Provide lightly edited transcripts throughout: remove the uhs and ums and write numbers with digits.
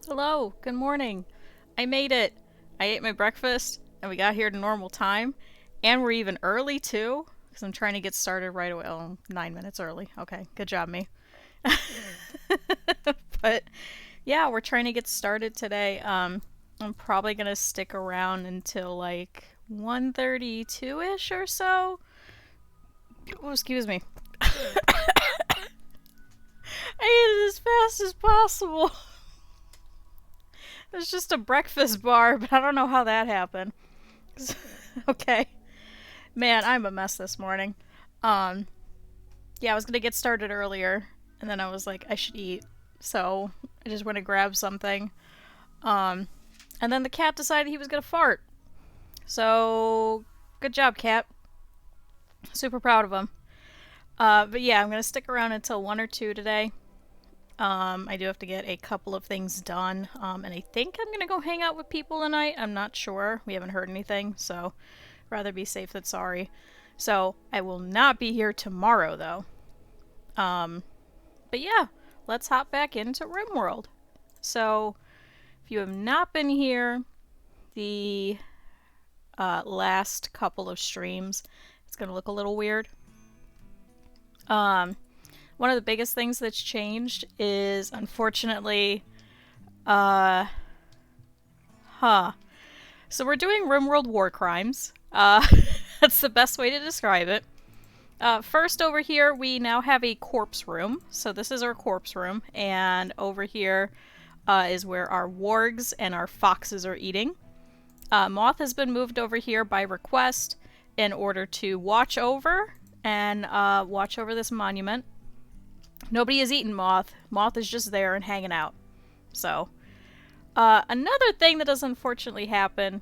Hello, good morning. I made it. I ate my breakfast and we got here to normal time. And we're even early too, because I'm trying to get started right away. Oh, 9 minutes early. Okay, good job, me. But yeah, we're trying to get started today. I'm probably gonna stick around until like 1:32-ish or so. Oh, excuse me. I ate it as fast as possible. It's just a breakfast bar, but I don't know how that happened. Okay. Man, I'm a mess this morning. Um, yeah, I was gonna get started earlier, and then I was like, I should eat. So I just went to grab something. Um, and then the cat decided he was gonna fart. So good job, cat. Super proud of him. But yeah, I'm gonna stick around until 1 or 2 today. I do have to get a couple of things done. And I think I'm gonna go hang out with people tonight. I'm not sure. We haven't heard anything, so rather be safe than sorry. So I will not be here tomorrow though. Um, but yeah, let's hop back into Rimworld. So if you have not been here, the last couple of streams, it's gonna look a little weird. Um, One of the biggest things that's changed is unfortunately, uh, huh. So we're doing Rimworld War Crimes. That's the best way to describe it. First, over here, we now have a corpse room. So this is our corpse room, and over here is where our wargs and our foxes are eating. Moth has been moved over here by request in order to watch over this monument. Nobody has eaten Moth. Moth is just there and hanging out. So, another thing that does unfortunately happen.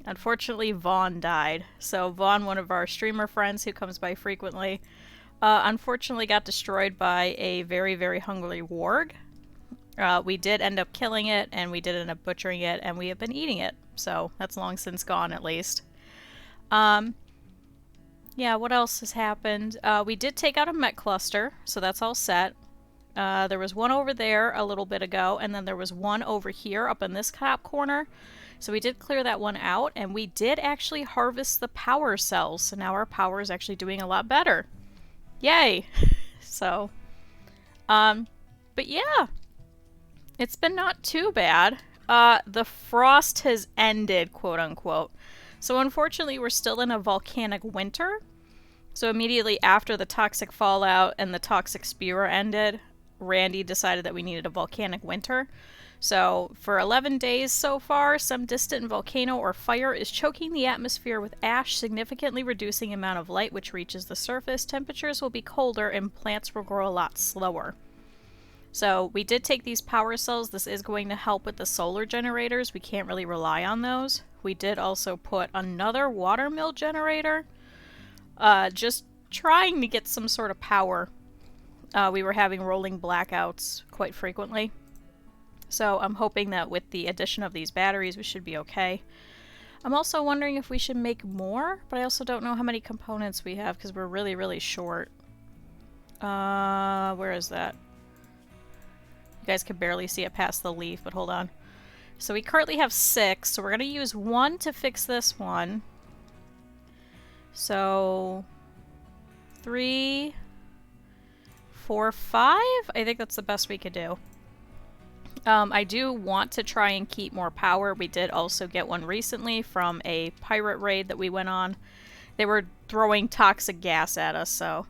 Unfortunately, Vaughn died. So Vaughn, one of our streamer friends who comes by frequently, unfortunately got destroyed by a very, very hungry warg. We did end up killing it, and we did end up butchering it, and we have been eating it. So that's long since gone, at least. Yeah, what else has happened? We did take out a mech cluster, so that's all set. There was one over there a little bit ago, and then there was one over here up in this top corner. So we did clear that one out, and we did actually harvest the power cells. So now our power is actually doing a lot better. Yay! So, but yeah, it's been not too bad. The frost has ended, quote unquote. So unfortunately, we're still in a volcanic winter. So immediately after the toxic fallout and the toxic spewer ended, Randy decided that we needed a volcanic winter. So for 11 days so far, some distant volcano or fire is choking the atmosphere with ash, significantly reducing the amount of light which reaches the surface. Temperatures will be colder and plants will grow a lot slower. So we did take these power cells. This is going to help with the solar generators. We can't really rely on those. We did also put another watermill generator, just trying to get some sort of power. We were having rolling blackouts quite frequently. So I'm hoping that with the addition of these batteries, we should be okay. I'm also wondering if we should make more, but I also don't know how many components we have because we're really, really short. Where is that? You guys can barely see it past the leaf, but hold on. So we currently have 6, so we're going to use 1 to fix this one. So 3, 4, 5? I think that's the best we could do. I do want to try and keep more power. We did also get one recently from a pirate raid that we went on. They were throwing toxic gas at us, so...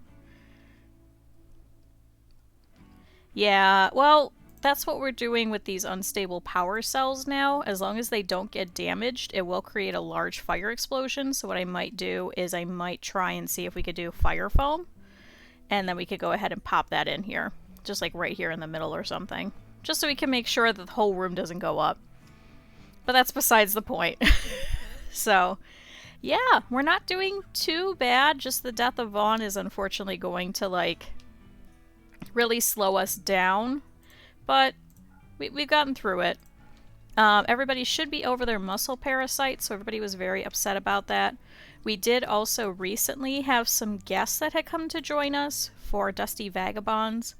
Yeah, well, that's what we're doing with these unstable power cells now. As long as they don't get damaged, it will create a large fire explosion. So what I might do is I might try and see if we could do fire foam. And then we could go ahead and pop that in here. Just like right here in the middle or something. Just so we can make sure that the whole room doesn't go up. But that's besides the point. So, yeah, we're not doing too bad. Just the death of Vaughn is unfortunately going to, like, really slow us down. But we've gotten through it. Everybody should be over their muscle parasite, so everybody was very upset about that. We did also recently have some guests that had come to join us for Dusty Vagabonds.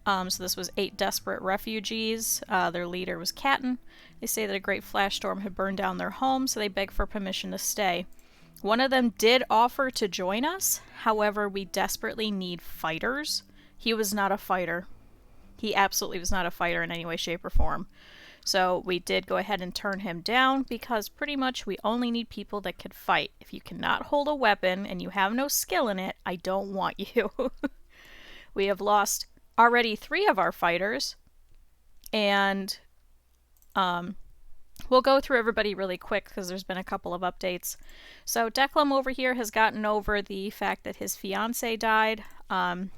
So this was 8 desperate refugees. Their leader was Katten. They say that a great flash storm had burned down their home, so they begged for permission to stay. One of them did offer to join us. However, we desperately need fighters. He was not a fighter. He absolutely was not a fighter in any way, shape, or form. So we did go ahead and turn him down because pretty much we only need people that could fight. If you cannot hold a weapon and you have no skill in it, I don't want you. We have lost already 3 of our fighters, and we'll go through everybody really quick because there's been a couple of updates. So Declan over here has gotten over the fact that his fiance died.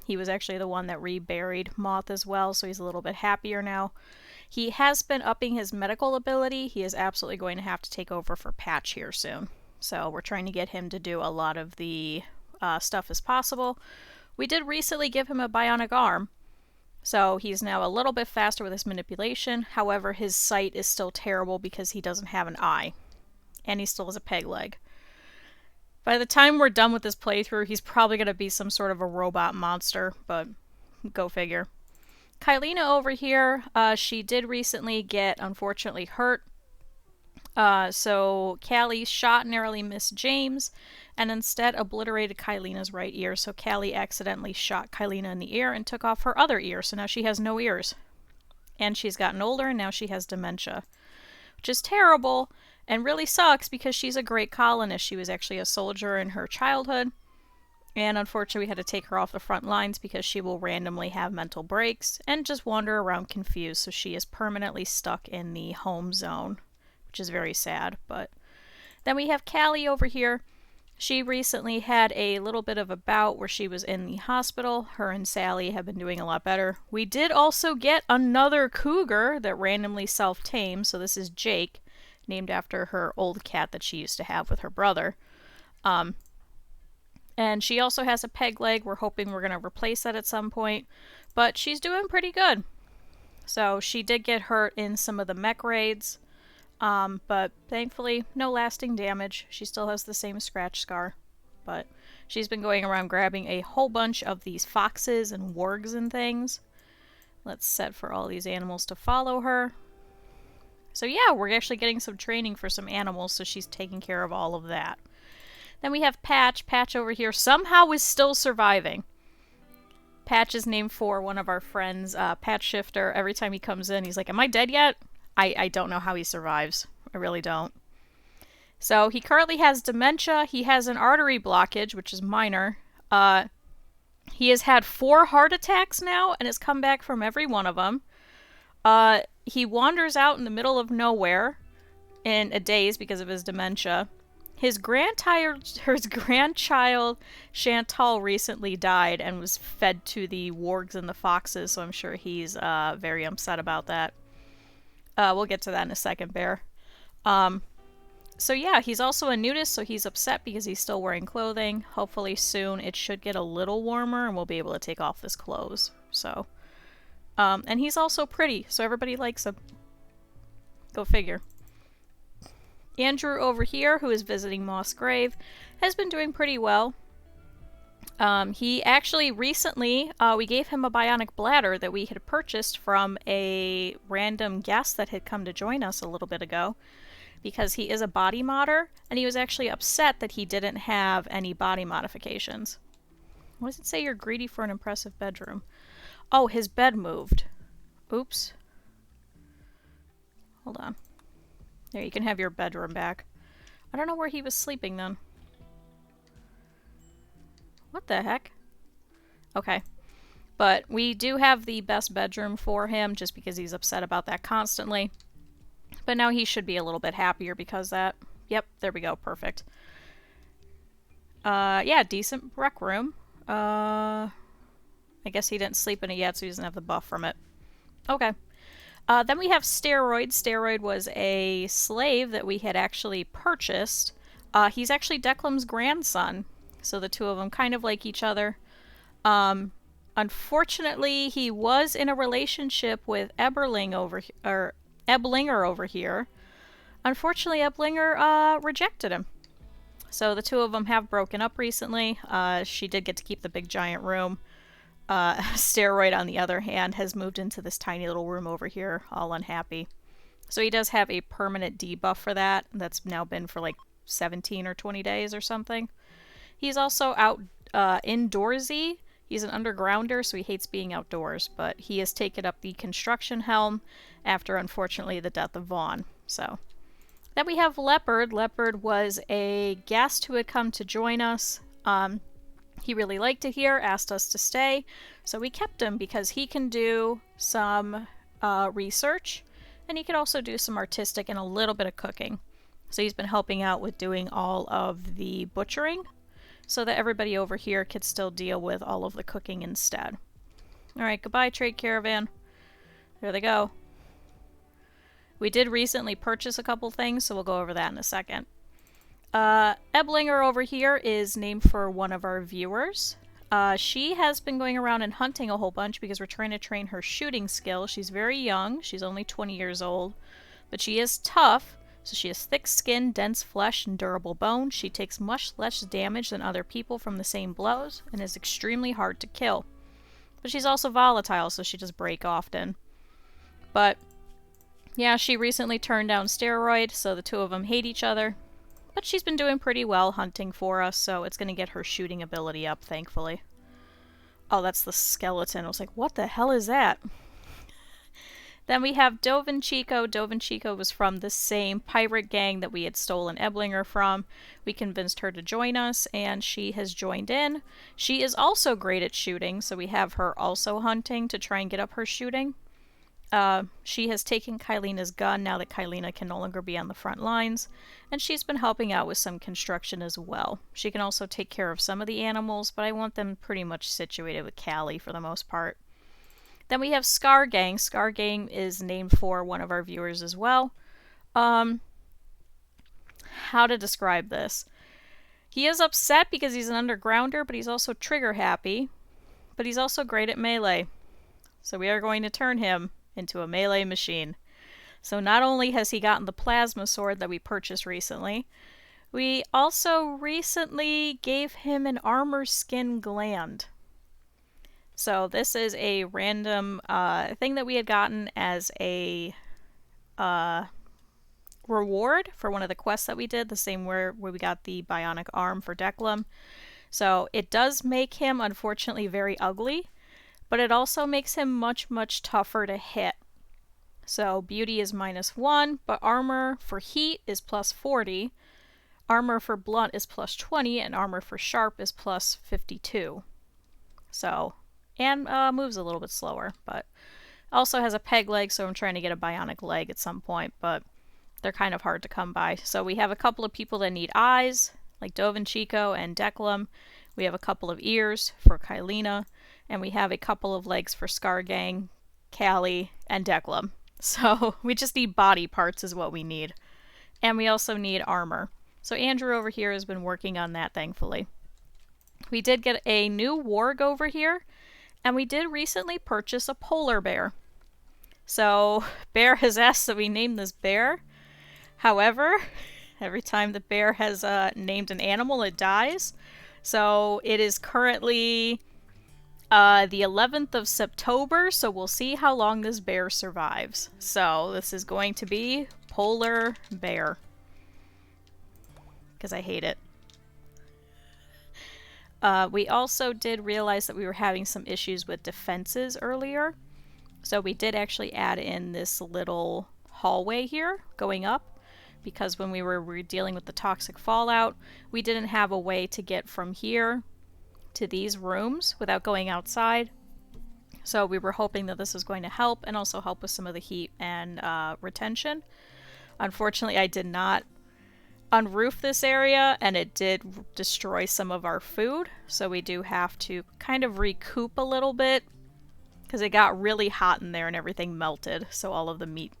He was actually the one that reburied Moth as well, so he's a little bit happier now. He has been upping his medical ability. He is absolutely going to have to take over for Patch here soon. So we're trying to get him to do a lot of the stuff as possible. We did recently give him a bionic arm, so he's now a little bit faster with his manipulation. However, his sight is still terrible because he doesn't have an eye. And he still has a peg leg. By the time we're done with this playthrough, he's probably going to be some sort of a robot monster, but go figure. Kylina over here, she did recently get, unfortunately, hurt. So Callie shot narrowly missed James, and instead obliterated Kylina's right ear. So Callie accidentally shot Kylina in the ear and took off her other ear, so now she has no ears. And she's gotten older, and now she has dementia. Which is terrible, and really sucks because she's a great colonist. She was actually a soldier in her childhood. And unfortunately, we had to take her off the front lines because she will randomly have mental breaks and just wander around confused. So she is permanently stuck in the home zone, which is very sad. But then we have Callie over here. She recently had a little bit of a bout where she was in the hospital. Her and Sally have been doing a lot better. We did also get another cougar that randomly self-tamed. So this is Jake, named after her old cat that she used to have with her brother. And she also has a peg leg. We're hoping we're going to replace that at some point. But she's doing pretty good. So she did get hurt in some of the mech raids. But thankfully, no lasting damage. She still has the same scratch scar. But she's been going around grabbing a whole bunch of these foxes and wargs and things. Let's set for all these animals to follow her. So yeah, we're actually getting some training for some animals, so she's taking care of all of that. Then we have Patch. Patch over here somehow is still surviving. Patch is named for one of our friends, Patch Shifter. Every time he comes in, he's like, am I dead yet? I don't know how he survives. I really don't. So he currently has dementia. He has an artery blockage, which is minor. He has had 4 heart attacks now, and has come back from every one of them. He wanders out in the middle of nowhere in a daze because of his dementia. His grandchild Chantal recently died and was fed to the wargs and the foxes, so I'm sure he's very upset about that. We'll get to that in a second, Bear. So yeah, he's also a nudist, so he's upset because he's still wearing clothing. Hopefully soon it should get a little warmer and we'll be able to take off his clothes. So, and he's also pretty, so everybody likes him. Go figure. Andrew over here, who is visiting Moss Grave, has been doing pretty well. He actually recently, we gave him a bionic bladder that we had purchased from a random guest that had come to join us a little bit ago, because he is a body modder, and he was actually upset that he didn't have any body modifications. What does it say? You're greedy for an impressive bedroom. Oh, his bed moved. Oops. Hold on. There, you can have your bedroom back. I don't know where he was sleeping then. What the heck? Okay. But we do have the best bedroom for him just because he's upset about that constantly. But now he should be a little bit happier because that. Yep, there we go. Perfect. Yeah, decent rec room. I guess he didn't sleep in it yet, so he doesn't have the buff from it. Okay. Then we have Steroid. Steroid was a slave that we had actually purchased. He's actually Declan's grandson, so the two of them kind of like each other. Unfortunately, he was in a relationship with Eblinger over here. Unfortunately, Eblinger rejected him. So the two of them have broken up recently. She did get to keep the big giant room. Steroid, on the other hand, has moved into this tiny little room over here, all unhappy. So he does have a permanent debuff for that. That's now been for like 17 or 20 days or something. He's also out indoorsy. He's an undergrounder, so he hates being outdoors, but he has taken up the construction helm after, unfortunately, the death of Vaughn. So then we have Leopard. Leopard was a guest who had come to join us. He really liked it here, asked us to stay, so we kept him because he can do some research, and he can also do some artistic and a little bit of cooking. So he's been helping out with doing all of the butchering, so that everybody over here could still deal with all of the cooking instead. Alright, goodbye trade caravan. There they go. We did recently purchase a couple things, so we'll go over that in a second. Eblinger over here is named for one of our viewers. She has been going around and hunting a whole bunch because we're trying to train her shooting skill. She's very young. She's only 20 years old. But she is tough. So she has thick skin, dense flesh, and durable bone. She takes much less damage than other people from the same blows, and is extremely hard to kill. But she's also volatile, so she does break often. But, yeah, she recently turned down Steroid, so the two of them hate each other. But she's been doing pretty well hunting for us, so it's going to get her shooting ability up, thankfully. Oh, that's the skeleton. I was like, what the hell is that? Then we have Dovin Chico. Dovin Chico was from the same pirate gang that we had stolen Eblinger from. We convinced her to join us, and she has joined in. She is also great at shooting, so we have her also hunting to try and get up her shooting. She has taken Kylina's gun now that Kylina can no longer be on the front lines, and she's been helping out with some construction as well. She can also take care of some of the animals, but I want them pretty much situated with Callie for the most part. Then we have Scar Gang. Scar Gang is named for one of our viewers as well. How to describe this? He is upset because he's an undergrounder, but he's also trigger happy. But he's also great at melee. So we are going to turn him into a melee machine. So not only has he gotten the plasma sword that we purchased recently, we also recently gave him an armor skin gland. So this is a random thing that we had gotten as a reward for one of the quests that we did, the same where we got the bionic arm for Declan. So it does make him, unfortunately, very ugly, but it also makes him much, much tougher to hit. So beauty is -1, but armor for heat is +40, armor for blunt is +20, and armor for sharp is +52. So... and moves a little bit slower, but also has a peg leg, so I'm trying to get a bionic leg at some point, but they're kind of hard to come by. So we have a couple of people that need eyes, like Dovin Chico and Declan. We have a couple of ears for Kylina, and we have a couple of legs for Scar Gang, Callie, and Declan. So we just need body parts is what we need. And we also need armor. So Andrew over here has been working on that, thankfully. We did get a new warg over here. And we did recently purchase a polar bear. So, Bear has asked that we name this bear. However, every time the bear has named an animal, it dies. So, it is currently the 11th of September, so we'll see how long this bear survives. So, this is going to be Polar Bear. Because I hate it. We also did realize that we were having some issues with defenses earlier. So we did actually add in this little hallway here going up, because when we were dealing with the toxic fallout, we didn't have a way to get from here to these rooms without going outside. So we were hoping that this was going to help and also help with some of the heat and retention. Unfortunately, I did not unroof this area, and it did destroy some of our food, so we do have to kind of recoup a little bit because it got really hot in there and everything melted, so all of the meat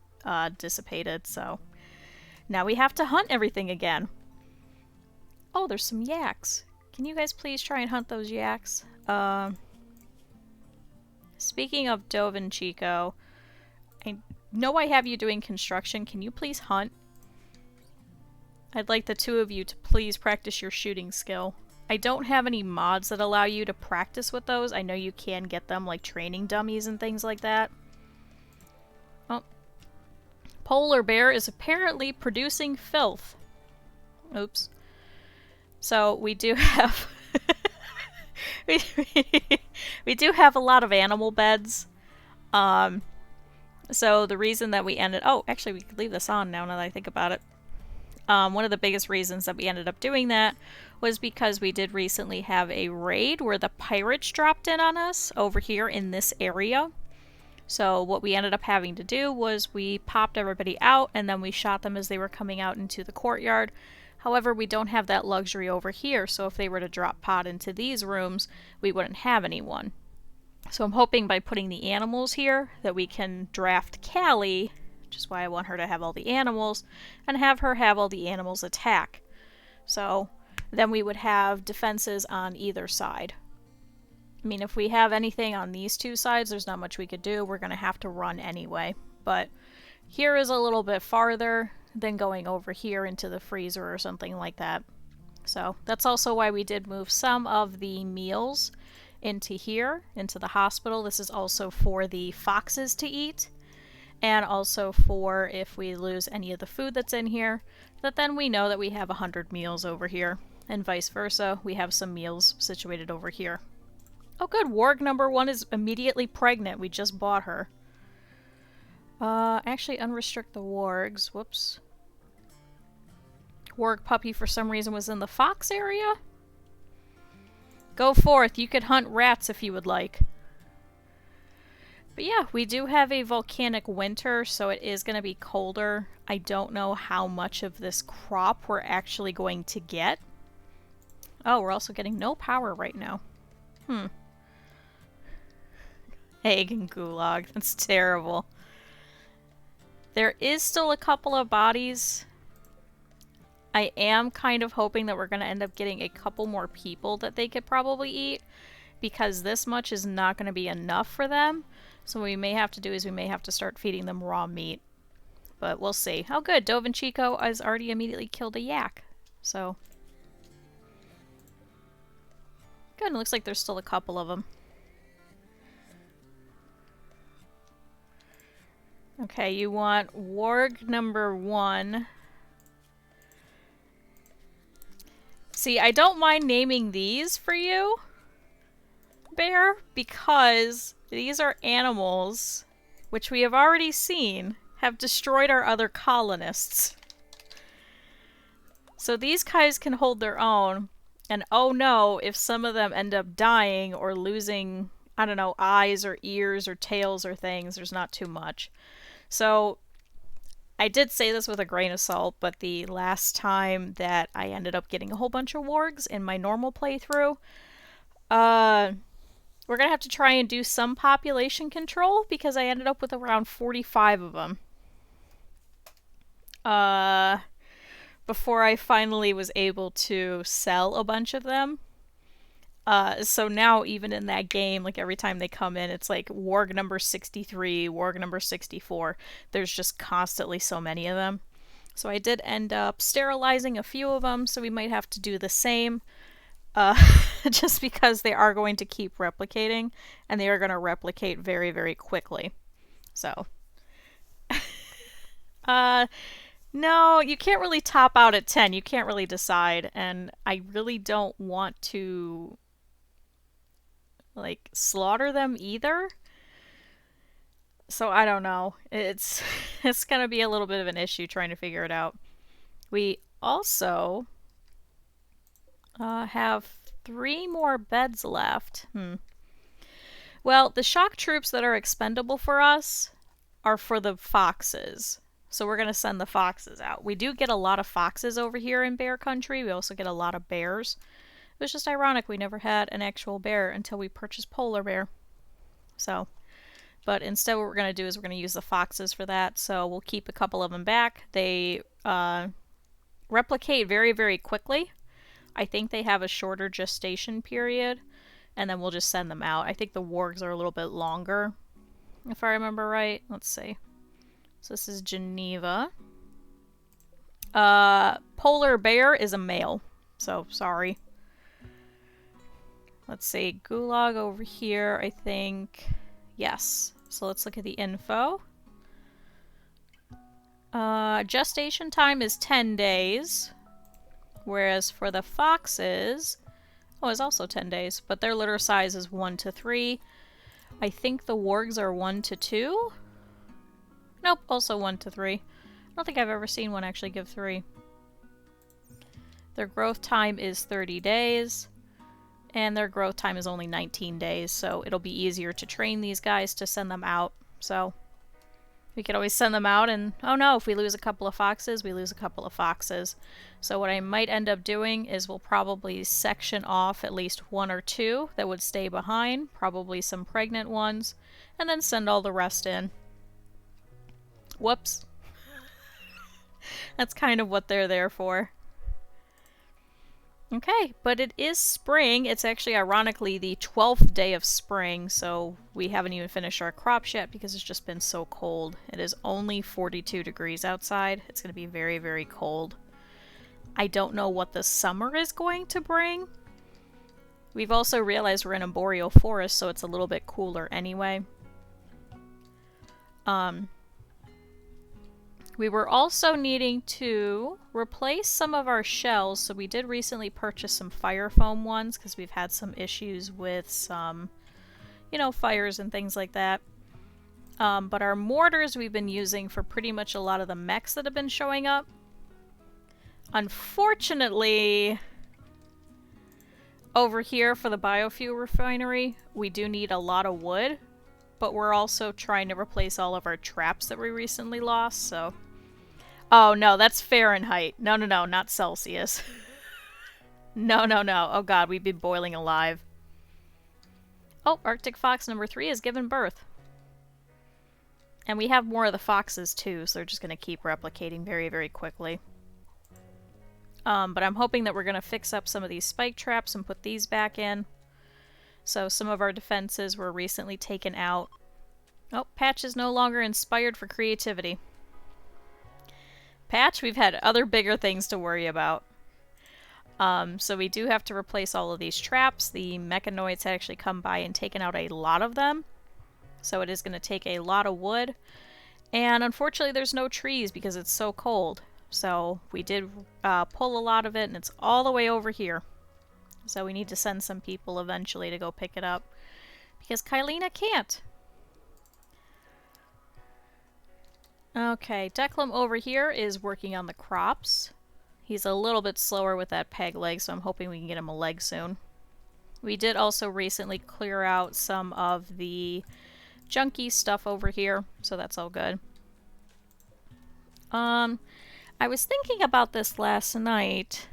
dissipated. So now we have to hunt everything again. Oh, there's some yaks. Can you guys please try and hunt those yaks? Speaking of Dovin Chico, I know I have you doing construction. Can you please hunt? I'd like the two of you to please practice your shooting skill. I don't have any mods that allow you to practice with those. I know you can get them, like training dummies and things like that. Oh. Polar bear is apparently producing filth. Oops. So we do have... we do have a lot of animal beds. So the reason that we ended... Oh, actually we could leave this on now that I think about it. One of the biggest reasons that we ended up doing that was because we did recently have a raid where the pirates dropped in on us over here in this area. So what we ended up having to do was we popped everybody out and then we shot them as they were coming out into the courtyard. However, we don't have that luxury over here, so if they were to drop pod into these rooms, we wouldn't have anyone. So I'm hoping by putting the animals here that we can draft Callie, which is why I want her to have all the animals, and have her have all the animals attack. So then we would have defenses on either side. I mean, if we have anything on these two sides, there's not much we could do. We're going to have to run anyway. But here is a little bit farther than going over here into the freezer or something like that. So that's also why we did move some of the meals into here, into the hospital. This is also for the foxes to eat. And also for if we lose any of the food that's in here, that then we know that we have 100 meals over here. And vice versa, we have some meals situated over here. Oh good, warg number 1 is immediately pregnant. We just bought her. Actually unrestrict the wargs. Whoops. Warg puppy for some reason was in the fox area? Go forth, you could hunt rats if you would like. But yeah, we do have a volcanic winter, so it is going to be colder. I don't know how much of this crop we're actually going to get. Oh, we're also getting no power right now. Egg and gulag. That's terrible. There is still a couple of bodies. I am kind of hoping that we're going to end up getting a couple more people that they could probably eat, because this much is not going to be enough for them. So what we may have to do is we may have to start feeding them raw meat. But we'll see. Oh good, Dove and Chico has already immediately killed a yak. So good, it looks like there's still a couple of them. Okay, you want warg number 1. See, I don't mind naming these for you, Bear, because these are animals which we have already seen have destroyed our other colonists. So these guys can hold their own, and oh no, if some of them end up dying or losing, I don't know, eyes or ears or tails or things, there's not too much. So I did say this with a grain of salt, but the last time that I ended up getting a whole bunch of wargs in my normal playthrough, we're gonna have to try and do some population control because I ended up with around 45 of them. Before I finally was able to sell a bunch of them. So now even in that game, like every time they come in, it's like warg number 63, warg number 64. There's just constantly so many of them. So I did end up sterilizing a few of them, so we might have to do the same. Just because they are going to keep replicating, and they are going to replicate very, very quickly. So. No, you can't really top out at 10. You can't really decide, and I really don't want to like slaughter them either. So I don't know. It's gonna be a little bit of an issue trying to figure it out. We also have 3 more beds left. Well, the shock troops that are expendable for us are for the foxes. So we're going to send the foxes out. We do get a lot of foxes over here in bear country. We also get a lot of bears. It was just ironic we never had an actual bear until we purchased polar bear. So, but instead what we're going to do is we're going to use the foxes for that. So we'll keep a couple of them back. They replicate very, very quickly. I think they have a shorter gestation period, and then we'll just send them out. I think the wargs are a little bit longer, if I remember right. Let's see. So this is Geneva. Polar bear is a male, so sorry. Let's see, gulag over here, I think. Yes. So let's look at the info. Gestation time is 10 days. Whereas for the foxes, oh, it's also 10 days, but their litter size is 1 to 3. I think the wargs are 1 to 2. Nope, also 1 to 3. I don't think I've ever seen one actually give 3. Their growth time is 30 days. And their growth time is only 19 days, so it'll be easier to train these guys to send them out. So we could always send them out and, oh no, if we lose a couple of foxes, we lose a couple of foxes. So what I might end up doing is we'll probably section off at least 1 or 2 that would stay behind, probably some pregnant ones, and then send all the rest in. Whoops. That's kind of what they're there for. Okay, but it is spring. It's actually ironically the 12th day of spring, so we haven't even finished our crops yet because it's just been so cold. It is only 42 degrees outside. It's going to be very, very cold. I don't know what the summer is going to bring. We've also realized we're in a boreal forest, so it's a little bit cooler anyway. We were also needing to replace some of our shells, so we did recently purchase some fire foam ones because we've had some issues with some, you know, fires and things like that. But our mortars we've been using for pretty much a lot of the mechs that have been showing up. Unfortunately, over here for the biofuel refinery, we do need a lot of wood, but we're also trying to replace all of our traps that we recently lost, so... Oh, no, that's Fahrenheit. No, not Celsius. No. Oh god, we've been boiling alive. Oh, Arctic fox number 3 has given birth. And we have more of the foxes too, so they're just going to keep replicating very, very quickly. But I'm hoping that we're going to fix up some of these spike traps and put these back in. So some of our defenses were recently taken out. Oh, Patch is no longer inspired for creativity. Patch, we've had other bigger things to worry about. So we do have to replace all of these traps. The mechanoids had actually come by and taken out a lot of them. So it is going to take a lot of wood. And unfortunately there's no trees because it's so cold. So we did pull a lot of it and it's all the way over here. So we need to send some people eventually to go pick it up. Because Kylina can't. Okay, Declan over here is working on the crops. He's a little bit slower with that peg leg, so I'm hoping we can get him a leg soon. We did also recently clear out some of the junky stuff over here, so that's all good. I was thinking about this last night.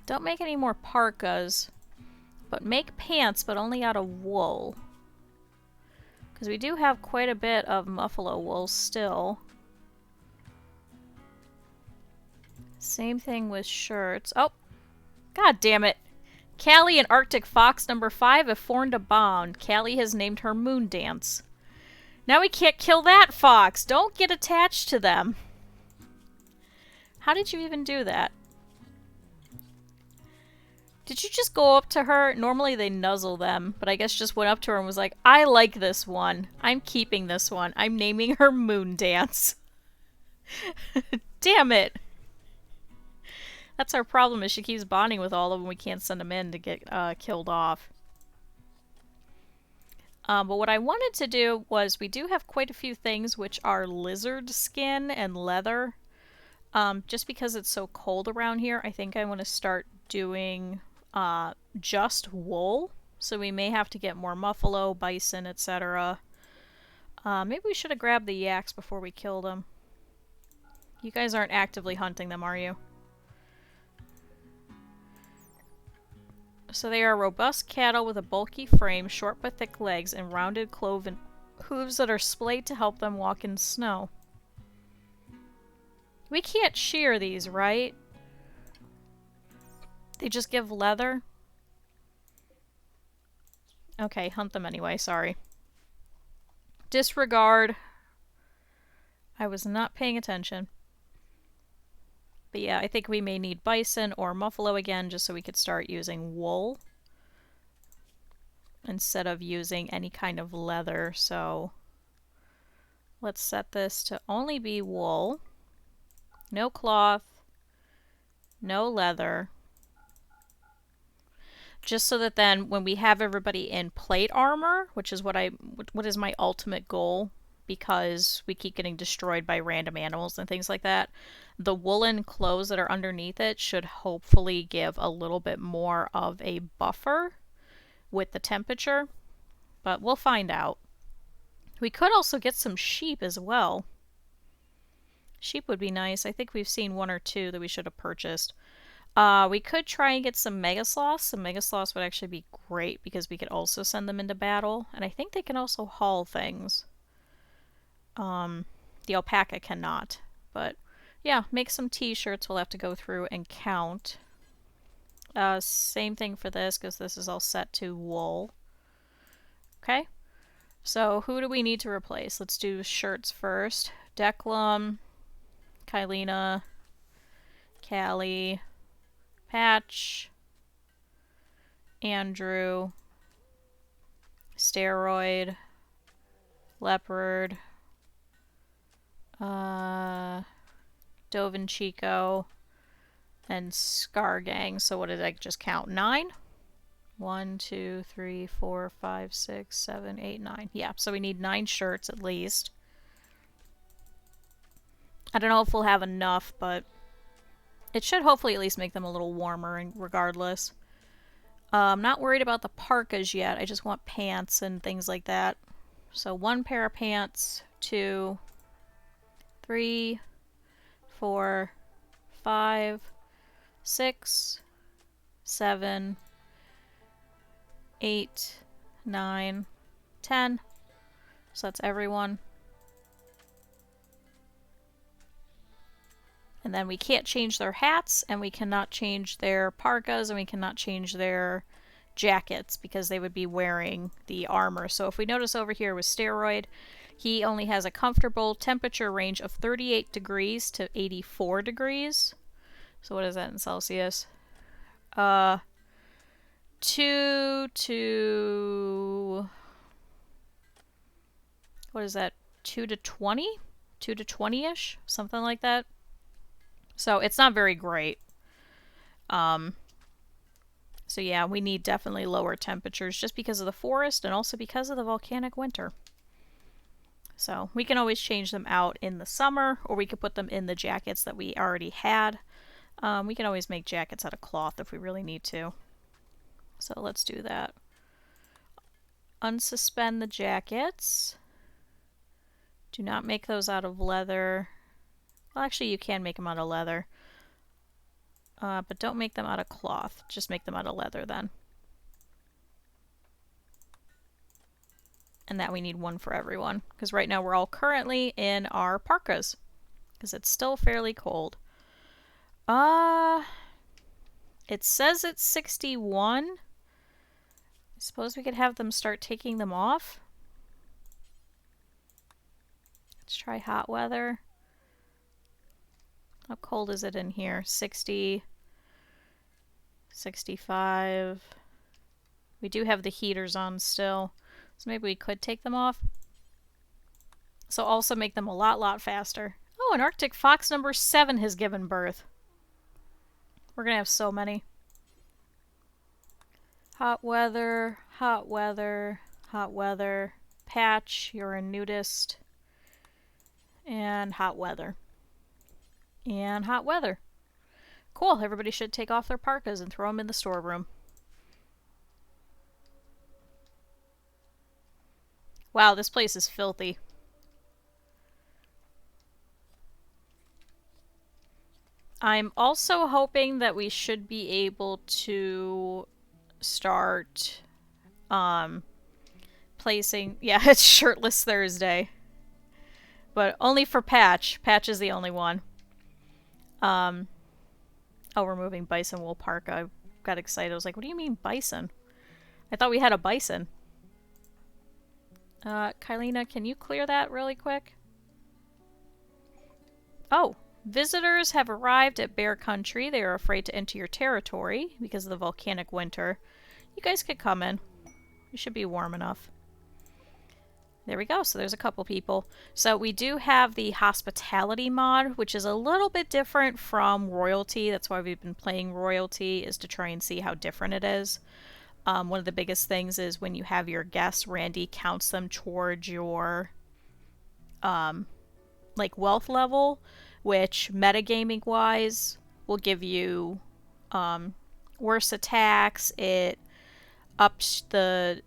Don't make any more parkas, but make pants, but only out of wool. Because we do have quite a bit of muffalo wool still. Same thing with shirts. Oh! God damn it! Callie and Arctic Fox number 5 have formed a bond. Callie has named her Moon Dance. Now we can't kill that fox! Don't get attached to them! How did you even do that? Did you just go up to her? Normally they nuzzle them, but I guess just went up to her and was like, I like this one. I'm keeping this one. I'm naming her Moon Dance. Damn it! That's our problem, is she keeps bonding with all of them. We can't send them in to get killed off. But what I wanted to do was, we do have quite a few things which are lizard skin and leather. Just because it's so cold around here, I think I want to start doing just wool. So we may have to get more muffalo, bison, etc. Maybe we should have grabbed the yaks before we killed them. You guys aren't actively hunting them, are you? So they are robust cattle with a bulky frame, short but thick legs, and rounded cloven hooves that are splayed to help them walk in snow. We can't shear these, right? They just give leather? Okay, hunt them anyway, sorry. Disregard. I was not paying attention. But yeah, I think we may need bison or muffalo again just so we could start using wool instead of using any kind of leather. So let's set this to only be wool. No cloth. No leather. Just so that then when we have everybody in plate armor, which is what is my ultimate goal, because we keep getting destroyed by random animals and things like that, the woolen clothes that are underneath it should hopefully give a little bit more of a buffer with the temperature, but we'll find out. We could also get some sheep as well. Sheep would be nice. I think we've seen one or two that we should have purchased. We could try and get some mega sloths. Some mega sloths would actually be great because we could also send them into battle. And I think they can also haul things. The alpaca cannot. But yeah, make some t-shirts. We'll have to go through and count. Same thing for this because this is all set to wool. Okay. So who do we need to replace? Let's do shirts first. Declan, Kylina, Callie, Patch, Andrew, Steroid, Leopard, Dove and Chico, and Scar Gang. So what did I just count? 9? 1, 2, 3, 4, 5, 6, 7, 8, 9. Yeah, so we need 9 shirts at least. I don't know if we'll have enough, but it should hopefully at least make them a little warmer regardless. I'm not worried about the parkas yet. I just want pants and things like that. So 1 pair of pants, 2, 3, 4, 5, 6, 7, 8, 9, 10. So that's everyone. And then we can't change their hats, and we cannot change their parkas, and we cannot change their jackets because they would be wearing the armor. So if we notice over here with Steroid, he only has a comfortable temperature range of 38 degrees to 84 degrees. So what is that in Celsius? 2 to... What is that? 2 to 20? 2 to 20-ish? Something like that. So it's not very great. So yeah, we need definitely lower temperatures just because of the forest and also because of the volcanic winter. So we can always change them out in the summer, or we could put them in the jackets that we already had. We can always make jackets out of cloth if we really need to. So let's do that. Unsuspend the jackets. Do not make those out of leather. Well, actually, you can make them out of leather. But don't make them out of cloth. Just make them out of leather then. And that we need 1 for everyone. Because right now we're all currently in our parkas. Because it's still fairly cold. It says it's 61. I suppose we could have them start taking them off. Let's try hot weather. How cold is it in here? 60, 65. We do have the heaters on still, so maybe we could take them off. So also make them a lot faster. Oh, an Arctic fox number 7 has given birth. We're gonna have so many. Hot weather, hot weather, hot weather. Patch, you're a nudist. And hot weather. And hot weather. Cool, everybody should take off their parkas and throw them in the storeroom. Wow, this place is filthy. I'm also hoping that we should be able to start placing... Yeah, it's Shirtless Thursday. But only for Patch. Patch is the only one. Oh, we're moving bison wool parka. I got excited. I was like, what do you mean bison? I thought we had a bison. Kylina, can you clear that really quick? Oh, Visitors have arrived at Bear Country. They are afraid to enter your territory because of the volcanic winter. You guys could come in. It should be warm enough. There we go. So there's a couple people. So we do have the hospitality mod, which is a little bit different from royalty. That's why we've been playing royalty, is to try and see how different it is. One of the biggest things is when you have your guests, Randy counts them towards your like wealth level, which metagaming wise will give you worse attacks. It ups the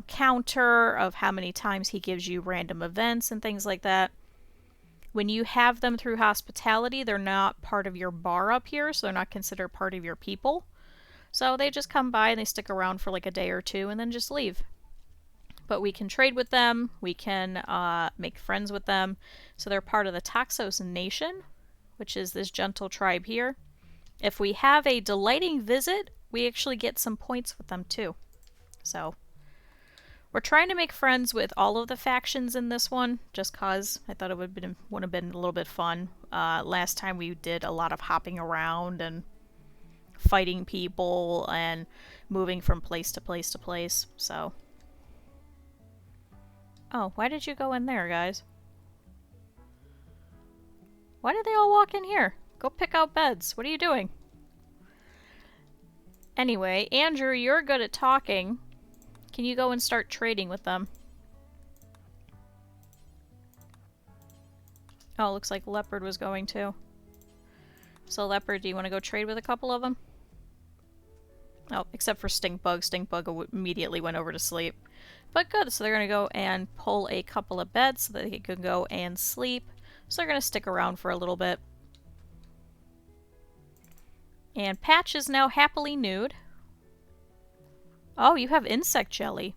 counter of how many times he gives you random events and things like that. When you have them through hospitality, they're not part of your bar up here, so they're not considered part of your people. So they just come by and they stick around for like a day or two and then just leave. But we can trade with them, we can make friends with them. So they're part of the Toxos Nation, which is this gentle tribe here. If we have a delighting visit, we actually get some points with them too. So we're trying to make friends with all of the factions in this one, just cause I thought it would have been a little bit fun. Last time we did a lot of hopping around and fighting people and moving from place to place to place, so. Oh, why did you go in there, guys? Why did they all walk in here? Go pick out beds. What are you doing? Anyway, Andrew, you're good at talking. Can you go and start trading with them? Oh, looks like Leopard was going to. So Leopard, do you want to go trade with a couple of them? Oh, except for Stinkbug. Stinkbug immediately went over to sleep. But good, so they're going to go and pull a couple of beds so that they can go and sleep. So they're going to stick around for a little bit. And Patch is now happily nude. Oh, you have insect jelly.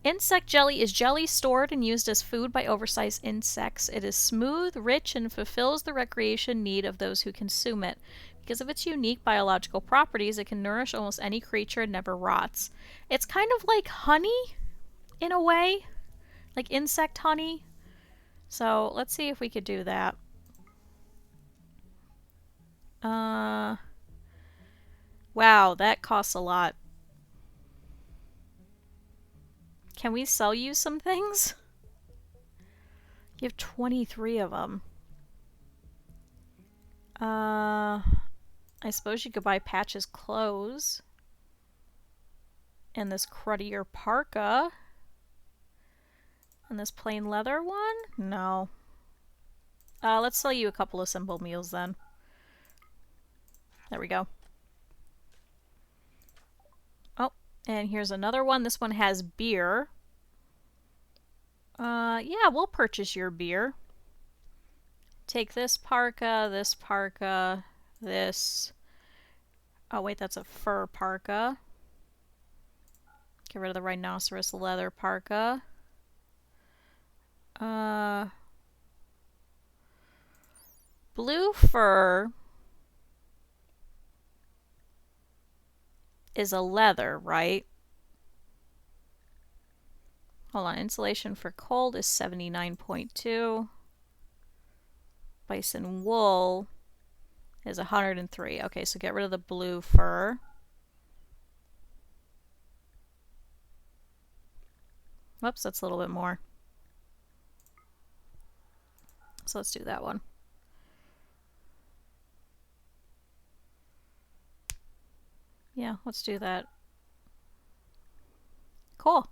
Insect jelly is jelly stored and used as food by oversized insects. It is smooth, rich, and fulfills the recreation need of those who consume it. Because of its unique biological properties, it can nourish almost any creature and never rots. It's kind of like honey, in a way. Like insect honey. So, let's see if we could do that. Wow, that costs a lot. Can we sell you some things? You have 23 of them. I suppose you could buy Patch's clothes. And this cruddier parka. And this plain leather one? No. Let's sell you a couple of simple meals then. There we go. Oh, and here's another one. This one has beer. Yeah, we'll purchase your beer. Take this parka, this parka, this. Oh wait, that's a fur parka. Get rid of the rhinoceros leather parka. Blue fur is a leather, right? Hold on, insulation for cold is 79.2. Bison wool is 103. Okay, so get rid of the blue fur. Whoops, that's a little bit more. So let's do that one. Yeah, let's do that. Cool.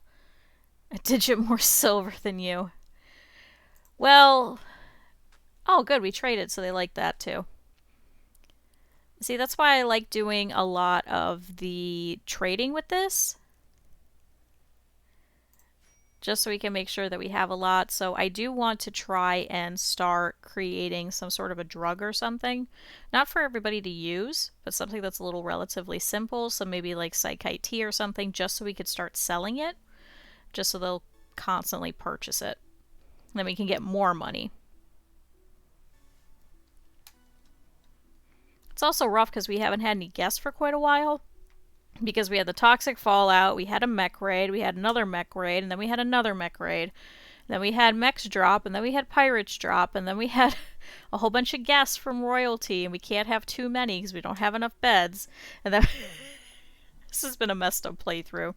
A digit more silver than you. Well, oh good, we traded, so they like that too. See, that's why I like doing a lot of the trading with this. Just so we can make sure that we have a lot. So I do want to try and start creating some sort of a drug or something. Not for everybody to use, but something that's a little relatively simple. So maybe like Psychite tea or something, just so we could start selling it. Just so they'll constantly purchase it. And then we can get more money. It's also rough because we haven't had any guests for quite a while. Because we had the toxic fallout, we had a mech raid, we had another mech raid, and then we had another mech raid. Then we had mechs drop, and then we had pirates drop, and then we had a whole bunch of guests from royalty, and we can't have too many because we don't have enough beds. And then this has been a messed up playthrough.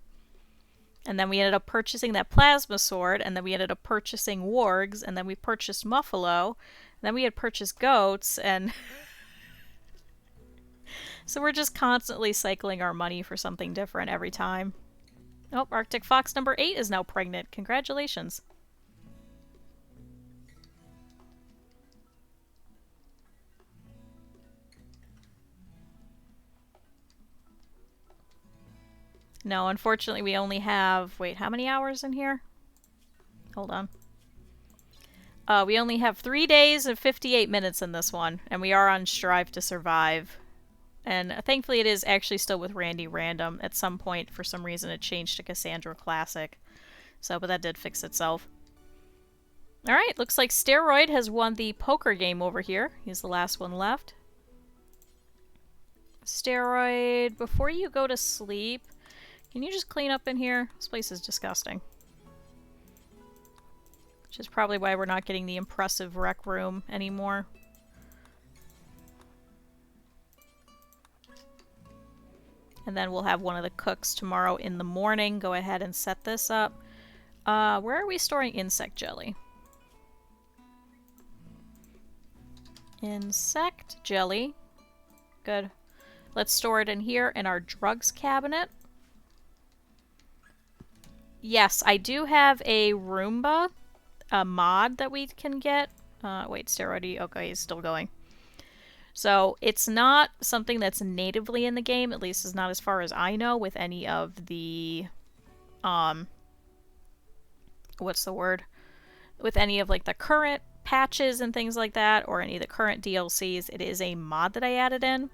And then we ended up purchasing that plasma sword, and then we ended up purchasing wargs, and then we purchased Muffalo, and then we had purchased goats, and so we're just constantly cycling our money for something different every time. Oh, Arctic Fox number 8 is now pregnant. Congratulations. No, unfortunately we only have... Wait, how many hours in here? Hold on. We only have 3 days and 58 minutes in this one, and we are on Strive to Survive. And thankfully it is actually still with Randy Random. At some point, for some reason, it changed to Cassandra Classic. So, but that did fix itself. Alright, looks like Steroid has won the poker game over here. He's the last one left. Steroid, before you go to sleep, can you just clean up in here? This place is disgusting. Which is probably why we're not getting the impressive rec room anymore. And then we'll have one of the cooks tomorrow in the morning go ahead and set this up. Where are we storing insect jelly? Insect jelly. Good. Let's store it in here in our drugs cabinet. Yes, I do have a Roomba, a mod that we can get. Wait, Steroid, okay, he's still going. So it's not something that's natively in the game, at least is not as far as I know with any of the, what's the word? With any of like the current patches and things like that, or any of the current DLCs. It is a mod that I added in.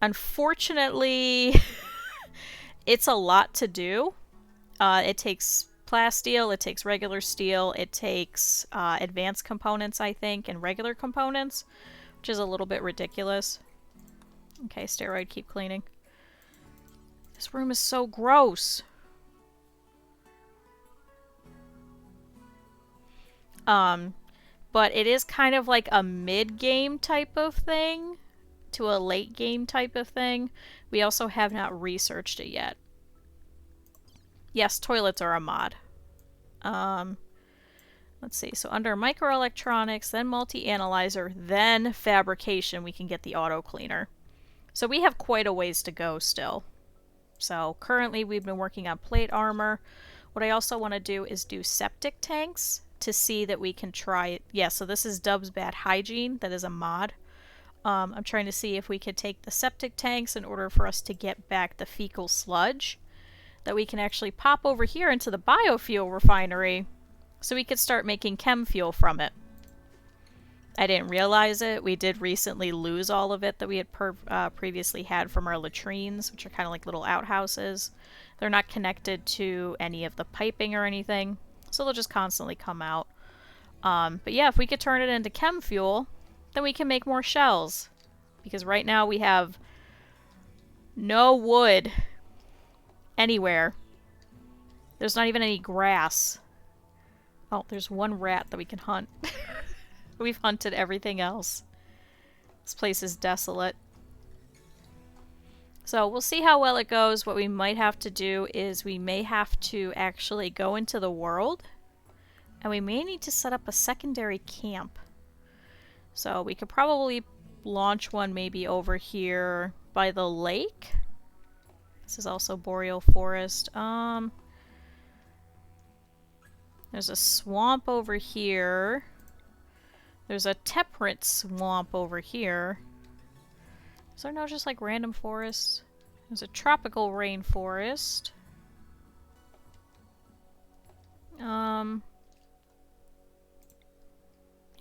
Unfortunately, it's a lot to do. It takes plasteel, it takes regular steel, it takes advanced components, I think, and regular components, which is a little bit ridiculous. Okay, Steroid, keep cleaning. This room is so gross. But it is kind of like a mid-game type of thing to a late-game type of thing. We also have not researched it yet. Yes, toilets are a mod. Let's see. So under microelectronics, then multi-analyzer, then fabrication, we can get the auto cleaner. So we have quite a ways to go still. So currently we've been working on plate armor. What I also want to do is do septic tanks to see that we can try it. Yeah, so this is Dub's Bad Hygiene. That is a mod. I'm trying to see if we could take the septic tanks in order for us to get back the fecal sludge that we can actually pop over here into the biofuel refinery so we could start making chem fuel from it. I didn't realize it. We did recently lose all of it that we had previously had from our latrines, which are kind of like little outhouses. They're not connected to any of the piping or anything, so they'll just constantly come out. But yeah, if we could turn it into chem fuel, then we can make more shells. Because right now we have no wood anywhere. There's not even any grass. Oh, there's one rat that we can hunt. We've hunted everything else. This place is desolate. So we'll see how well it goes. What we might have to do is we may have to actually go into the world. And we may need to set up a secondary camp. So we could probably launch one maybe over here by the lake. This is also Boreal Forest. There's a swamp over here. There's a temperate swamp over here. Is there no just like random forest? There's a tropical rainforest.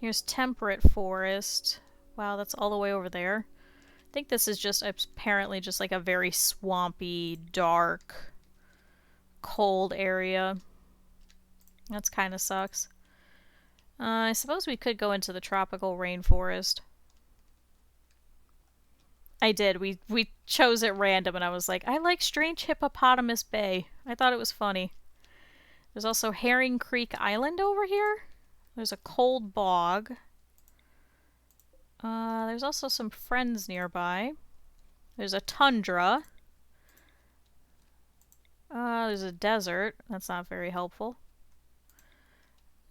Here's temperate forest. Wow, that's all the way over there. I think this is just apparently just like a very swampy, dark, cold area. That's kind of sucks. I suppose we could go into the tropical rainforest. I did. We chose at random and I was like, I like Strange Hippopotamus Bay. I thought it was funny. There's also Herring Creek Island over here. There's a cold bog. There's also some friends nearby. There's a tundra. There's a desert. That's not very helpful.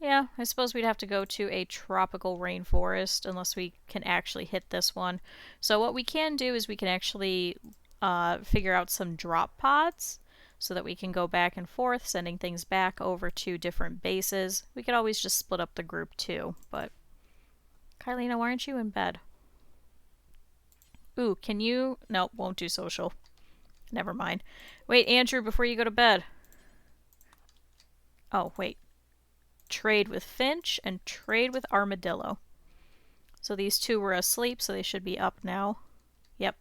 Yeah, I suppose we'd have to go to a tropical rainforest unless we can actually hit this one. So what we can do is we can actually figure out some drop pods so that we can go back and forth, sending things back over to different bases. We could always just split up the group too, but... Kylina, why aren't you in bed? Ooh, can you... Nope, won't do social. Never mind. Wait, Andrew, before you go to bed. Oh, wait. Trade with Finch and trade with Armadillo. So these two were asleep, so they should be up now. Yep.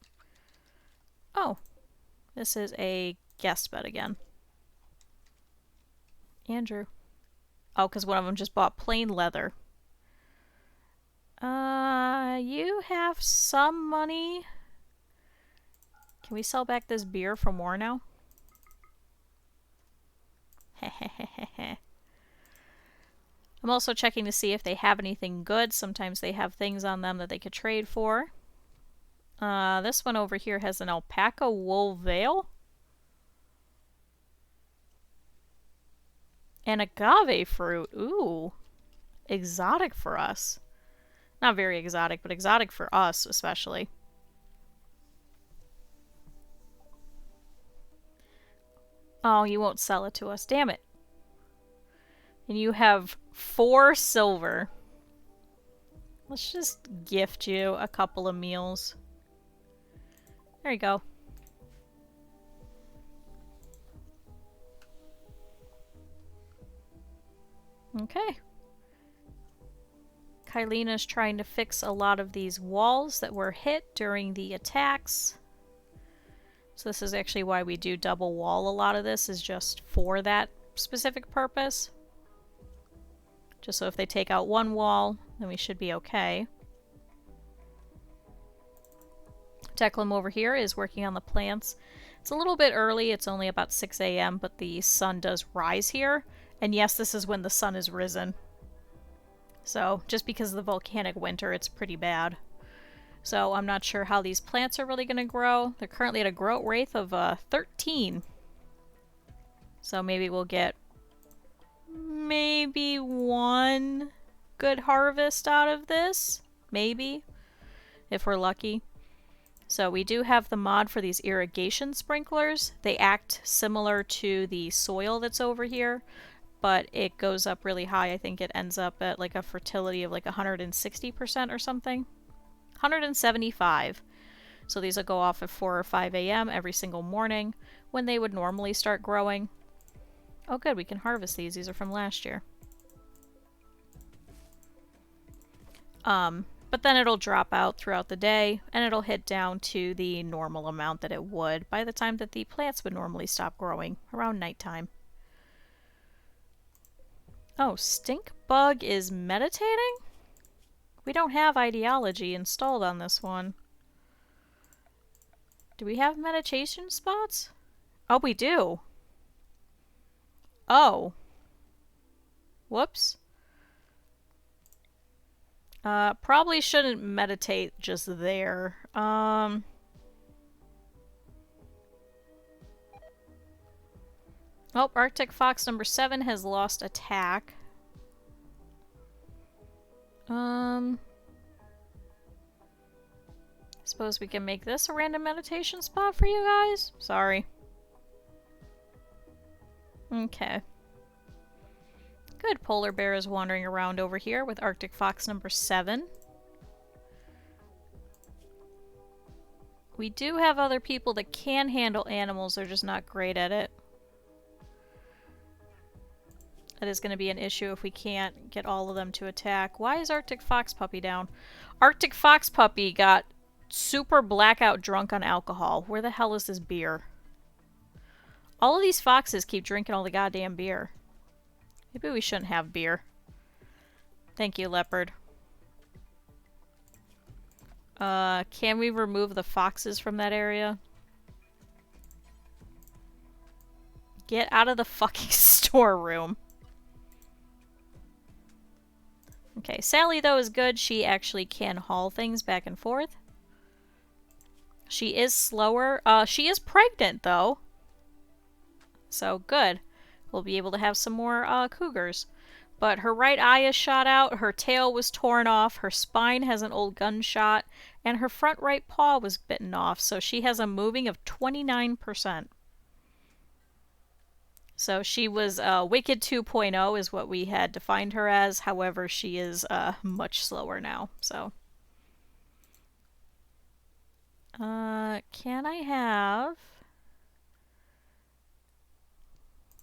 Oh. This is a guest bed again. Andrew. Oh, because one of them just bought plain leather. You have some money. Can we sell back this beer for more now? Hehehehe. I'm also checking to see if they have anything good. Sometimes they have things on them that they could trade for. This one over here has an alpaca wool veil. And agave fruit. Ooh. Exotic for us. Not very exotic, but exotic for us especially. Oh, you won't sell it to us. Damn it. And you have 4 silver. Let's just gift you a couple of meals. There you go. Okay. Kylina's trying to fix a lot of these walls that were hit during the attacks. So this is actually why we do double wall a lot of this, is just for that specific purpose. Just so if they take out one wall, then we should be okay. Declan over here is working on the plants. It's a little bit early, it's only about 6 a.m., but the sun does rise here. And yes, this is when the sun is risen. So, just because of the volcanic winter, it's pretty bad. So, I'm not sure how these plants are really going to grow. They're currently at a growth rate of 13. So, maybe we'll get maybe one good harvest out of this. Maybe. If we're lucky. So, we do have the mod for these irrigation sprinklers. They act similar to the soil that's over here, but it goes up really high. I think it ends up at like a fertility of like 160% or something. 175. So these will go off at 4 or 5 a.m. every single morning when they would normally start growing. Oh good, we can harvest these. These are from last year. But then it'll drop out throughout the day and it'll hit down to the normal amount that it would by the time that the plants would normally stop growing, around nighttime. Oh, Stink Bug is meditating? We don't have ideology installed on this one. Do we have meditation spots? Oh, we do. Oh. Whoops. Probably shouldn't meditate just there. Oh, Arctic Fox number 7 has lost attack. Suppose we can make this a random meditation spot for you guys? Sorry. Okay. Good. Polar Bear is wandering around over here with Arctic Fox number 7. We do have other people that can handle animals, they're just not great at it. That is going to be an issue if we can't get all of them to attack. Why is Arctic Fox Puppy down? Arctic Fox Puppy got super blackout drunk on alcohol. Where the hell is this beer? All of these foxes keep drinking all the goddamn beer. Maybe we shouldn't have beer. Thank you, Leopard. Can we remove the foxes from that area? Get out of the fucking storeroom. Okay, Sally, though, is good. She actually can haul things back and forth. She is slower. She is pregnant, though. So, good. We'll be able to have some more cougars. But her right eye is shot out, her tail was torn off, her spine has an old gunshot, and her front right paw was bitten off, so she has a moving of 29%. So she was Wicked 2.0 is what we had defined her as, however she is much slower now, so. Can I have...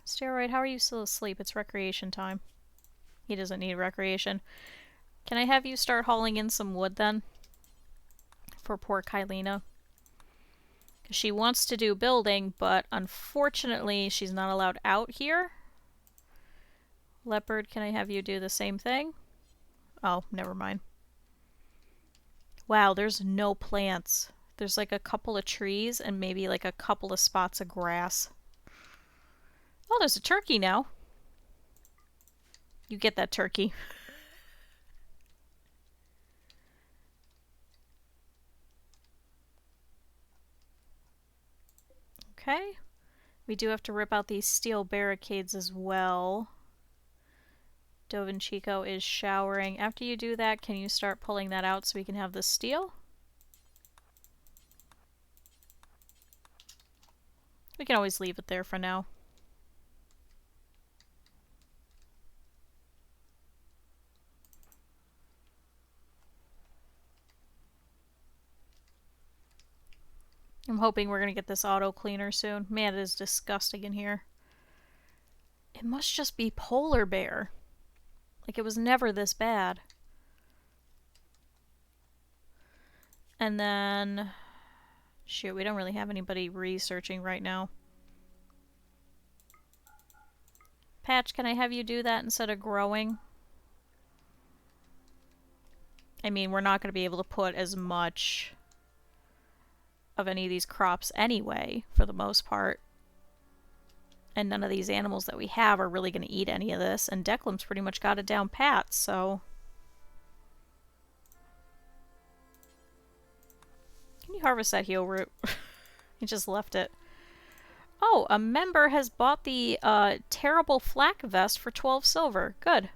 Steroid, how are you still asleep? It's recreation time. He doesn't need recreation. Can I have you start hauling in some wood then? For poor Kylina. Because she wants to do building, but unfortunately she's not allowed out here. Leopard, can I have you do the same thing? Oh, never mind. Wow, there's no plants. There's like a couple of trees and maybe like a couple of spots of grass. Oh, there's a turkey now. You get that turkey. Okay. We do have to rip out these steel barricades as well. Dovin Chico is showering. After you do that, can you start pulling that out so we can have the steel? We can always leave it there for now. I'm hoping we're gonna get this auto cleaner soon. Man, it is disgusting in here. It must just be polar bear. Like, it was never this bad. And then... Shoot, we don't really have anybody researching right now. Patch, can I have you do that instead of growing? I mean, we're not going to be able to put as much of any of these crops anyway, for the most part. And none of these animals that we have are really going to eat any of this. And Declan's pretty much got it down pat, so... Can you harvest that heel root? He just left it. Oh, a member has bought the terrible flak vest for 12 silver. Good.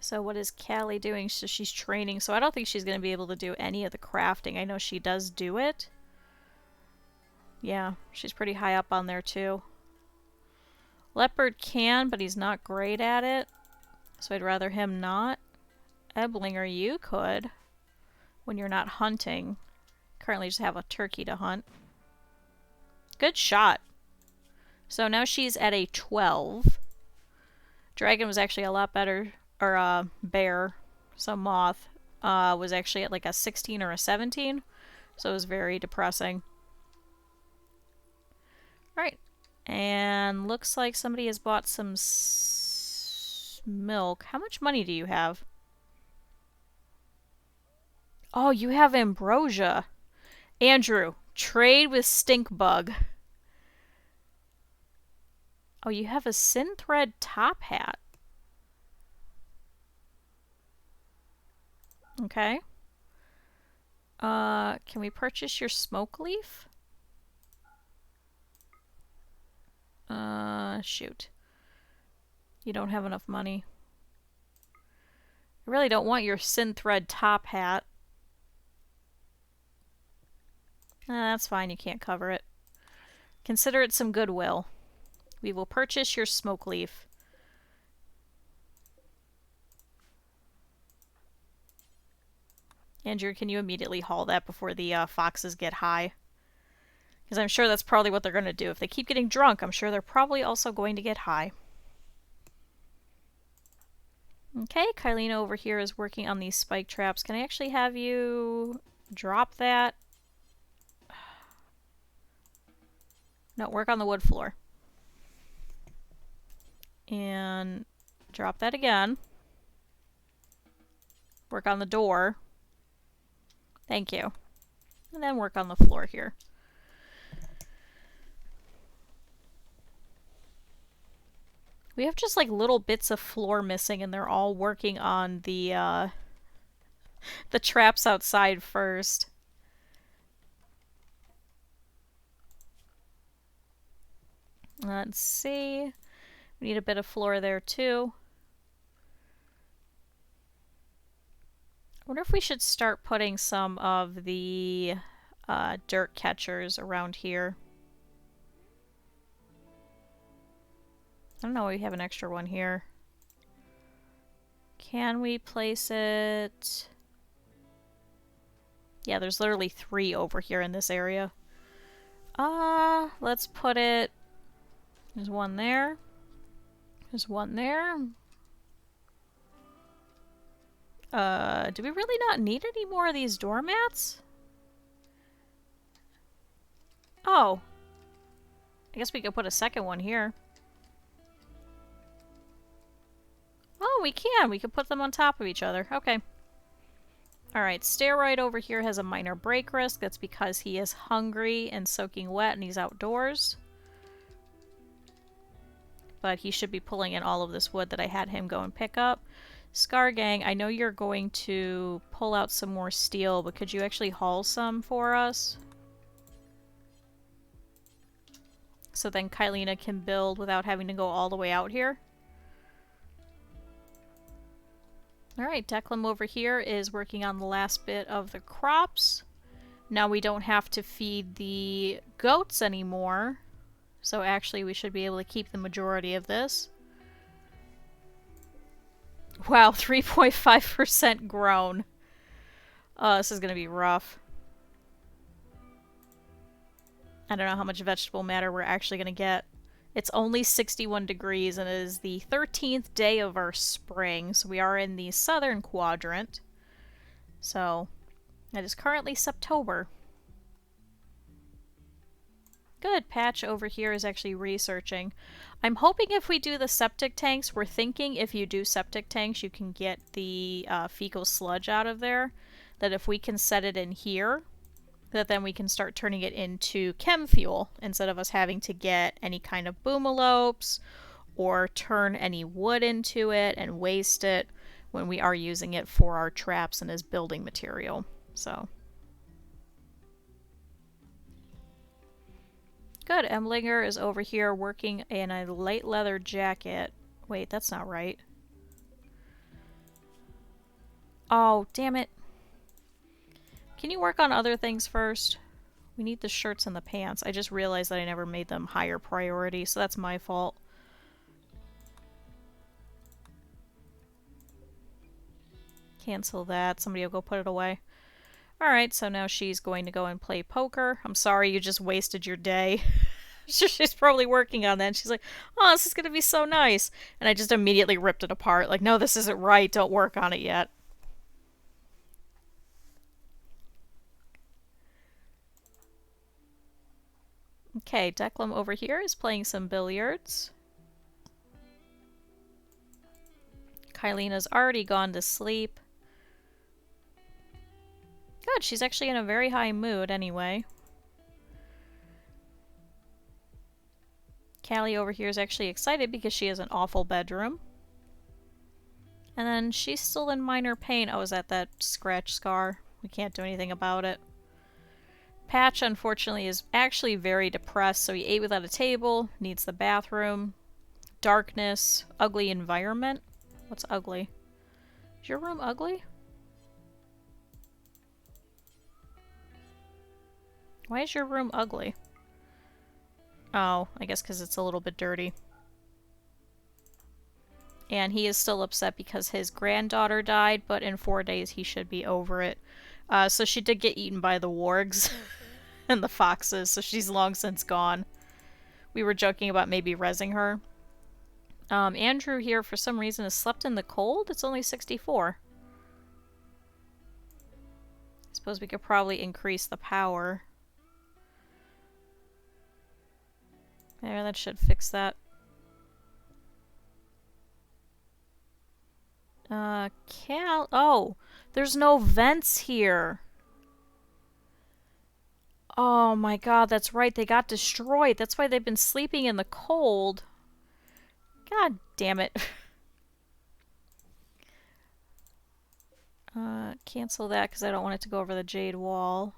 So what is Callie doing? So she's training, so I don't think she's going to be able to do any of the crafting. I know she does do it. Yeah, she's pretty high up on there too. Leopard can, but he's not great at it. So I'd rather him not. Eblinger, you could. When you're not hunting. Currently just have a turkey to hunt. Good shot. So now she's at a 12. Dragon was actually a lot better. Or bear. So moth was actually at like a 16 or a 17. So it was very depressing. Alright. And looks like somebody has bought some milk. How much money do you have? Oh, you have ambrosia. Andrew, trade with Stinkbug. Oh, you have a synthread top hat. Okay. Can we purchase your smoke leaf? Shoot. You don't have enough money. I really don't want your synthread top hat. That's fine, you can't cover it. Consider it some goodwill. We will purchase your smoke leaf. Andrew, can you immediately haul that before the foxes get high? Because I'm sure that's probably what they're going to do. If they keep getting drunk, I'm sure they're probably also going to get high. Okay, Kylina over here is working on these spike traps. Can I actually have you drop that? No, work on the wood floor. And drop that again. Work on the door. Thank you. And then work on the floor here. We have just like little bits of floor missing, and they're all working on the traps outside first. Let's see. We need a bit of floor there too. I wonder if we should start putting some of the dirt catchers around here. I don't know, we have an extra one here. Can we place it? Yeah, there's literally 3 over here in this area. Let's put it... There's one there. There's one there. Do we really not need any more of these doormats? Oh. I guess we could put a second one here. Oh, we can! We could put them on top of each other. Okay. Alright, Steroid over here has a minor break risk. That's because he is hungry and soaking wet and he's outdoors. But he should be pulling in all of this wood that I had him go and pick up. Scar Gang, I know you're going to pull out some more steel, but could you actually haul some for us? So then Kylina can build without having to go all the way out here. Alright, Declan over here is working on the last bit of the crops. Now we don't have to feed the goats anymore. So actually we should be able to keep the majority of this. Wow, 3.5% grown. Oh, this is going to be rough. I don't know how much vegetable matter we're actually going to get. It's only 61 degrees and it is the 13th day of our spring, so we are in the southern quadrant. So, it is currently September. Good, Patch over here is actually researching. I'm hoping if we do the septic tanks, we're thinking if you do septic tanks, you can get the fecal sludge out of there. That if we can set it in here, that then we can start turning it into chem fuel instead of us having to get any kind of boomalopes or turn any wood into it and waste it when we are using it for our traps and as building material. So... Good, Emlinger is over here working in a light leather jacket. Wait, that's not right. Oh, damn it. Can you work on other things first? We need the shirts and the pants. I just realized that I never made them higher priority, so that's my fault. Cancel that. Somebody will go put it away. Alright, so now she's going to go and play poker. I'm sorry you just wasted your day. She's probably working on that, and she's like, oh, this is going to be so nice. And I just immediately ripped it apart. Like, no, this isn't right. Don't work on it yet. Okay, Declan over here is playing some billiards. Kylina's already gone to sleep. Good, she's actually in a very high mood anyway. Callie over here is actually excited because she has an awful bedroom. And then she's still in minor pain. Oh, is that scratch scar? We can't do anything about it. Patch, unfortunately, is actually very depressed, so he ate without a table, needs the bathroom, darkness, ugly environment. What's ugly? Is your room ugly? Why is your room ugly? Oh, I guess because it's a little bit dirty. And he is still upset because his granddaughter died, but in 4 days he should be over it. So she did get eaten by the wargs and the foxes, so she's long since gone. We were joking about maybe rezzing her. Andrew here, for some reason, has slept in the cold. It's only 64. I suppose we could probably increase the power. There, that should fix that. Oh! There's no vents here. Oh my god, that's right. They got destroyed. That's why they've been sleeping in the cold. God damn it. Cancel that because I don't want it to go over the jade wall.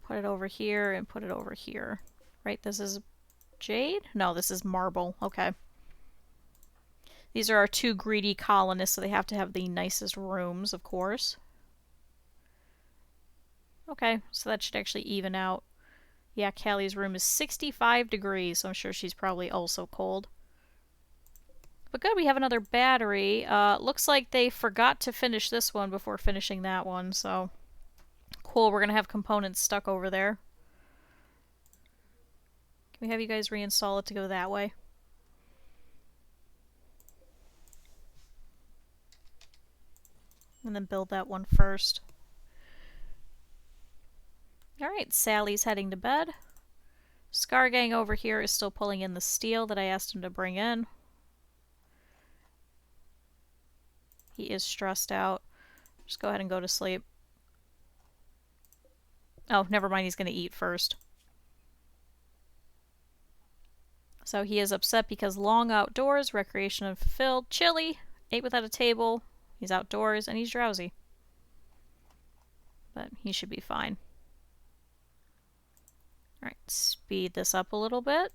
Put it over here and put it over here. Right, this is jade? No, this is marble. Okay. These are our two greedy colonists, so they have to have the nicest rooms, of course. Okay, so that should actually even out. Yeah, Callie's room is 65 degrees, so I'm sure she's probably also cold. But good, we have another battery. Looks like they forgot to finish this one before finishing that one, so... Cool, we're gonna have components stuck over there. Can we have you guys reinstall it to go that way? And then build that one first. Alright, Sally's heading to bed. Scar Gang over here is still pulling in the steel that I asked him to bring in. He is stressed out. Just go ahead and go to sleep. Oh, never mind, he's going to eat first. So he is upset because long outdoors, recreation unfulfilled, chilly, ate without a table, he's outdoors, and he's drowsy. But he should be fine. Alright, speed this up a little bit.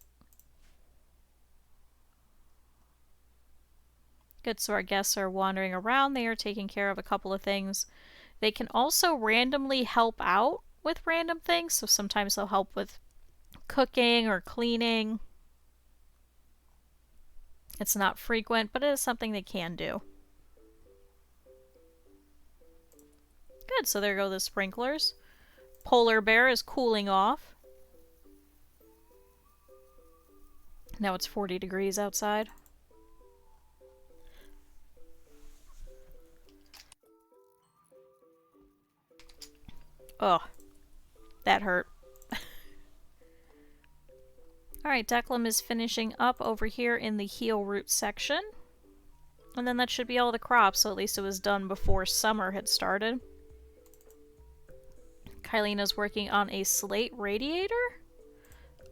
Good, so our guests are wandering around. They are taking care of a couple of things. They can also randomly help out with random things, so sometimes they'll help with cooking or cleaning. It's not frequent, but it is something they can do. Good, so there go the sprinklers. Polar Bear is cooling off. Now it's 40 degrees outside. Ugh. That hurt. Alright, Declan is finishing up over here in the heel root section. And then that should be all the crops, so at least it was done before summer had started. Kylie's working on a slate radiator?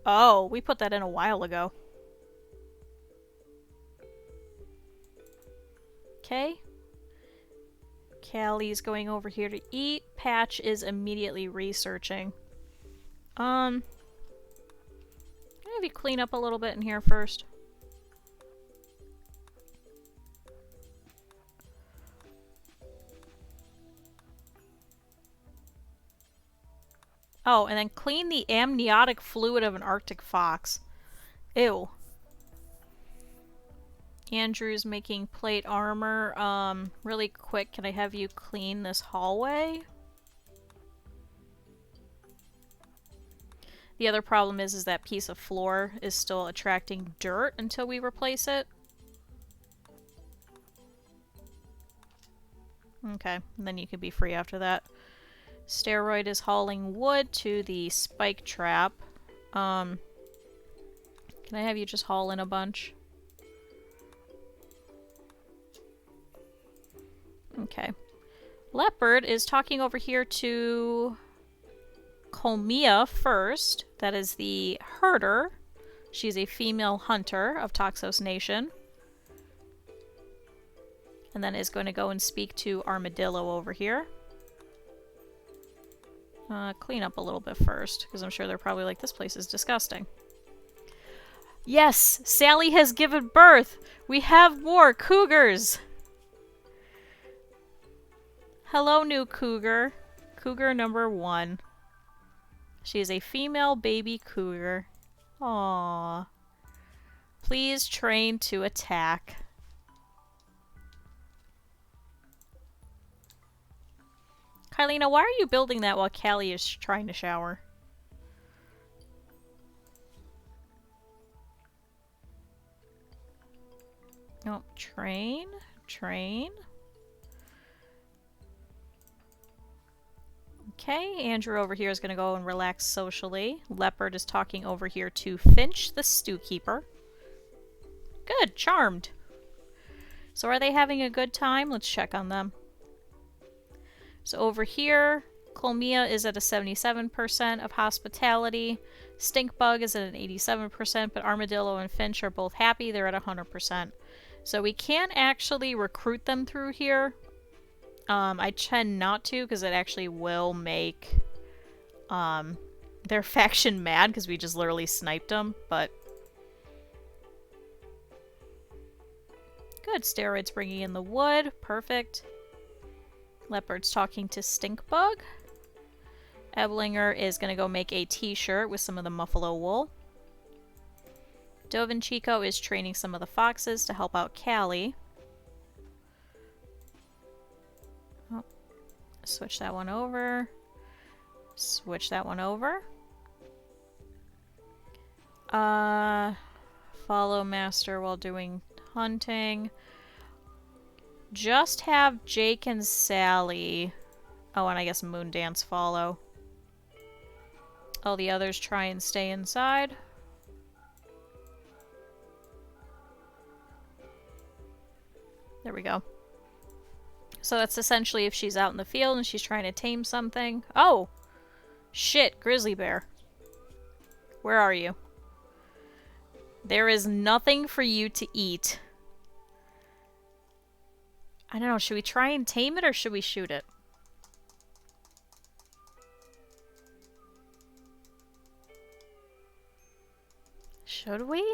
Oh, we put that in a while ago. Okay. Callie's going over here to eat. Patch is immediately researching. Can I have you clean up a little bit in here first? Oh, and then clean the amniotic fluid of an Arctic fox. Ew. Andrew's making plate armor. Really quick, can I have you clean this hallway? The other problem is that piece of floor is still attracting dirt until we replace it. Okay, and then you can be free after that. Steroid is hauling wood to the spike trap. Can I have you just haul in a bunch? Okay. Leopard is talking over here to Colmia first. That is the herder. She's a female hunter of Toxos Nation. And then is going to go and speak to Armadillo over here. Clean up a little bit first, because I'm sure they're probably like, this place is disgusting. Yes! Sally has given birth! We have more cougars! Hello, new cougar. Cougar number 1. She is a female baby cougar. Aww. Please train to attack. Kylina, why are you building that while Callie is trying to shower? Oh, train. Train. Okay, Andrew over here is going to go and relax socially. Leopard is talking over here to Finch, the stew keeper. Good, charmed. So are they having a good time? Let's check on them. So over here, Colmia is at a 77% of hospitality. Stinkbug is at an 87%, but Armadillo and Finch are both happy. They're at 100%. So we can't actually recruit them through here. I tend not to because it actually will make their faction mad because we just literally sniped them, but... Good. Steroids bringing in the wood. Perfect. Leopard's talking to Stinkbug. Eblinger is going to go make a t-shirt with some of the muffalo wool. Dovin Chico is training some of the foxes to help out Callie. Oh. Switch that one over. Switch that one over. Follow Master while doing hunting. Just have Jake and Sally. Oh, and I guess Moondance follow. All the others try and stay inside. There we go. So that's essentially if she's out in the field and she's trying to tame something. Oh! Shit, grizzly bear. Where are you? There is nothing for you to eat. I don't know, should we try and tame it or should we shoot it? Should we?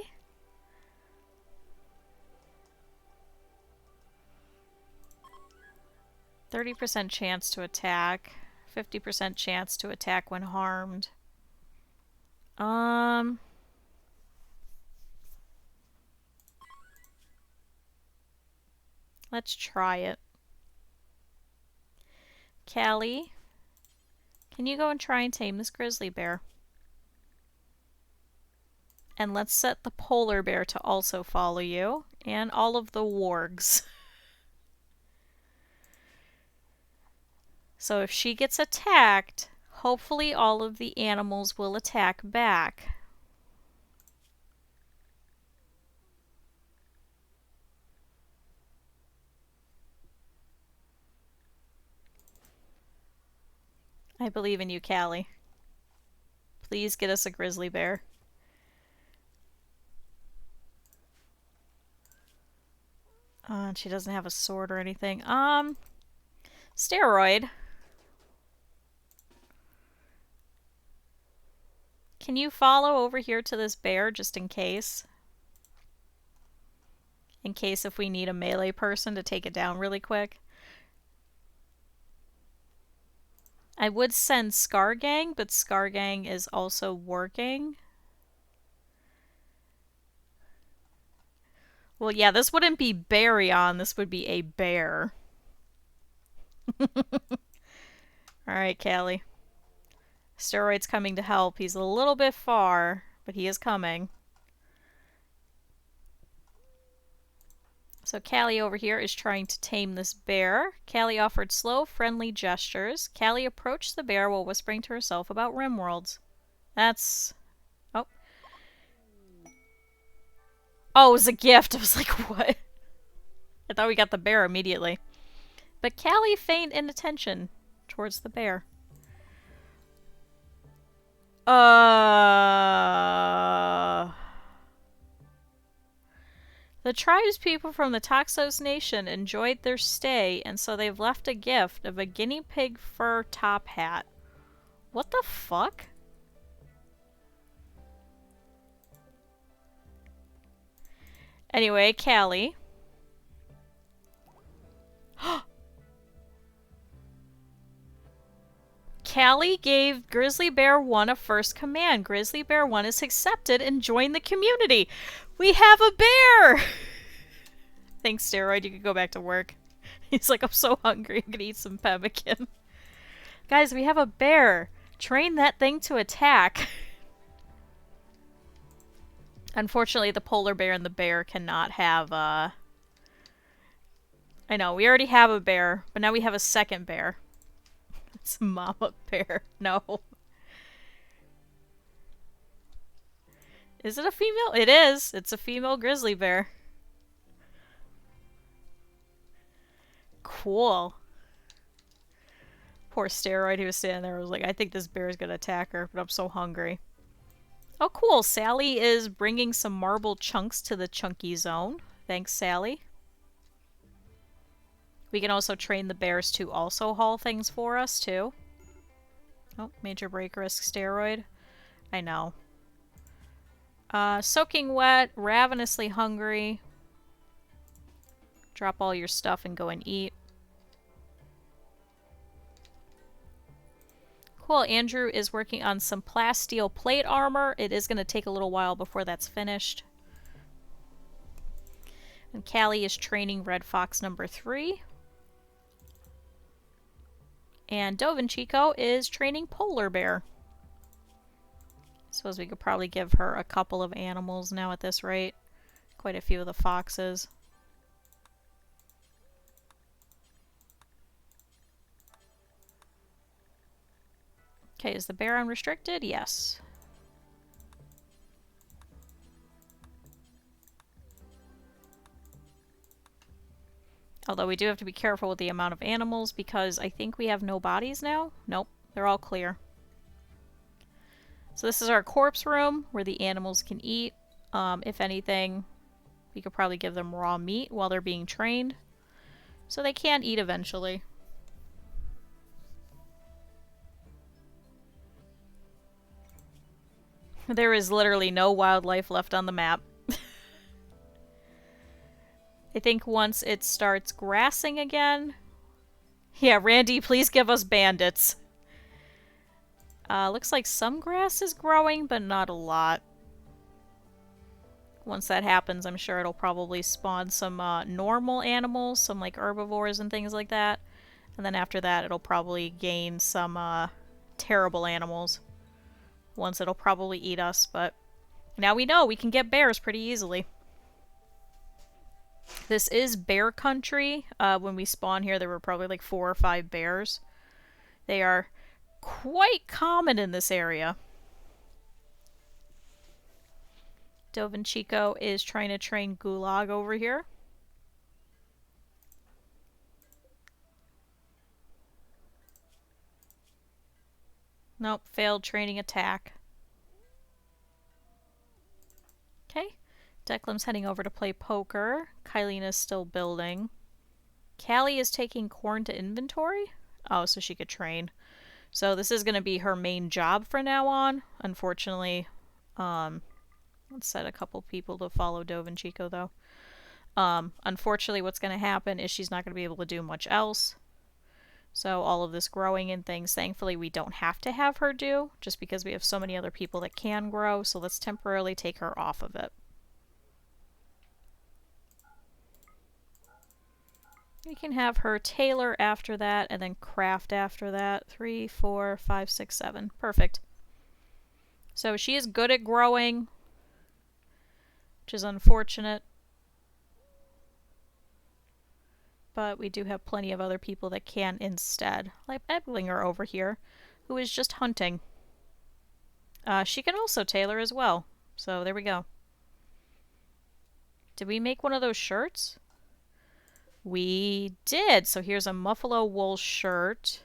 30% chance to attack. 50% chance to attack when harmed. Let's try it. Callie, can you go and try and tame this grizzly bear? And let's set the polar bear to also follow you, and all of the wargs. So if she gets attacked, hopefully all of the animals will attack back. I believe in you, Callie. Please get us a grizzly bear. And she doesn't have a sword or anything. Steroid. Can you follow over here to this bear just in case? In case if we need a melee person to take it down really quick. I would send Scargang, but Scargang is also working. Well, yeah, this wouldn't be Baryon, this would be a bear. Alright, Callie. Steroid's coming to help. He's a little bit far, but he is coming. So Callie over here is trying to tame this bear. Callie offered slow, friendly gestures. Callie approached the bear while whispering to herself about Rimworlds. That's... Oh. Oh, it was a gift. I was like, what? I thought we got the bear immediately. But Callie feigned inattention towards the bear. The tribespeople from the Toxos Nation enjoyed their stay, and so they've left a gift of a guinea pig fur top hat. What the fuck? Anyway, Callie. Callie gave Grizzly Bear 1 a first command. Grizzly Bear 1 is accepted and joined the community. We have a bear! Thanks, Steroid. You can go back to work. He's like, I'm so hungry. I'm gonna eat some pemmican. Guys, we have a bear. Train that thing to attack. Unfortunately, the polar bear and the bear cannot have, I know, we already have a bear, but now we have a second bear. It's a mama bear. No. Is it a female? It is. It's a female grizzly bear. cool. Poor Steroid who was standing there was like, I think this bear is gonna attack her, but I'm so hungry. Oh cool, Sally is bringing some marble chunks to the chunky zone. Thanks, Sally. We can also train the bears to also haul things for us, too. Oh, major break risk Steroid. I know. Soaking wet, ravenously hungry. Drop all your stuff and go and eat. Cool, Andrew is working on some plasteel plate armor. It is going to take a little while before that's finished. And Callie is training Red Fox number 3. And Dovinchico is training Polar Bear. Suppose we could probably give her a couple of animals now at this rate. Quite a few of the foxes. Okay, is the bear unrestricted? Yes. Although we do have to be careful with the amount of animals because I think we have no bodies now. Nope, they're all clear. So this is our corpse room where the animals can eat. If anything, we could probably give them raw meat while they're being trained. So they can eat eventually. There is literally no wildlife left on the map. I think once it starts grassing again... Yeah, Randy, please give us bandits. Looks like some grass is growing, but not a lot. Once that happens, I'm sure it'll probably spawn some normal animals, some like herbivores and things like that. And then after that, it'll probably gain some terrible animals. Once it'll probably eat us, but now we know we can get bears pretty easily. This is bear country. When we spawn here, there were probably like 4 or 5 bears. They are quite common in this area. Dovinchico is trying to train Gulag over here. Nope, failed training attack. Okay. Declan's heading over to play poker. Kyliena's still building. Callie is taking corn to inventory? Oh, so she could train. So this is going to be her main job from now on. Unfortunately, let's set a couple people to follow Dovinchico though. Unfortunately, what's going to happen is she's not going to be able to do much else. So all of this growing and things, thankfully we don't have to have her do, just because we have so many other people that can grow, so let's temporarily take her off of it. We can have her tailor after that, and then craft after that. 3, 4, 5, 6, 7. Perfect. So she is good at growing, which is unfortunate. But we do have plenty of other people that can instead. Like Eblinger over here, who is just hunting. She can also tailor as well. So there we go. Did we make one of those shirts? We did. So here's a Muffalo wool shirt.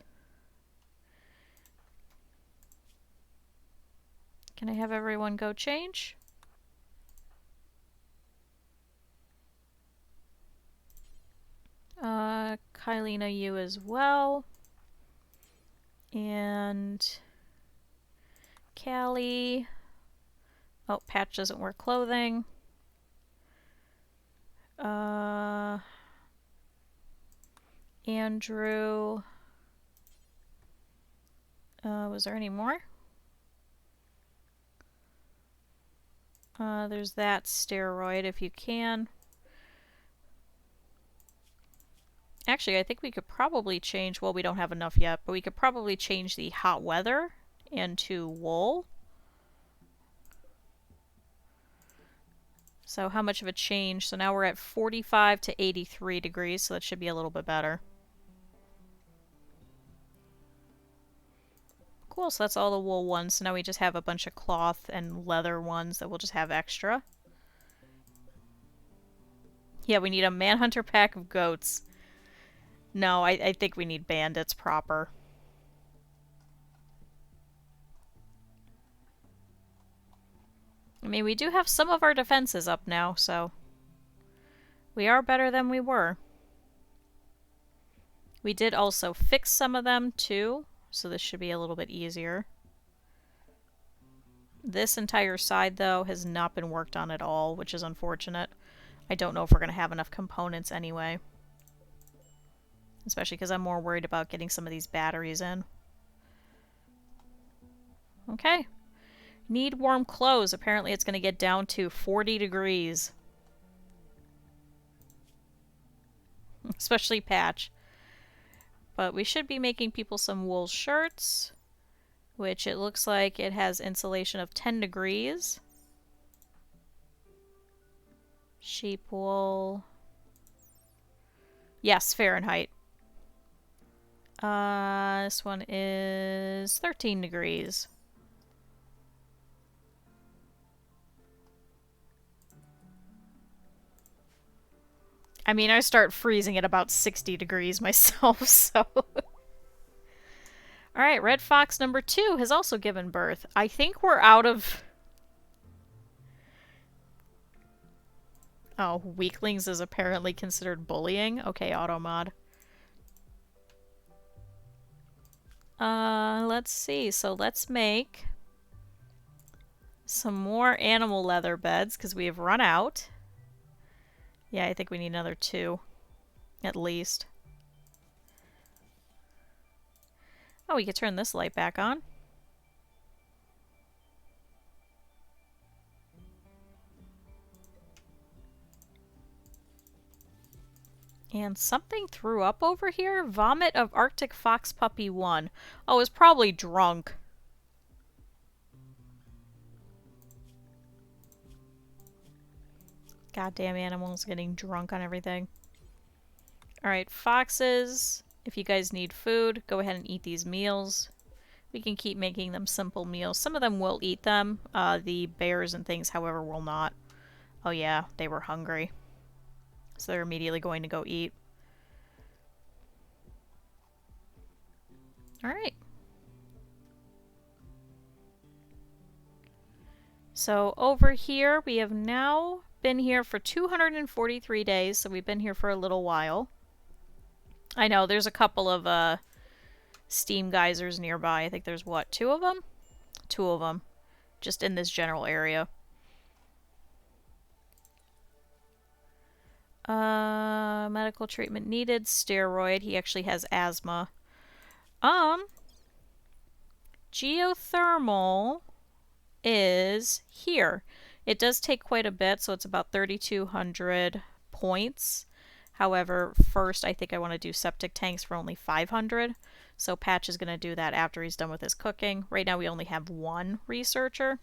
Can I have everyone go change? Kylina, you as well. And Callie. Oh, Patch doesn't wear clothing. Andrew. Was there any more? There's that steroid if you can. Actually, I think we could probably change, well, we don't have enough yet, but we could probably change the hot weather into wool. So how much of a change? So now we're at 45 to 83 degrees, so that should be a little bit better. Cool, so that's all the wool ones. So now we just have a bunch of cloth and leather ones that we'll just have extra. Yeah, we need a manhunter pack of goats. No, I think we need bandits proper. I mean, we do have some of our defenses up now, so we are better than we were. We did also fix some of them too, so this should be a little bit easier. This entire side, though, has not been worked on at all, which is unfortunate. I don't know if we're going to have enough components anyway. Especially because I'm more worried about getting some of these batteries in. Okay. Need warm clothes. Apparently it's going to get down to 40 degrees. Especially Patch. But we should be making people some wool shirts, which it looks like it has insulation of 10 degrees. Sheep wool. Yes, Fahrenheit. This one is 13 degrees. I mean, I start freezing at about 60 degrees myself, so... Alright, Red Fox number 2 has also given birth. I think we're out of... Oh, weaklings is apparently considered bullying? Okay, auto mod. Let's see. So let's make some more animal leather beds, because we have run out. Yeah, I think we need another 2. At least. Oh, we could turn this light back on. And something threw up over here? Vomit of Arctic Fox Puppy 1. Oh, it's probably drunk. Goddamn animals getting drunk on everything. Alright, foxes. If you guys need food, go ahead and eat these meals. We can keep making them simple meals. Some of them will eat them. The bears and things, however, will not. Oh yeah, they were hungry. So they're immediately going to go eat. Alright. So over here, we have now been here for 243 days, so we've been here for a little while. I know, there's a couple of steam geysers nearby. I think there's, what, 2 of them? 2 of them. Just in this general area. Medical treatment needed. Steroid. He actually has asthma. Geothermal is here. It does take quite a bit, so it's about 3,200 points. However, first I think I want to do septic tanks for only 500. So Patch is going to do that after he's done with his cooking. Right now we only have 1 researcher.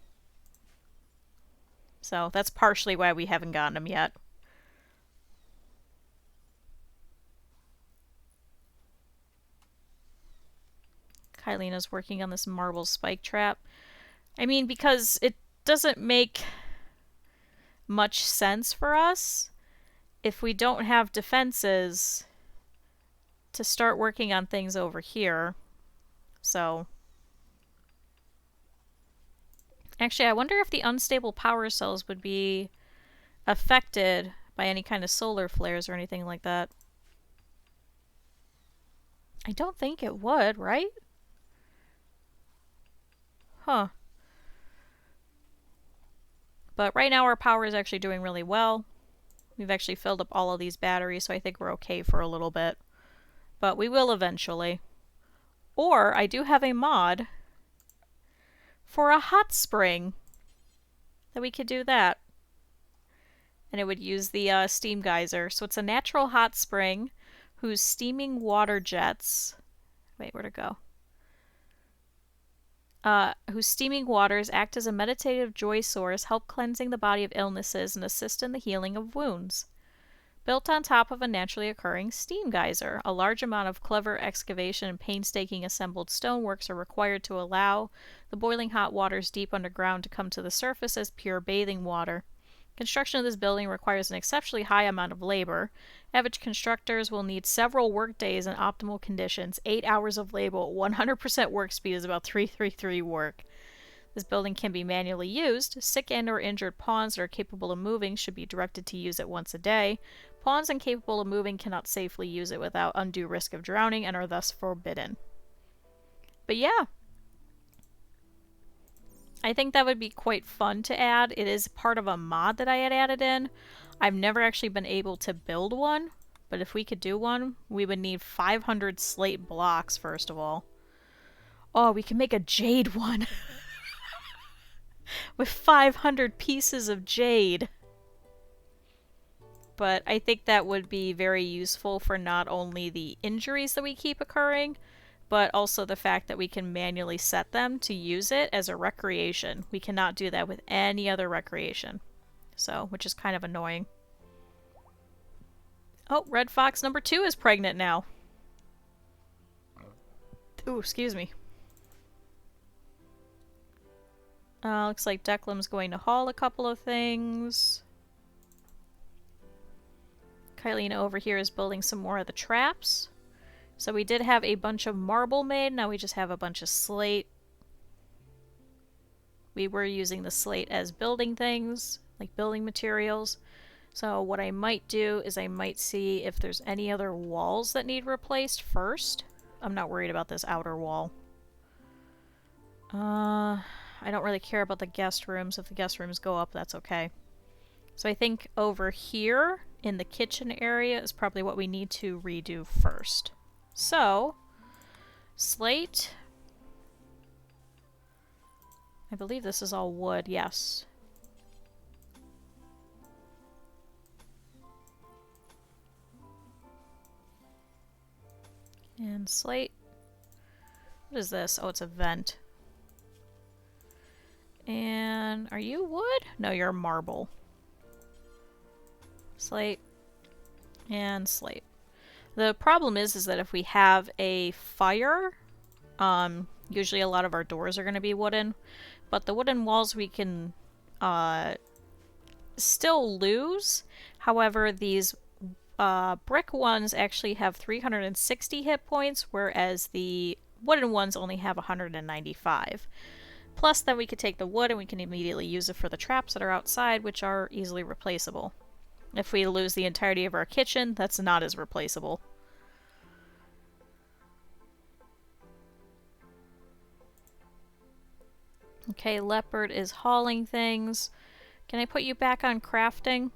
So that's partially why we haven't gotten him yet. Kylina's working on this marble spike trap. I mean, because it doesn't make much sense for us if we don't have defenses to start working on things over here. So actually, I wonder if the unstable power cells would be affected by any kind of solar flares or anything like that. I don't think it would, right? Huh. But right now our power is actually doing really well. We've actually filled up all of these batteries, so I think we're okay for a little bit. But we will eventually. Or I do have a mod for a hot spring that we could do that. And it would use the steam geyser. So it's a natural hot spring whose steaming water jets... Wait, where'd it go? Whose steaming waters act as a meditative joy source, help cleansing the body of illnesses, and assist in the healing of wounds. Built on top of a naturally occurring steam geyser, a large amount of clever excavation and painstaking assembled stoneworks are required to allow the boiling hot waters deep underground to come to the surface as pure bathing water. Construction of this building requires an exceptionally high amount of labor. Average constructors will need several work days in optimal conditions. 8 hours of labor, 100% work speed is about 333 work. This building can be manually used. Sick and or injured pawns that are capable of moving should be directed to use it once a day. Pawns incapable of moving cannot safely use it without undue risk of drowning and are thus forbidden. But yeah, I think that would be quite fun to add. It is part of a mod that I had added in. I've never actually been able to build one, but if we could do one, we would need 500 slate blocks first of all. Oh, we can make a jade one. With 500 pieces of jade. But I think that would be very useful for not only the injuries that we keep occurring, but also the fact that we can manually set them to use it as a recreation. We cannot do that with any other recreation. So, which is kind of annoying. Oh, Red Fox number 2 is pregnant now. Ooh, excuse me. Looks like Declan's going to haul a couple of things. Kylina over here is building some more of the traps. So we did have a bunch of marble made, now we just have a bunch of slate. We were using the slate as building things, like building materials. So what I might do is I might see if there's any other walls that need replaced first. I'm not worried about this outer wall. I don't really care about the guest rooms. If the guest rooms go up, that's okay. So I think over here in the kitchen area is probably what we need to redo first. So, slate. I believe this is all wood, yes. And slate. What is this? Oh, it's a vent. And are you wood? No, you're marble. Slate. And slate. The problem is that if we have a fire, usually a lot of our doors are going to be wooden, but the wooden walls we can still lose. However, these brick ones actually have 360 hit points, whereas the wooden ones only have 195. Plus, then we could take the wood and we can immediately use it for the traps that are outside, which are easily replaceable. If we lose the entirety of our kitchen, that's not as replaceable. Okay, Leopard is hauling things. Can I put you back on crafting?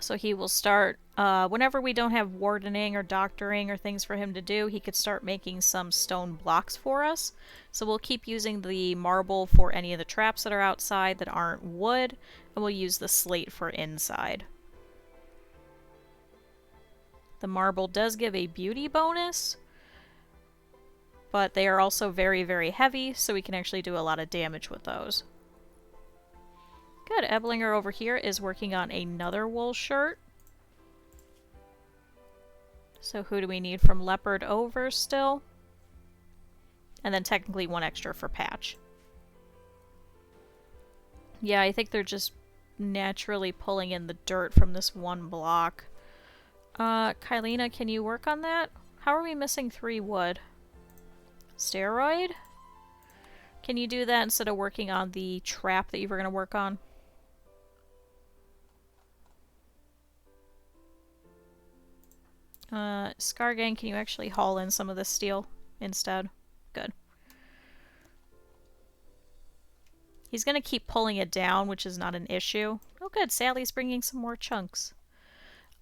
So he will start, whenever we don't have wardening or doctoring or things for him to do, he could start making some stone blocks for us. So we'll keep using the marble for any of the traps that are outside that aren't wood, and we'll use the slate for inside. The marble does give a beauty bonus, but they are also very, very heavy, so we can actually do a lot of damage with those. Good, Eblinger over here is working on another wool shirt. So who do we need from Leopard over still? And then technically one extra for Patch. Yeah, I think they're just naturally pulling in the dirt from this one block. Kylina, can you work on that? How are we missing 3 wood? Steroid? Can you do that instead of working on the trap that you were going to work on? Scargang, can you actually haul in some of this steel instead? Good. He's going to keep pulling it down, which is not an issue. Oh good, Sally's bringing some more chunks.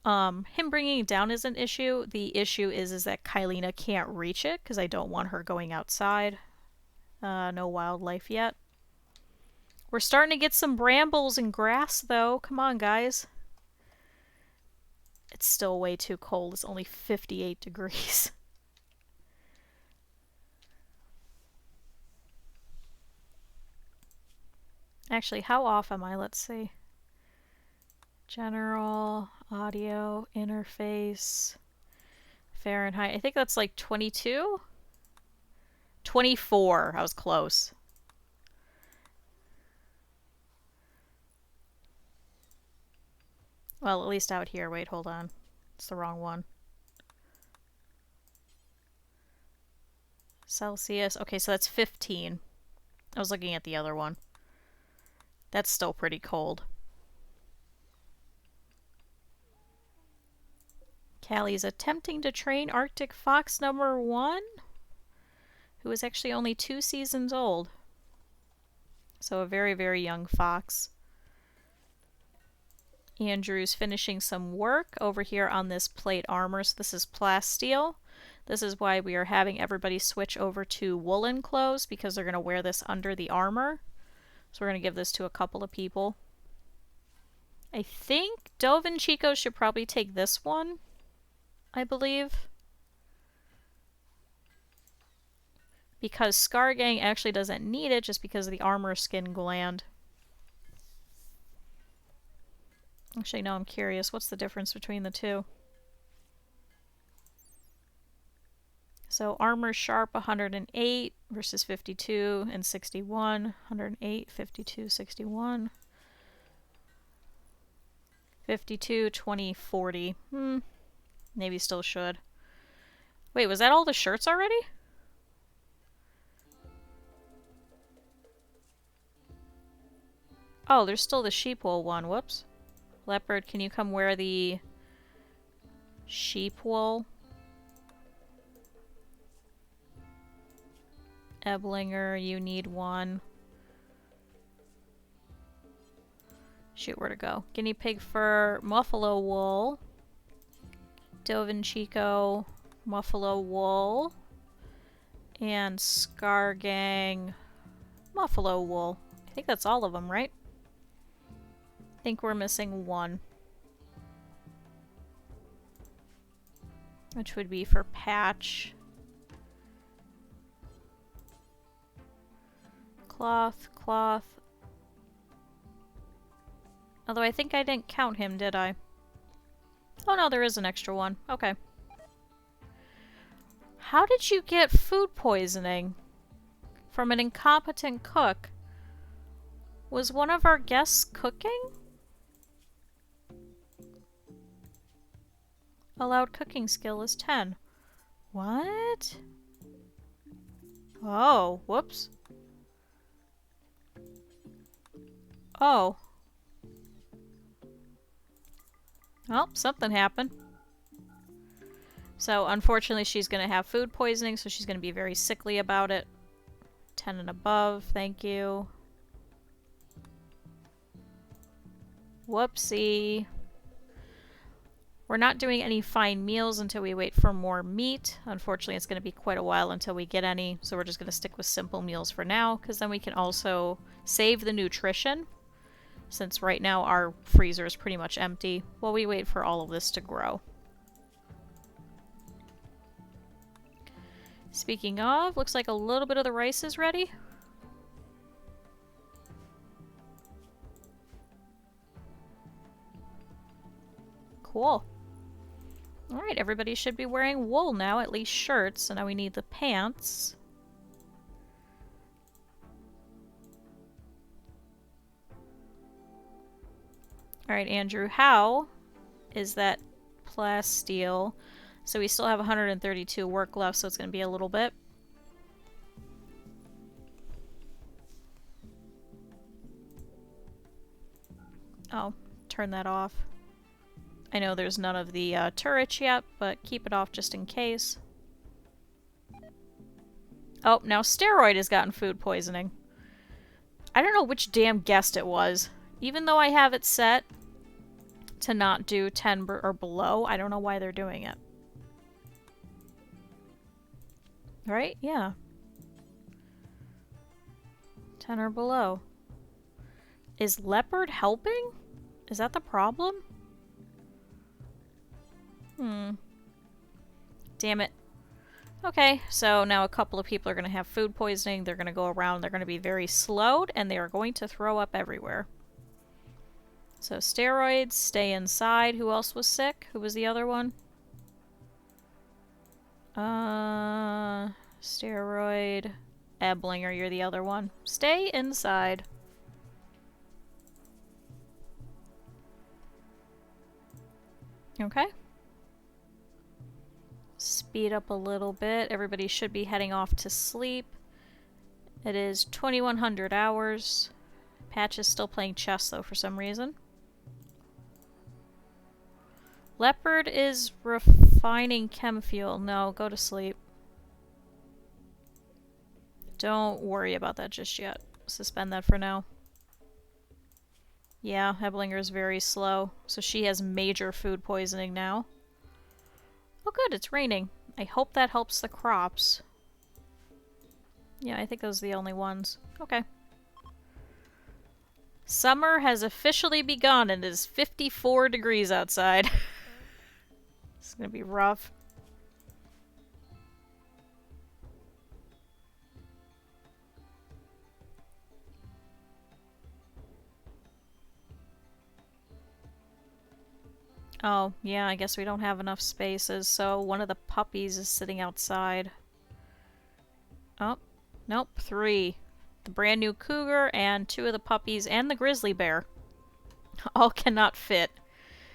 Him bringing it down is an issue. The issue is that Kylina can't reach it, because I don't want her going outside. No wildlife yet. We're starting to get some brambles and grass, though. Come on, guys. It's still way too cold. It's only 58 degrees. Actually, how off am I? Let's see. General, audio, interface, Fahrenheit. I think that's like 22? 24. I was close. Well, at least out here. Wait, hold on. It's the wrong one. Celsius. Okay, so that's 15. I was looking at the other one. That's still pretty cold. Callie's attempting to train Arctic Fox number 1, who is actually only 2 seasons old. So a very, very young fox. Andrew's finishing some work over here on this plate armor. So this is plasteel. This is why we are having everybody switch over to woolen clothes, because they're going to wear this under the armor. So we're going to give this to a couple of people. I think Dove and Chico should probably take this one, I believe. Because Scargang actually doesn't need it just because of the armor skin gland. Actually, no, I'm curious. What's the difference between the two? So armor sharp 108 versus 52 and 61. 108, 52, 61. 52, 20, 40. Maybe still should. Wait, was that all the shirts already? Oh, there's still the sheep wool one. Whoops. Leopard, can you come wear the sheep wool? Eblinger, you need one. Shoot, where to go? Guinea pig fur, Muffalo wool. Dove and Chico, Muffalo wool. And Scargang, Muffalo wool. I think that's all of them, right? I think we're missing one. Which would be for Patch. Cloth, cloth. Although I think I didn't count him, did I? Oh no, there is an extra one. Okay. How did you get food poisoning from an incompetent cook? Was one of our guests cooking? Allowed cooking skill is 10. What? Oh, whoops. Oh. Well, something happened. So, unfortunately, she's going to have food poisoning, so she's going to be very sickly about it. 10 and above, thank you. Whoopsie. We're not doing any fine meals until we wait for more meat. Unfortunately, it's going to be quite a while until we get any, so we're just going to stick with simple meals for now, because then we can also save the nutrition, since right now our freezer is pretty much empty while we wait for all of this to grow. Speaking of, looks like a little bit of the rice is ready. Cool. Alright, everybody should be wearing wool now, at least shirts, so now we need the pants. Alright, Andrew, how is that plasteel? So we still have 132 work left, so it's going to be a little bit. Oh, turn that off. I know there's none of the turrets yet, but keep it off just in case. Oh, now Steroid has gotten food poisoning. I don't know which damn guest it was. Even though I have it set to not do 10 or below, I don't know why they're doing it. Right? Yeah. 10 or below. Is Leopard helping? Is that the problem? Damn it. Okay, so now a couple of people are going to have food poisoning. They're going to go around. They're going to be very slowed, and they are going to throw up everywhere. So steroids, stay inside. Who else was sick? Who was the other one? Steroid. Eblinger, you're the other one. Stay inside. Okay. Speed up a little bit. Everybody should be heading off to sleep. It is 2100 hours. Patch is still playing chess though for some reason. Leopard is refining chem fuel. No, go to sleep. Don't worry about that just yet. Suspend that for now. Yeah, Eblinger is very slow, so she has major food poisoning now. Oh good, it's raining. I hope that helps the crops. Yeah, I think those are the only ones. Okay. Summer has officially begun and it is 54 degrees outside. It's gonna be rough. Oh, yeah, I guess we don't have enough spaces, so one of the puppies is sitting outside. Oh, nope, 3. The brand new cougar and 2 of the puppies and the grizzly bear. All cannot fit.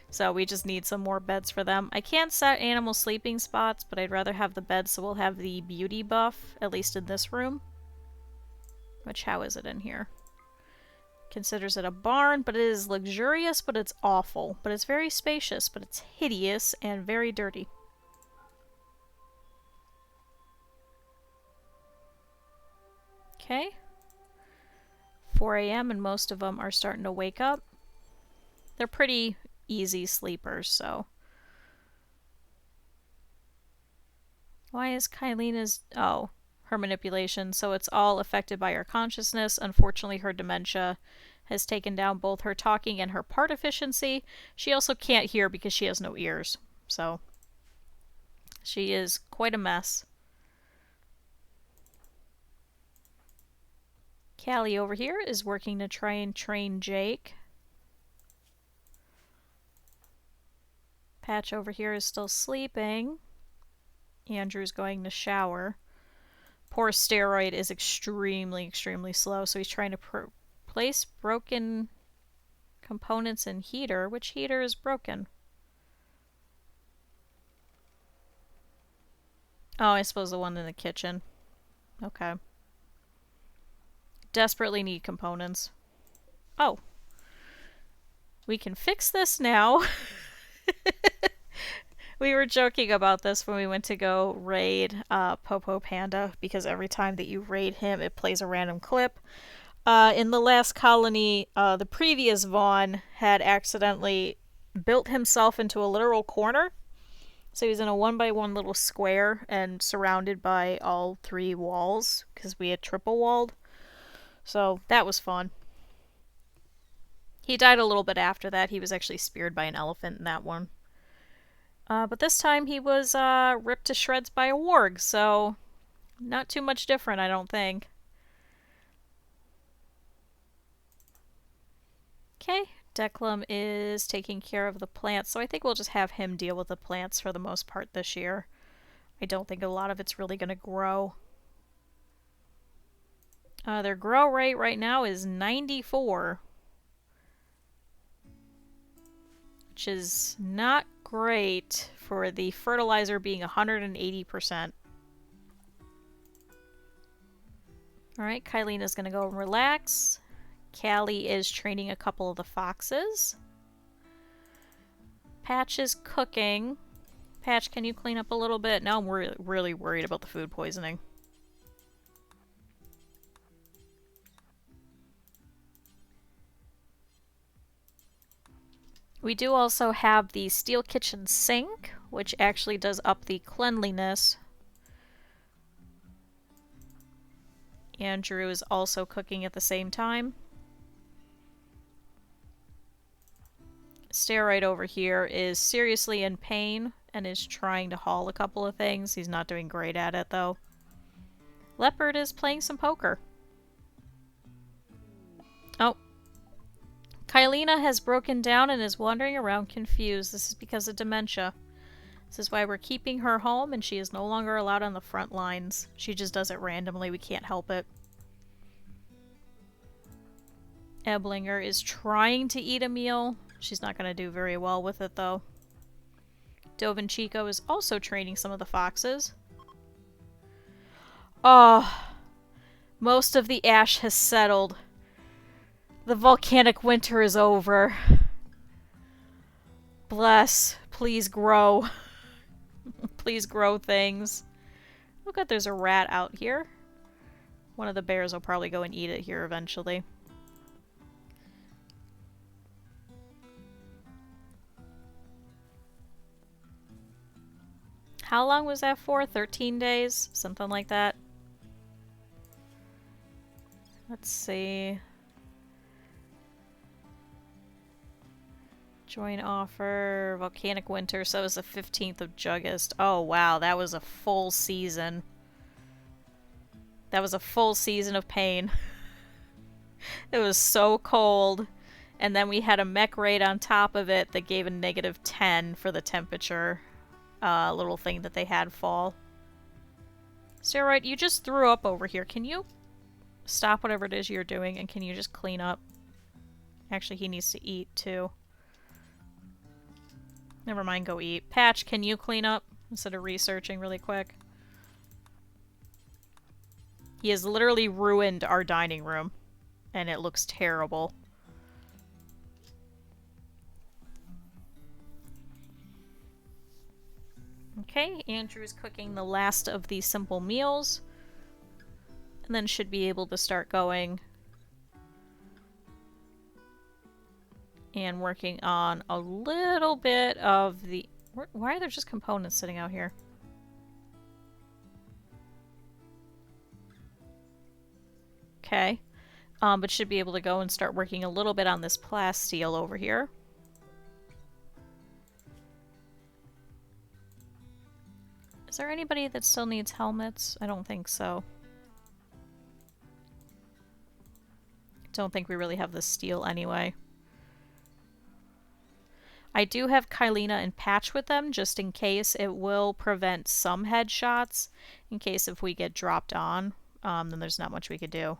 So we just need some more beds for them. I can't set animal sleeping spots, but I'd rather have the beds so we'll have the beauty buff, at least in this room. Which, how is it in here? Considers it a barn, but it is luxurious, but it's awful. But it's very spacious, but it's hideous and very dirty. Okay. 4 a.m. and most of them are starting to wake up. They're pretty easy sleepers, so. Why is Kylena's... Oh, her manipulation. So it's all affected by her consciousness. Unfortunately, her dementia has taken down both her talking and her part efficiency. She also can't hear because she has no ears. So she is quite a mess. Callie over here is working to try and train Jake. Patch over here is still sleeping. Andrew's going to shower. Poor Steroid is extremely, extremely slow, so he's trying to place broken components in heater. Which heater is broken? Oh, I suppose the one in the kitchen. Okay. Desperately need components. Oh. We can fix this now. We were joking about this when we went to go raid Popo Panda, because every time that you raid him, it plays a random clip. In the last colony, the previous Vaughn had accidentally built himself into a literal corner. So he was in a 1x1 little square and surrounded by all 3 walls, because we had triple walled. So that was fun. He died a little bit after that. He was actually speared by an elephant in that one. But this time he was ripped to shreds by a warg, so not too much different, I don't think. Okay, Declan is taking care of the plants, so I think we'll just have him deal with the plants for the most part this year. I don't think a lot of it's really going to grow. Their grow rate right now is 94. Which is not great for the fertilizer being 180%. Alright, Kylena's gonna go and relax. Callie is training a couple of the foxes. Patch is cooking. Patch, can you clean up a little bit? Now I'm really worried about the food poisoning. We do also have the steel kitchen sink, which actually does up the cleanliness. Andrew is also cooking at the same time. Steroid over here is seriously in pain and is trying to haul a couple of things. He's not doing great at it, though. Leopard is playing some poker. Oh. Kylena has broken down and is wandering around confused. This is because of dementia. This is why we're keeping her home, and she is no longer allowed on the front lines. She just does it randomly. We can't help it. Eblinger is trying to eat a meal. She's not going to do very well with it, though. Dovinchico is also training some of the foxes. Oh, most of the ash has settled. The volcanic winter is over. Bless. Please grow. Please grow things. Oh good, there's a rat out here. One of the bears will probably go and eat it here eventually. How long was that for? 13 days? Something like that. Let's see. Join offer, volcanic winter, so it was the 15th of August. Oh wow, that was a full season. That was a full season of pain. It was so cold. And then we had a mech raid on top of it that gave a -10 for the temperature little thing that they had fall. Steroid, you just threw up over here. Can you stop whatever it is you're doing and can you just clean up? Actually, he needs to eat too. Never mind, go eat. Patch, can you clean up instead of researching really quick? He has literally ruined our dining room, and it looks terrible. Okay, Andrew's cooking the last of the simple meals, and then should be able to start going and working on a little bit of the... Why are there just components sitting out here? Okay. But should be able to go and start working a little bit on this plasteel over here. Is there anybody that still needs helmets? I don't think so. Don't think we really have the steel anyway. I do have Kylina and Patch with them, just in case. It will prevent some headshots, in case if we get dropped on, then there's not much we could do.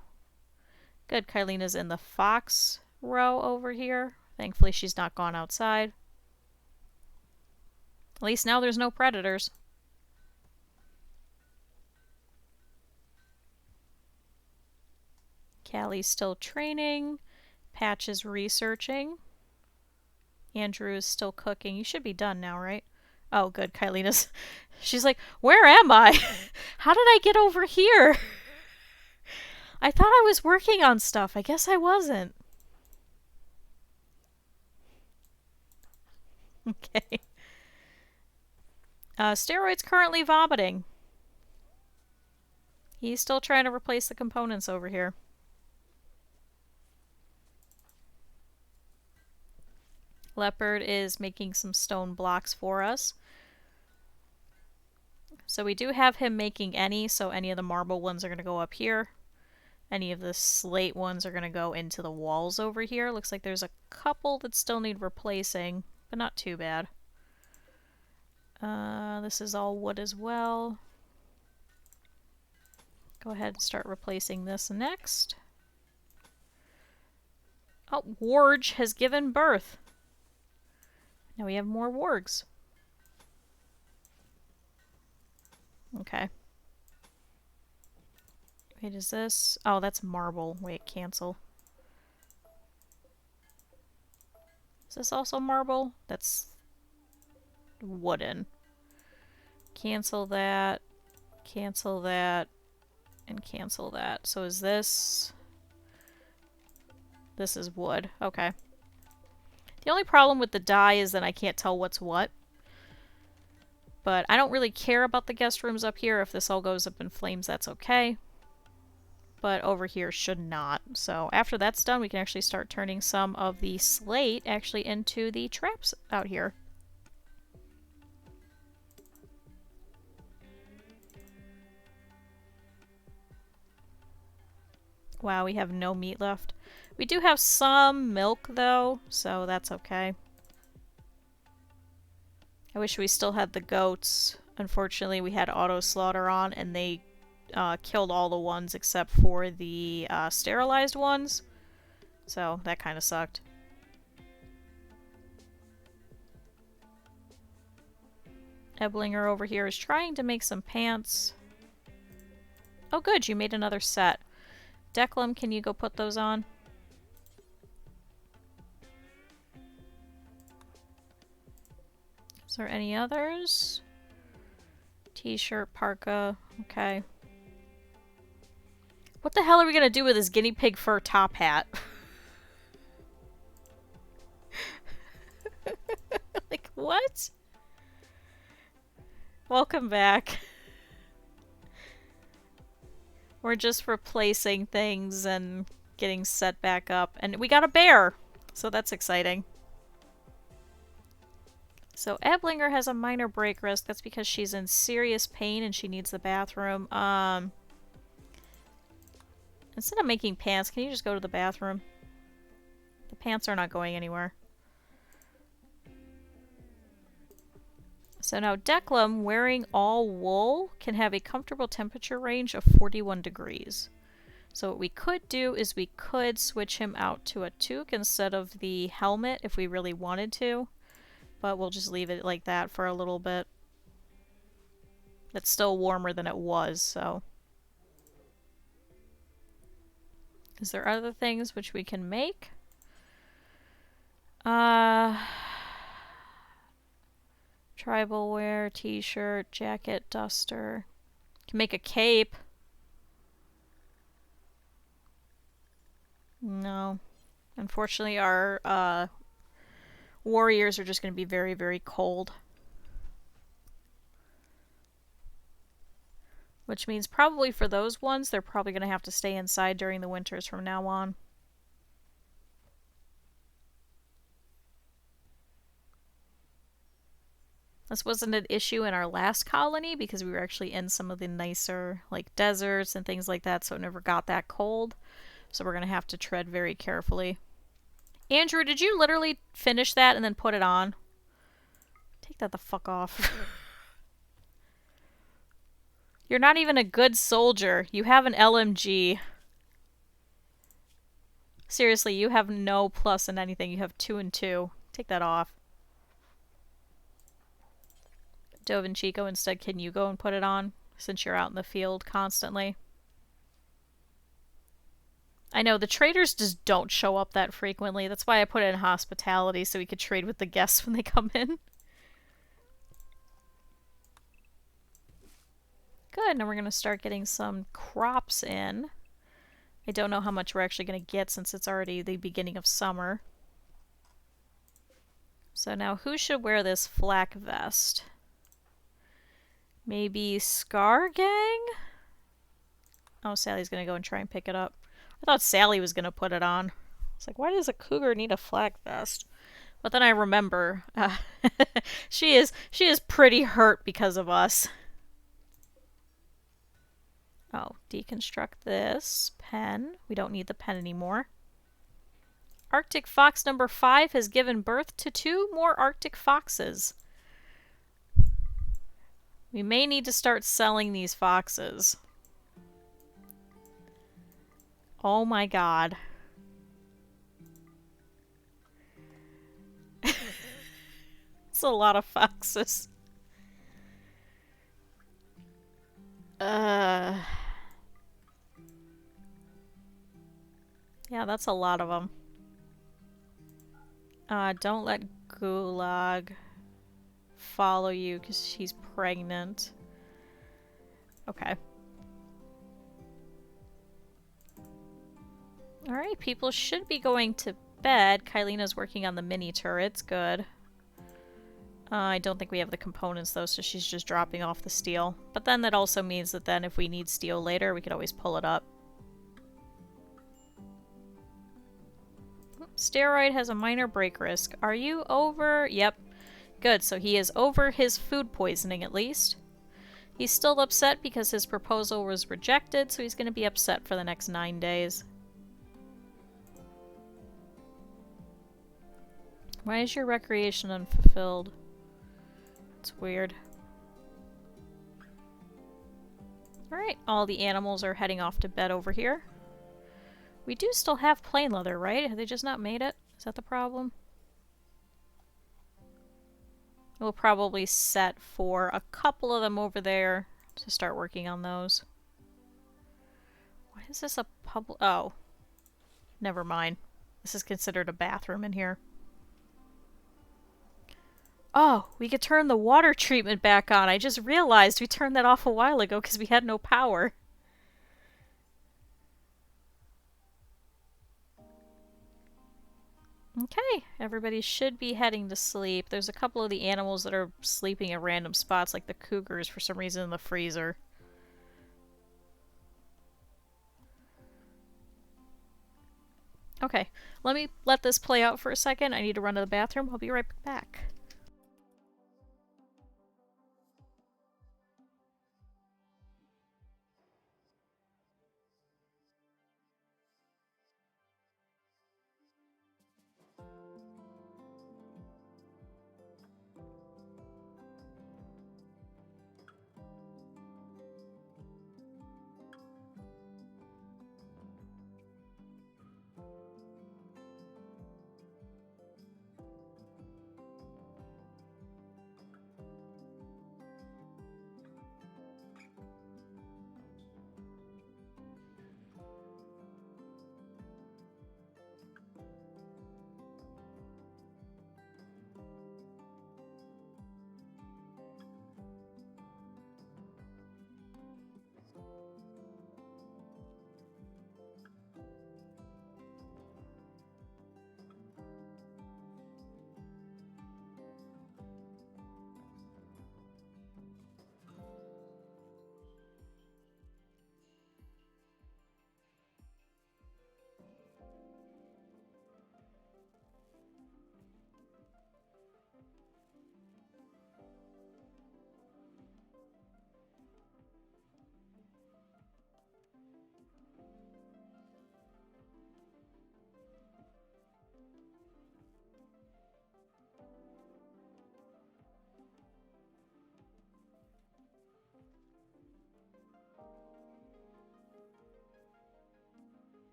Good, Kylina's in the fox row over here. Thankfully she's not gone outside. At least now there's no predators. Callie's still training. Patch is researching. Andrew is still cooking. You should be done now, right? Oh, good. Kylina's... She's like, where am I? How did I get over here? I thought I was working on stuff. I guess I wasn't. Okay. Steroid's currently vomiting. He's still trying to replace the components over here. Leopard is making some stone blocks for us. So we do have him making any, so any of the marble ones are going to go up here. Any of the slate ones are going to go into the walls over here. Looks like there's a couple that still need replacing, but not too bad. This is all wood as well. Go ahead and start replacing this next. Oh, Warg has given birth. Now we have more wargs. Okay. Wait, is this? Oh, that's marble. Wait, cancel. Is this also marble? That's wooden. Cancel that, and cancel that. So is this... This is wood. Okay. The only problem with the dye is that I can't tell what's what. But I don't really care about the guest rooms up here. If this all goes up in flames, that's okay. But over here should not. So after that's done, we can actually start turning some of the slate actually into the traps out here. Wow, we have no meat left. We do have some milk though, so that's okay. I wish we still had the goats. Unfortunately, we had auto slaughter on and they killed all the ones except for the sterilized ones. So that kind of sucked. Eblinger over here is trying to make some pants. Oh good, you made another set. Declan, can you go put those on? Is there any others? T-shirt, parka, okay. What the hell are we gonna do with this guinea pig fur top hat? Like, what? Welcome back. We're just replacing things and getting set back up. And we got a bear! So that's exciting. So Eblinger has a minor break risk. That's because she's in serious pain and she needs the bathroom. Instead of making pants, can you just go to the bathroom? The pants are not going anywhere. So now Declan, wearing all wool, can have a comfortable temperature range of 41 degrees. So what we could do is we could switch him out to a toque instead of the helmet if we really wanted to. But we'll just leave it like that for a little bit. It's still warmer than it was, so. Is there other things which we can make? Tribal wear, t-shirt, jacket, duster. Can make a cape. No. Unfortunately, our warriors are just going to be very, very cold. Which means probably for those ones, they're probably going to have to stay inside during the winters from now on. This wasn't an issue in our last colony because we were actually in some of the nicer, like, deserts and things like that, so it never got that cold. So we're going to have to tread very carefully. Andrew, did you literally finish that and then put it on? Take that the fuck off. You're not even a good soldier. You have an LMG. Seriously, you have no plus in anything. You have 2 and 2. Take that off. Dove and Chico, instead, can you go and put it on? Since you're out in the field constantly. I know, the traders just don't show up that frequently. That's why I put it in hospitality, so we could trade with the guests when they come in. Good, now we're going to start getting some crops in. I don't know how much we're actually going to get since it's already the beginning of summer. So now who should wear this flak vest? Maybe Scar Gang? Oh, Sally's going to go and try and pick it up. I thought Sally was going to put it on. It's like, why does a cougar need a flak vest? But then I remember, she is pretty hurt because of us. Oh, deconstruct this pen. We don't need the pen anymore. Arctic Fox number 5 has given birth to 2 more Arctic Foxes. We may need to start selling these foxes. Oh my god. It's a lot of foxes. Yeah, that's a lot of them. Don't let Gulag follow you because she's pregnant. Okay. Alright, people should be going to bed. Kylina's working on the mini turrets. Good. I don't think we have the components though, so she's just dropping off the steel. But then that also means that then if we need steel later, we could always pull it up. Steroid has a minor break risk. Are you over? Yep. Good, so he is over his food poisoning at least. He's still upset because his proposal was rejected, so he's going to be upset for the next 9 days. Why is your recreation unfulfilled? It's weird. Alright, all the animals are heading off to bed over here. We do still have plain leather, right? Have they just not made it? Is that the problem? We'll probably set for a couple of them over there to start working on those. Why is this a public... Oh. Never mind. This is considered a bathroom in here. Oh, we could turn the water treatment back on. I just realized we turned that off a while ago because we had no power. Okay, everybody should be heading to sleep. There's a couple of the animals that are sleeping at random spots, like the cougars for some reason in the freezer. Okay, let me let this play out for a second. I need to run to the bathroom. I'll be right back.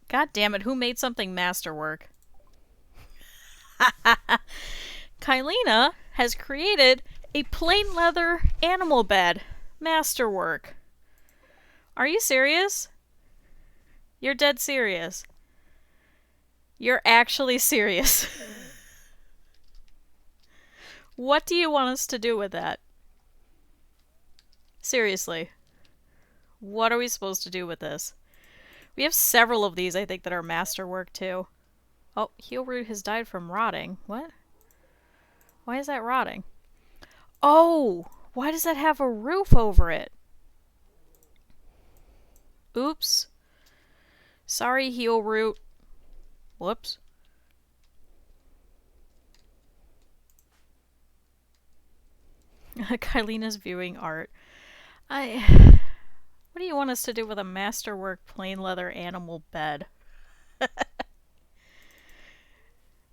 God damn it, who made something masterwork? Kylina has created a plain leather animal bed. Masterwork. Are you serious? You're dead serious. You're actually serious. What do you want us to do with that? Seriously. What are we supposed to do with this? We have several of these, I think, that are masterwork, too. Oh, heelroot has died from rotting. What? Why is that rotting? Oh! Why does that have a roof over it? Oops. Sorry, heelroot. Whoops. Kylina's viewing art. What do you want us to do with a masterwork plain leather animal bed?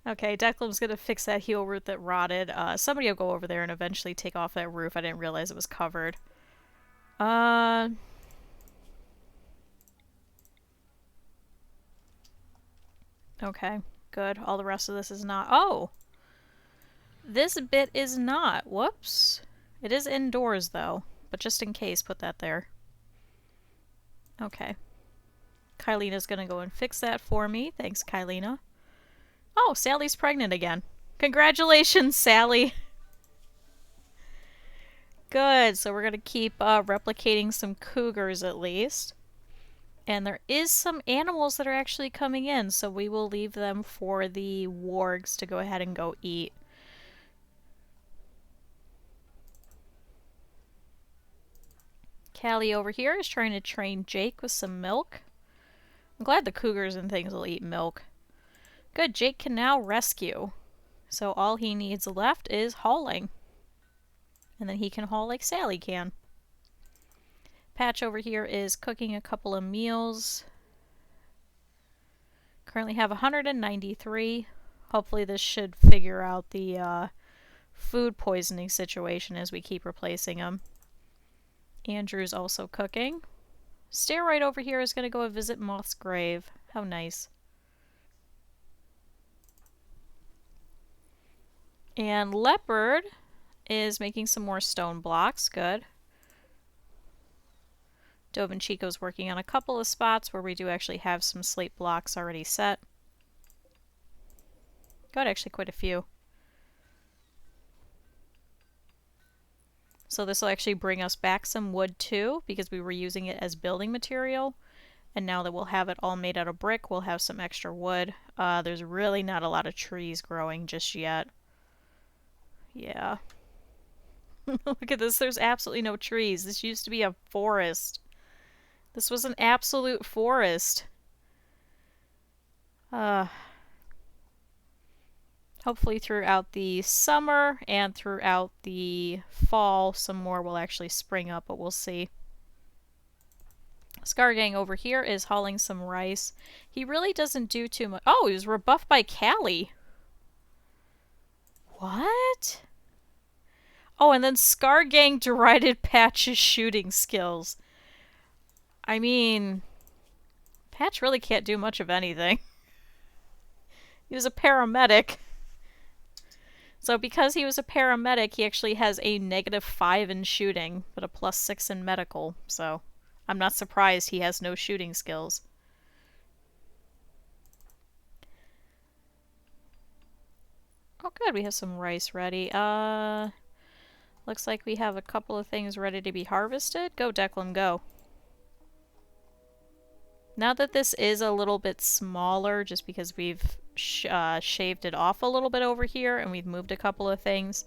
Okay, Declan's gonna fix that heel root that rotted. Somebody will go over there and eventually take off that roof. I didn't realize it was covered. Okay, good. All the rest of this is not. Oh! This bit is not. Whoops. It is indoors, though. But just in case, put that there. Okay. Kylina's gonna go and fix that for me. Thanks, Kylina. Oh, Sally's pregnant again. Congratulations, Sally! Good, so we're gonna keep replicating some cougars at least. And there is some animals that are actually coming in, so we will leave them for the wargs to go ahead and go eat. Callie over here is trying to train Jake with some milk. I'm glad the cougars and things will eat milk. Good, Jake can now rescue. So all he needs left is hauling. And then he can haul like Sally can. Patch over here is cooking a couple of meals. Currently have 193. Hopefully this should figure out the food poisoning situation as we keep replacing them. Andrew's also cooking. Steroid over here is going to go visit Moth's grave. How nice. And Leopard is making some more stone blocks. Good. Dove and Chico's working on a couple of spots where we do actually have some slate blocks already set. Got actually quite a few. So this will actually bring us back some wood too, because we were using it as building material. And now that we'll have it all made out of brick, we'll have some extra wood. There's really not a lot of trees growing just yet. Yeah. Look at this, there's absolutely no trees. This used to be a forest. This was an absolute forest. Hopefully throughout the summer and throughout the fall, some more will actually spring up, but we'll see. Scargang over here is hauling some rice. He really doesn't do too much. Oh, he was rebuffed by Callie. What? Oh, and then Scargang derided Patch's shooting skills. I mean, Patch really can't do much of anything. He was a paramedic. So because he was a paramedic, he actually has a -5 in shooting, but a +6 in medical. So I'm not surprised he has no shooting skills. Oh good, we have some rice ready. Looks like we have a couple of things ready to be harvested. Go, Declan, go. Now that this is a little bit smaller, just because we've shaved it off a little bit over here and we've moved a couple of things,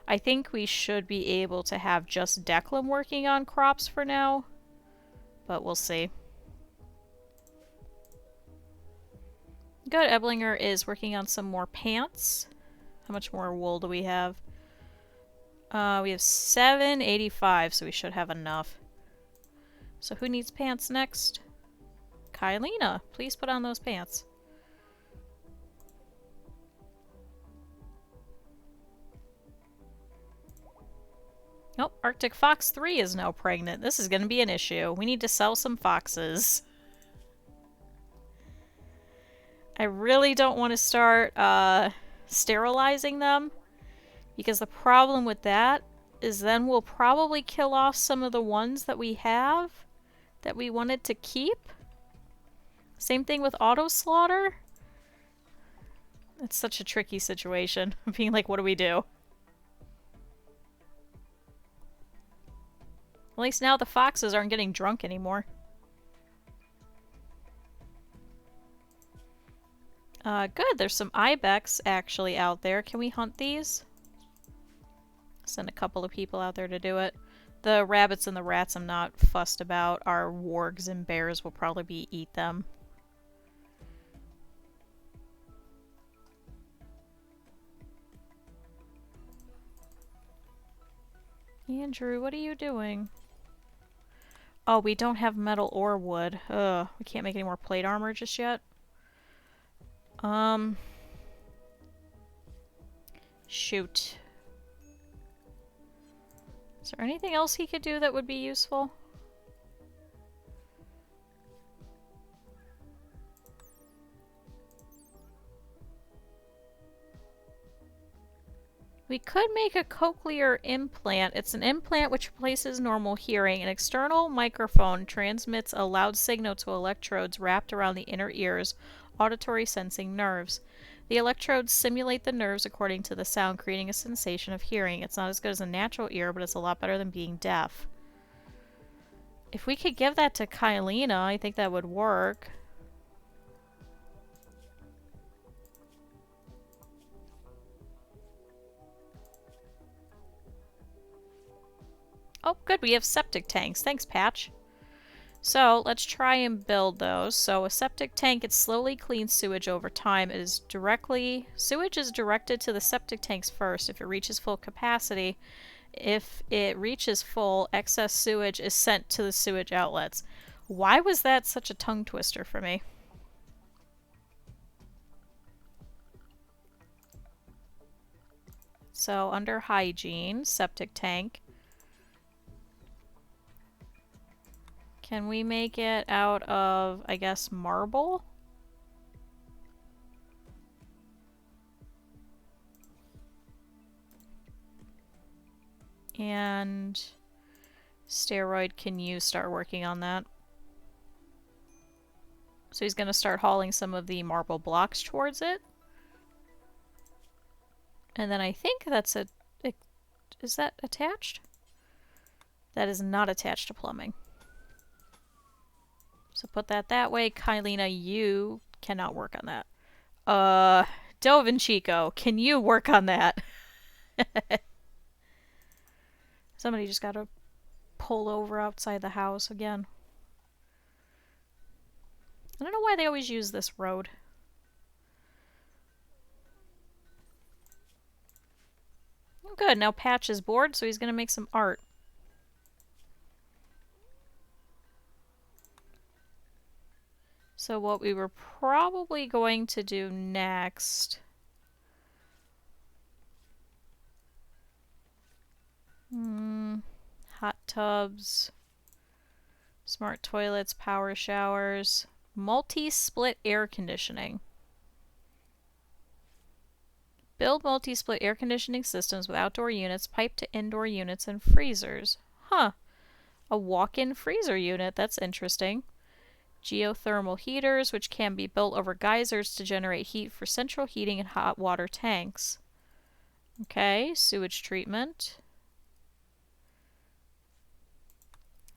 I think we should be able to have just Declan working on crops for now, but we'll see. Good, Eblinger is working on some more pants. How much more wool do we have? We have 785, so we should have enough. So who needs pants next? Kylina, please put on those pants. Oh, Arctic Fox 3 is now pregnant. This is going to be an issue. We need to sell some foxes. I really don't want to start sterilizing them, because the problem with that is then we'll probably kill off some of the ones that we have that we wanted to keep. Same thing with auto slaughter. It's such a tricky situation. Being like, what do we do? At least now the foxes aren't getting drunk anymore. Good. There's some ibex actually out there. Can we hunt these? Send a couple of people out there to do it. The rabbits and the rats I'm not fussed about. Our wargs and bears will probably eat them. Andrew, what are you doing? Oh, we don't have metal or wood. Ugh, we can't make any more plate armor just yet. Shoot. Is there anything else he could do that would be useful? We could make a cochlear implant. It's an implant which replaces normal hearing. An external microphone transmits a loud signal to electrodes wrapped around the inner ear's auditory sensing nerves. The electrodes simulate the nerves according to the sound, creating a sensation of hearing. It's not as good as a natural ear, but it's a lot better than being deaf. If we could give that to Kylina, I think that would work. Oh, good, we have septic tanks. Thanks, Patch. So, let's try and build those. So, a septic tank, it slowly cleans sewage over time. Sewage is directed to the septic tanks first. If it reaches full capacity, if it reaches full, excess sewage is sent to the sewage outlets. Why was that such a tongue twister for me? So, under hygiene, septic tank. Can we make it out of, I guess, marble? And Steroid, can you start working on that? So he's going to start hauling some of the marble blocks towards it. And then I think that's a... Is that attached? That is not attached to plumbing. So put that way. Kylina, you cannot work on that. Dove Chico, can you work on that? Somebody just got to pull over outside the house again. I don't know why they always use this road. Oh, good, now Patch is bored, so he's going to make some art. So what we were probably going to do next... hot tubs, smart toilets, power showers, multi-split air conditioning. Build multi-split air conditioning systems with outdoor units, piped to indoor units, and freezers. Huh. A walk-in freezer unit. That's interesting. Geothermal heaters, which can be built over geysers to generate heat for central heating and hot water tanks. Okay, sewage treatment.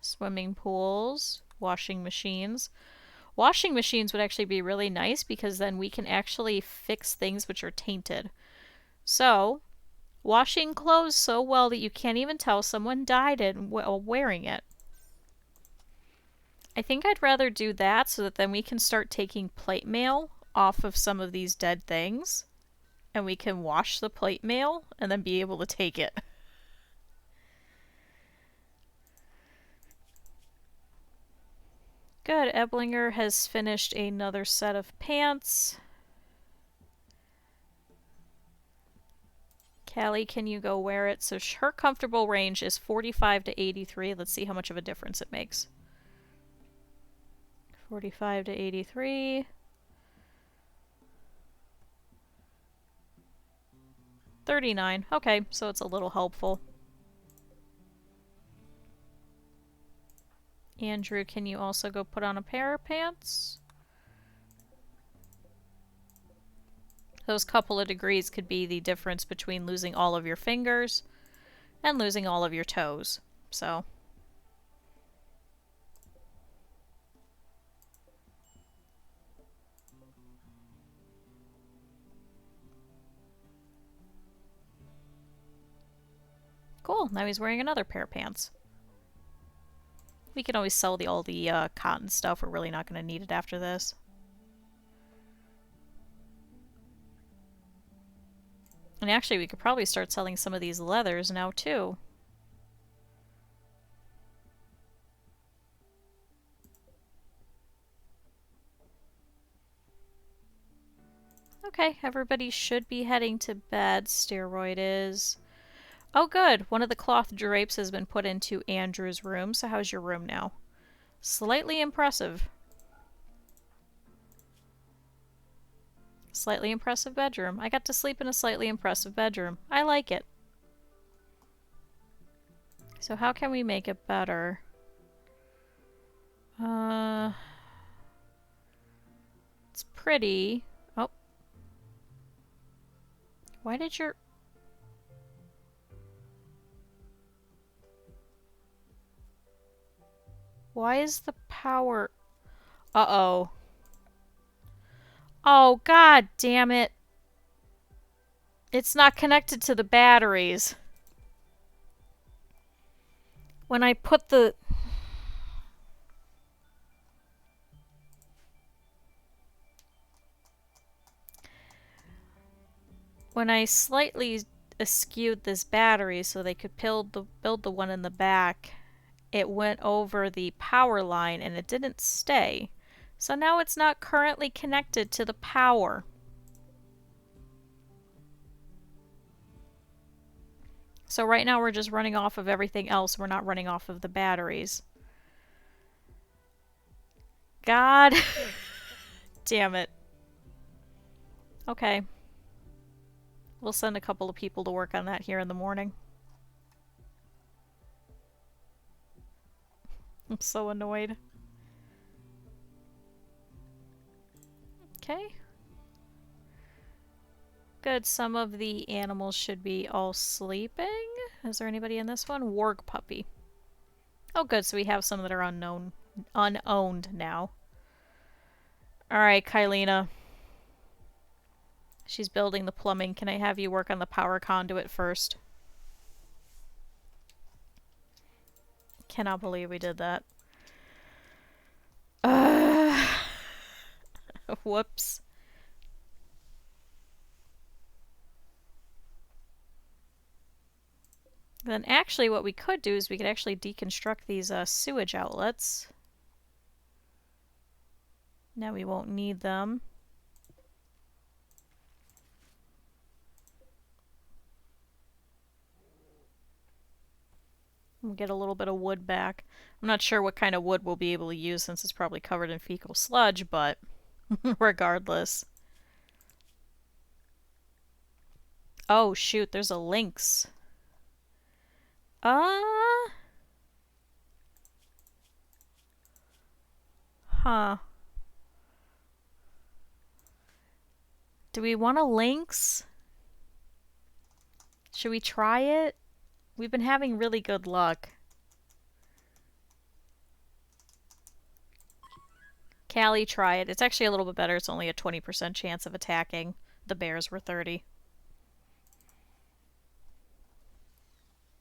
Swimming pools, washing machines. Washing machines would actually be really nice because then we can actually fix things which are tainted. So, washing clothes so well that you can't even tell someone died while wearing it. I think I'd rather do that so that then we can start taking plate mail off of some of these dead things. And we can wash the plate mail and then be able to take it. Good, Eblinger has finished another set of pants. Callie, can you go wear it? So her comfortable range is 45 to 83. Let's see how much of a difference it makes. 45 to 83. 39. Okay, so it's a little helpful. Andrew, can you also go put on a pair of pants? Those couple of degrees could be the difference between losing all of your fingers and losing all of your toes. So... Cool, now he's wearing another pair of pants. We can always sell all the cotton stuff. We're really not going to need it after this. And actually, we could probably start selling some of these leathers now, too. Okay, everybody should be heading to bed. Steroid is... Oh, good. One of the cloth drapes has been put into Andrew's room. So how's your room now? Slightly impressive. Slightly impressive bedroom. I got to sleep in a slightly impressive bedroom. I like it. So how can we make it better? It's pretty. Oh. Why did your... Why is the power... Uh-oh. Oh, god damn it. It's not connected to the batteries. When I put the... When I slightly askewed this battery so they could build the one in the back, it went over the power line and it didn't stay. So now it's not currently connected to the power. So right now we're just running off of everything else. We're not running off of the batteries. God damn it. Okay. We'll send a couple of people to work on that here in the morning. I'm so annoyed. Okay. Good, some of the animals should be all sleeping. Is there anybody in this one? Warg puppy. Oh good, so we have some that are unowned now. Alright, Kylina. She's building the plumbing. Can I have you work on the power conduit first? Cannot believe we did that. Whoops. Then actually what we could do is we could actually deconstruct these sewage outlets. Now we won't need them. We'll get a little bit of wood back. I'm not sure what kind of wood we'll be able to use since it's probably covered in fecal sludge, but regardless. Oh shoot, there's a lynx. Huh. Do we want a lynx? Should we try it? We've been having really good luck. Callie, try it. It's actually a little bit better. It's only a 20% chance of attacking. The bears were 30.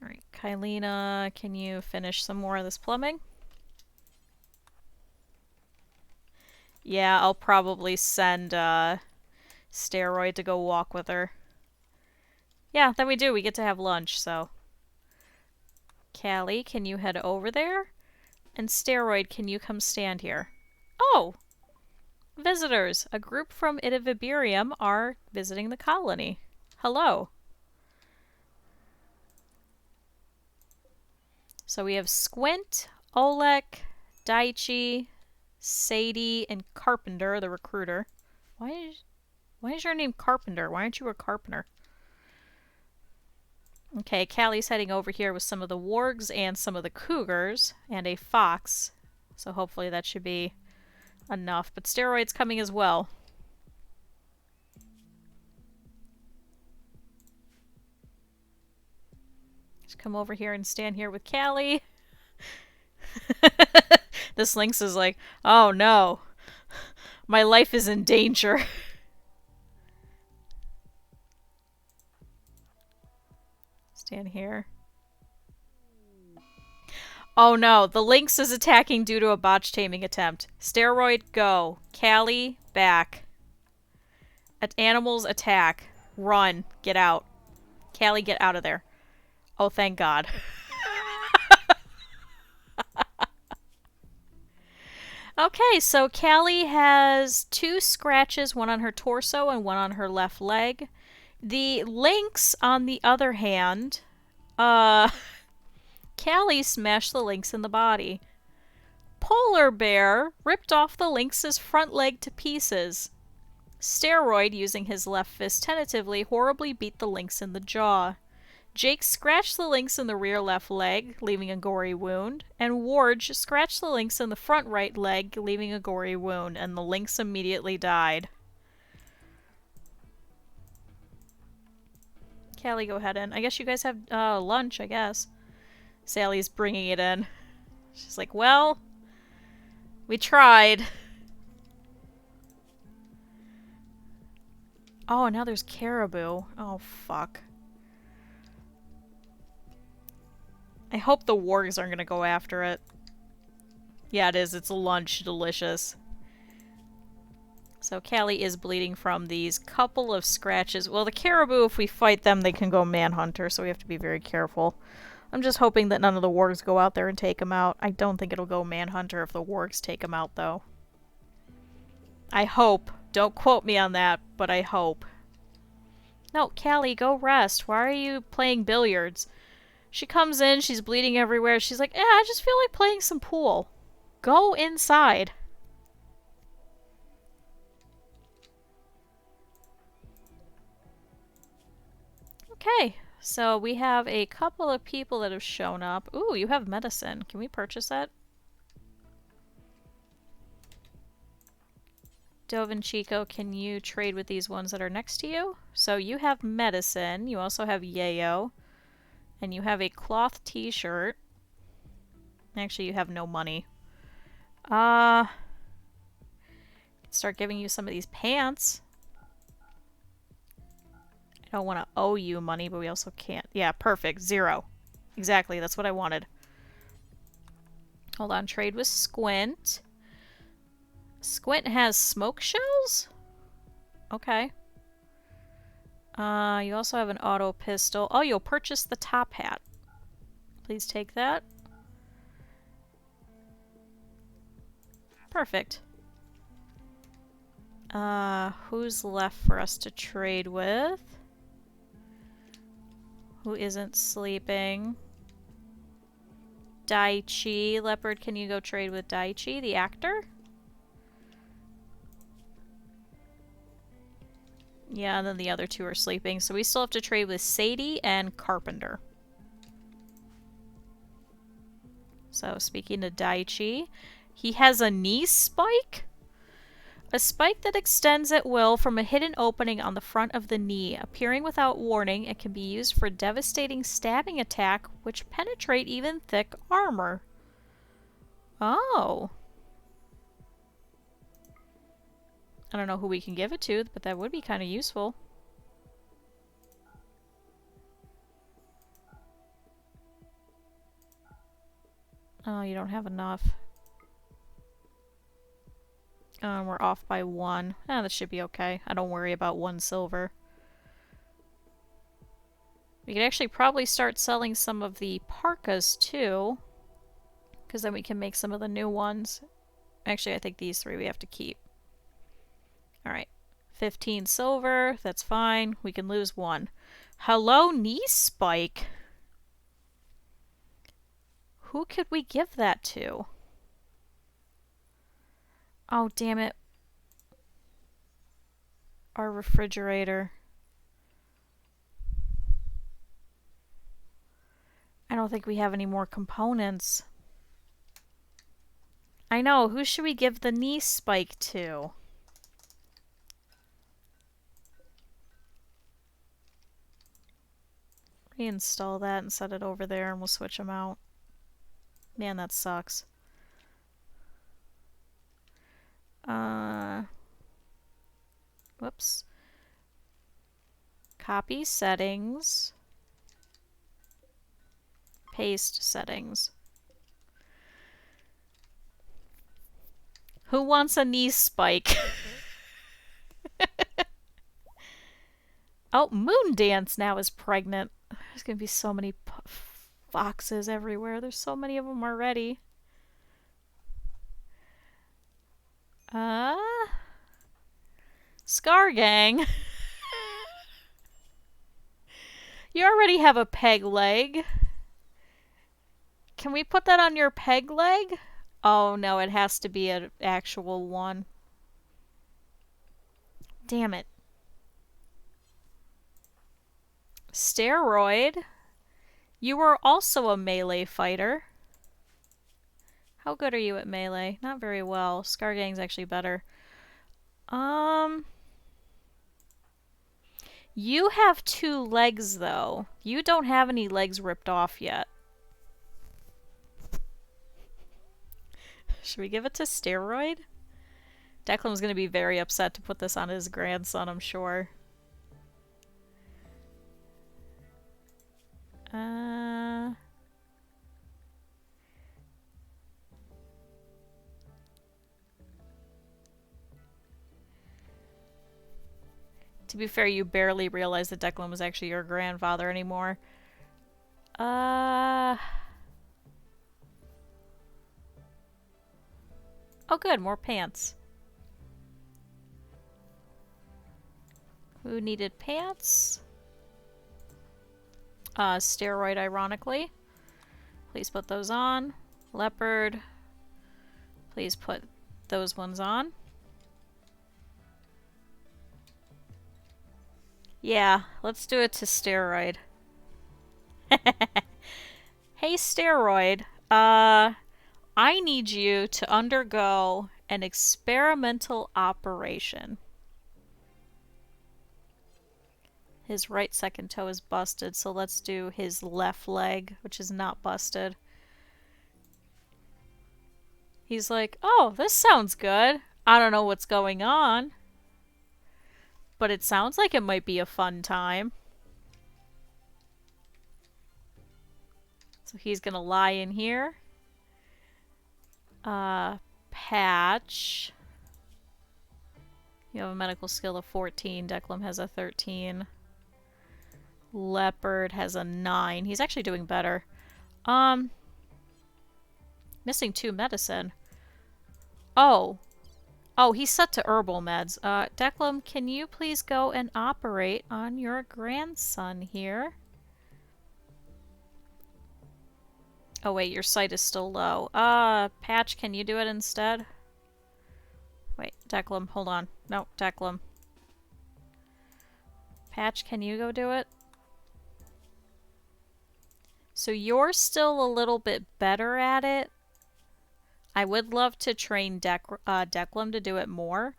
Alright, Kylina, can you finish some more of this plumbing? Yeah, I'll probably send Steroid to go walk with her. Yeah, then we do. We get to have lunch, so... Callie, can you head over there? And Steroid, can you come stand here? Oh! Visitors! A group from Idiviberium are visiting the colony. Hello. So we have Squint, Olek, Daichi, Sadie, and Carpenter, the recruiter. Why is your name Carpenter? Why aren't you a carpenter? Okay, Callie's heading over here with some of the wargs and some of the cougars and a fox. So hopefully that should be enough. But steroids coming as well. Just come over here and stand here with Callie. This lynx is like, oh no, my life is in danger. Stand here. Oh no, the lynx is attacking due to a botch taming attempt. Steroid, go. Callie, back. Animals, attack. Run. Get out. Callie, get out of there. Oh, thank God. Okay, so Callie has 2 scratches, one on her torso and one on her left leg. The lynx, on the other hand, Callie smashed the lynx in the body. Polar bear ripped off the lynx's front leg to pieces. Steroid, using his left fist tentatively, horribly beat the lynx in the jaw. Jake scratched the lynx in the rear left leg, leaving a gory wound, and Warge scratched the lynx in the front right leg, leaving a gory wound, and the lynx immediately died. Callie, go ahead in. I guess you guys have lunch, I guess. Sally's bringing it in. She's like, well, we tried. Oh, now there's caribou. Oh, fuck. I hope the wargs aren't gonna go after it. Yeah, it is. It's lunch. Delicious. So Callie is bleeding from these couple of scratches. Well, the caribou, if we fight them, they can go manhunter, so we have to be very careful. I'm just hoping that none of the wargs go out there and take him out. I don't think it'll go manhunter if the wargs take him out, though. I hope. Don't quote me on that, but I hope. No, Callie, go rest. Why are you playing billiards? She comes in, she's bleeding everywhere. She's like, yeah, I just feel like playing some pool. Go inside. Okay, so we have a couple of people that have shown up. Ooh, you have medicine. Can we purchase that? Dove and Chico, can you trade with these ones that are next to you? So you have medicine. You also have yayo. And you have a cloth t-shirt. Actually, you have no money. Start giving you some of these pants. I don't want to owe you money, but we also can't. Yeah, perfect. 0. Exactly, that's what I wanted. Hold on, trade with Squint. Squint has smoke shells? Okay. You also have an auto pistol. Oh, you'll purchase the top hat. Please take that. Perfect. Who's left for us to trade with? Who isn't sleeping? Daichi. Leopard, can you go trade with Daichi, the actor? Yeah, and then the other 2 are sleeping. So we still have to trade with Sadie and Carpenter. So speaking to Daichi, he has a knee spike? A spike that extends at will from a hidden opening on the front of the knee. Appearing without warning, it can be used for devastating stabbing attack, which penetrate even thick armor. Oh. I don't know who we can give it to, but that would be kind of useful. Oh, you don't have enough. We're off by 1. Ah, that should be okay. I don't worry about 1 silver. We could actually probably start selling some of the parkas too, because then we can make some of the new ones. Actually, I think these 3 we have to keep. Alright. 15 silver. That's fine. We can lose 1. Hello, knee spike. Who could we give that to? Oh, damn it. Our refrigerator. I don't think we have any more components. I know, who should we give the knee spike to? Reinstall that and set it over there and we'll switch them out. Man, that sucks. Whoops. Copy settings. Paste settings. Who wants a knee spike? Oh, Moon Dance now is pregnant. There's gonna be so many foxes everywhere. There's so many of them already. Scar Gang. You already have a peg leg. Can we put that on your peg leg? Oh no, it has to be an actual one. Damn it. Steroid. You were also a melee fighter. How good are you at melee? Not very well. Scar Gang's actually better. You have 2 legs though. You don't have any legs ripped off yet. Should we give it to Steroid? Declan's gonna be very upset to put this on his grandson, I'm sure. To be fair, you barely realized that Declan was actually your grandfather anymore. Oh good, more pants. Who needed pants? Steroid, ironically. Please put those on. Leopard. Please put those ones on. Yeah, let's do it to Steroid. Hey, Steroid. I need you to undergo an experimental operation. His right second toe is busted, so let's do his left leg, which is not busted. He's like, oh, this sounds good. I don't know what's going on, but it sounds like it might be a fun time. So he's gonna lie in here. Patch. You have a medical skill of 14. Declan has a 13. Leopard has a 9. He's actually doing better. Missing 2 medicine. Oh, he's set to herbal meds. Declan, can you please go and operate on your grandson here? Oh wait, your sight is still low. Patch, can you do it instead? Wait, Declan, hold on. No, Declan. Patch, can you go do it? So you're still a little bit better at it. I would love to train Declan to do it more.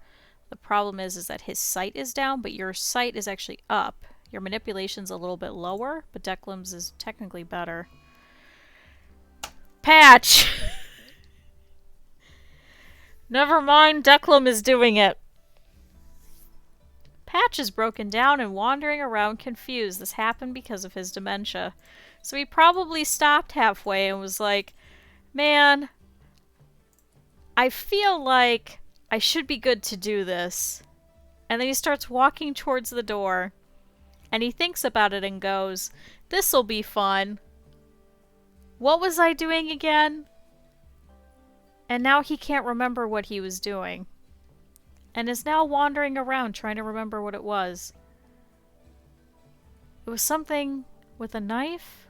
The problem is that his sight is down, but your sight is actually up. Your manipulation's a little bit lower, but Declan's is technically better. Patch! Never mind, Declan is doing it. Patch is broken down and wandering around confused. This happened because of his dementia. So he probably stopped halfway and was like, man, I feel like I should be good to do this. And then he starts walking towards the door. And he thinks about it and goes, this'll be fun. What was I doing again? And now he can't remember what he was doing. And is now wandering around trying to remember what it was. It was something with a knife?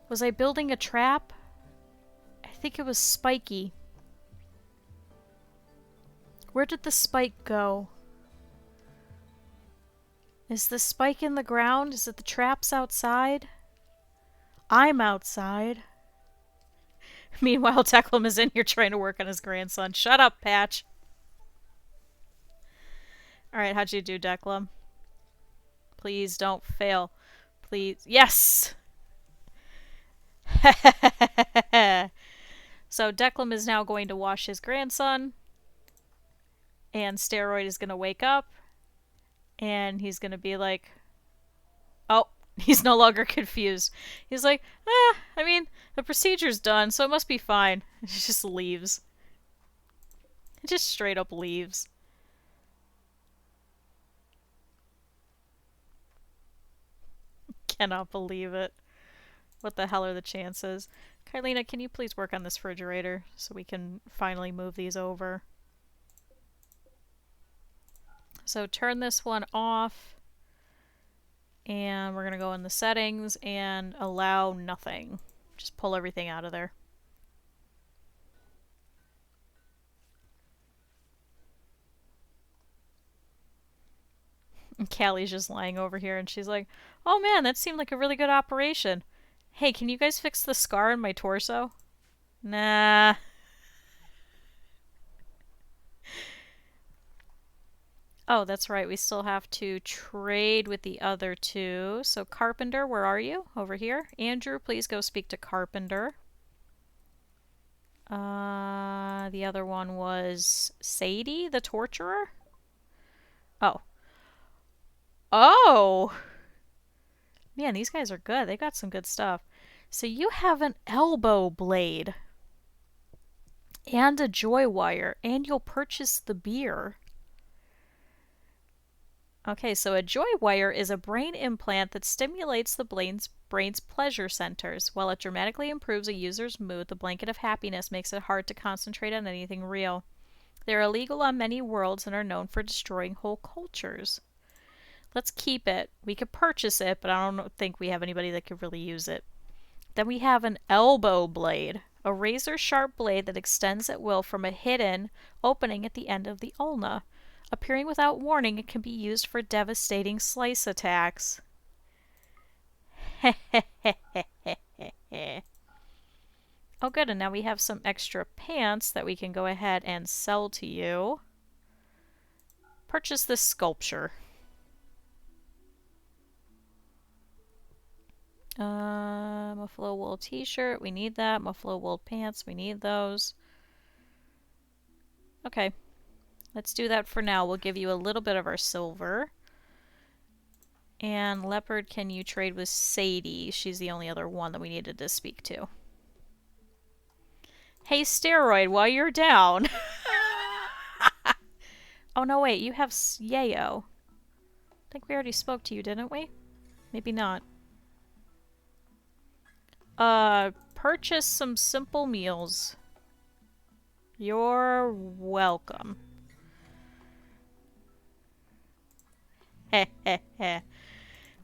Was I building a trap? I think it was spiky. Where did the spike go? Is the spike in the ground? Is it the traps outside? I'm outside. Meanwhile, Declan is in here trying to work on his grandson. Shut up, Patch. Alright, how'd you do, Declan? Please don't fail. Please. Yes! So Declan is now going to wash his grandson. And Steroid is going to wake up. And he's going to be like... Oh, he's no longer confused. He's like, I mean, the procedure's done, so it must be fine. He just leaves. He just straight up leaves. Cannot believe it. What the hell are the chances? Kylina, can you please work on this refrigerator so we can finally move these over? So turn this one off. And we're going to go in the settings and allow nothing. Just pull everything out of there. And Callie's just lying over here and she's like, oh man, that seemed like a really good operation. Hey, can you guys fix the scar in my torso? Nah. Oh, that's right. We still have to trade with the other two. So Carpenter, where are you? Over here. Andrew, please go speak to Carpenter. The other one was Sadie, the torturer? Oh. Oh! Man, these guys are good. They got some good stuff. So you have an elbow blade. And a joy wire. And you'll purchase the beer. Okay, so a joy wire is a brain implant that stimulates the brain's pleasure centers. While it dramatically improves a user's mood, the blanket of happiness makes it hard to concentrate on anything real. They're illegal on many worlds and are known for destroying whole cultures. Let's keep it. We could purchase it, but I don't think we have anybody that could really use it. Then we have an elbow blade. A razor-sharp blade that extends at will from a hidden opening at the end of the ulna. Appearing without warning, it can be used for devastating slice attacks. Oh good, and now we have some extra pants that we can go ahead and sell to you. Purchase this sculpture. Muffalo wool t-shirt, we need that. Muffalo wool pants, we need those. Okay. Let's do that for now. We'll give you a little bit of our silver. And Leopard, can you trade with Sadie? She's the only other one that we needed to speak to. Hey, Steroid, while you're down. Oh, no, wait. You have Yayo. I think we already spoke to you, didn't we? Maybe not. Purchase some simple meals. You're welcome.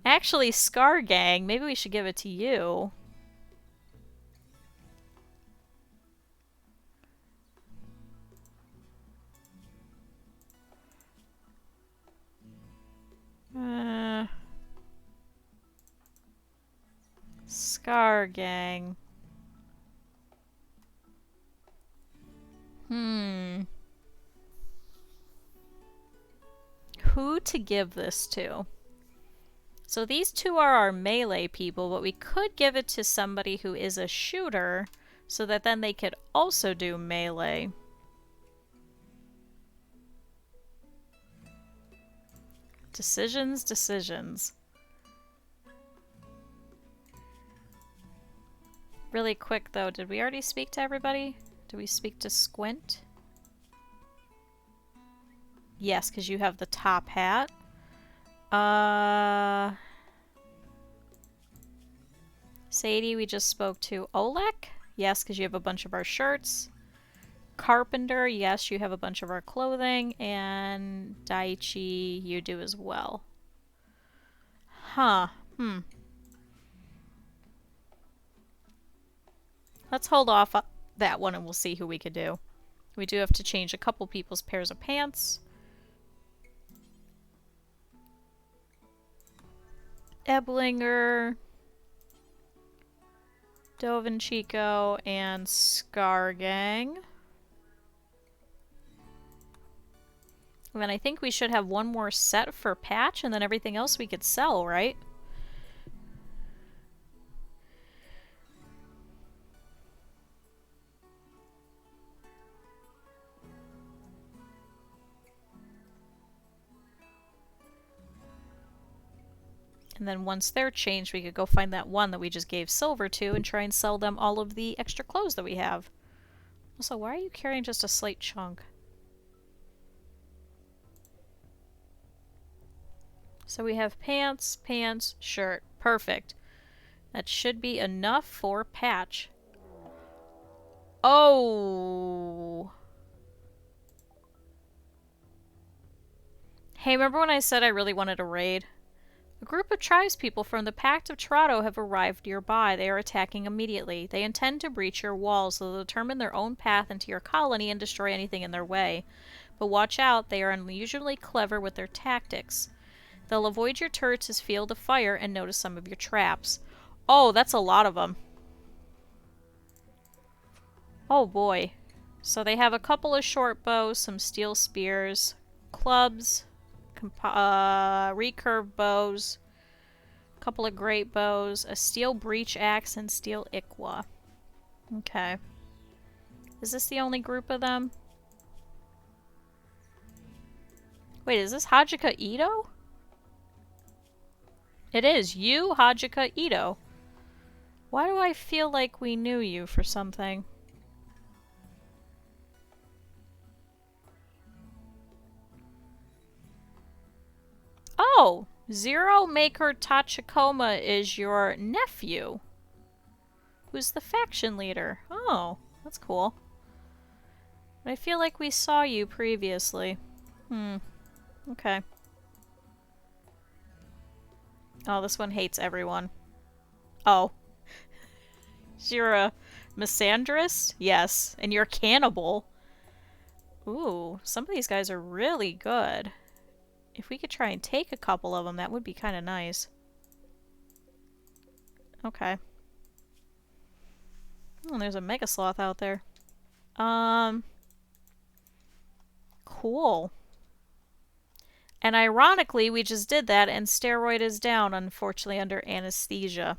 Actually, Scar Gang, maybe we should give it to you. Scar Gang. Who to give this to? So these two are our melee people, but we could give it to somebody who is a shooter so that then they could also do melee. Decisions, decisions. Really quick though, did we already speak to everybody? Did we speak to Squint? Yes, because you have the top hat. Sadie, we just spoke to. Olek? Yes, because you have a bunch of our shirts. Carpenter, yes, you have a bunch of our clothing. And Daichi, you do as well. Huh. Let's hold off that one and we'll see who we could do. We do have to change a couple people's pairs of pants. Eblinger. Dovin Chico and Scar Gang. And then I think we should have one more set for patch, and then everything else we could sell, right? And then once they're changed, we could go find that one that we just gave silver to and try and sell them all of the extra clothes that we have. Also, why are you carrying just a slight chunk? So we have pants, pants, shirt. Perfect. That should be enough for patch. Oh! Hey, remember when I said I really wanted a raid? A group of tribespeople from the Pact of Trado have arrived nearby. They are attacking immediately. They intend to breach your walls, so they'll determine their own path into your colony and destroy anything in their way. But watch out, they are unusually clever with their tactics. They'll avoid your turrets as field of fire and notice some of your traps. Oh, that's a lot of them. Oh boy. So they have a couple of short bows, some steel spears, clubs, recurve bows, a couple of great bows, a steel breach axe, and steel ikwa. Okay. Is this the only group of them? Wait, is this Hajika Ito? It is. You, Hajika Ito. Why do I feel like we knew you for something? Oh! Zero Maker Tachikoma is your nephew. Who's the faction leader? Oh, that's cool. I feel like we saw you previously. Okay. Oh, this one hates everyone. Oh. You're a misandrist? Yes. And you're a cannibal. Ooh, some of these guys are really good. If we could try and take a couple of them, that would be kind of nice. Okay. Oh, there's a mega sloth out there. Cool. And ironically, we just did that, and steroid is down, unfortunately, under anesthesia.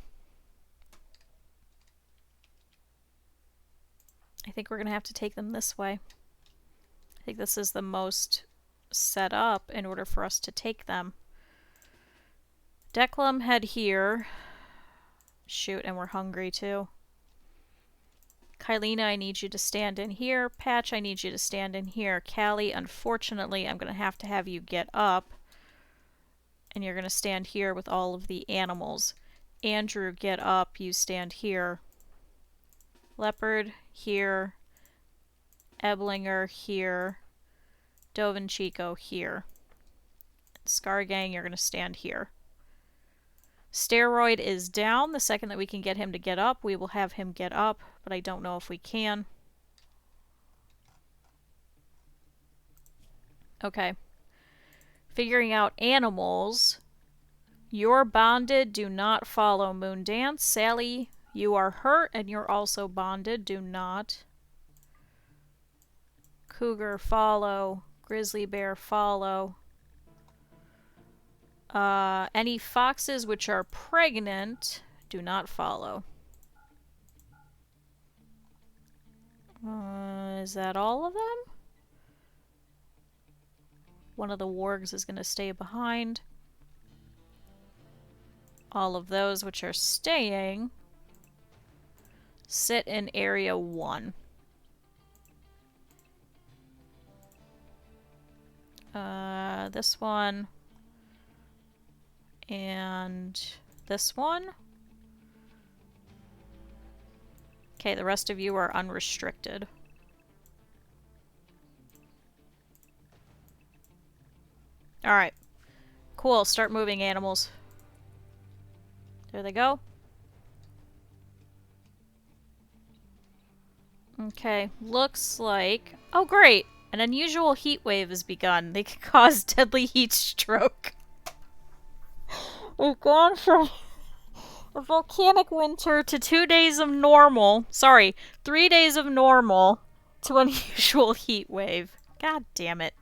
I think we're going to have to take them this way. I think this is the most set up in order for us to take them. Declum head here. Shoot, and we're hungry too. Kylina, I need you to stand in here. Patch, I need you to stand in here. Callie, unfortunately, I'm going to have you get up. And you're going to stand here with all of the animals. Andrew, get up. You stand here. Leopard, here. Eblinger, here. Dovin Chico, here. Scar Gang, you're going to stand here. Steroid is down. The second that we can get him to get up, we will have him get up, but I don't know if we can. Okay. Figuring out animals. You're bonded. Do not follow Moondance. Sally, you are hurt and you're also bonded. Do not. Cougar, follow. Grizzly bear, follow. Any foxes which are pregnant, do not follow. Is that all of them? One of the wargs is going to stay behind. All of those which are staying sit in area 1. This one. And this one. Okay, the rest of you are unrestricted. Alright. Cool, start moving, animals. There they go. Okay, looks like... Oh, great! An unusual heat wave has begun. They can cause deadly heat stroke. We've gone from A volcanic winter to 2 days of normal. Sorry, 3 days of normal to unusual heat wave. God damn it.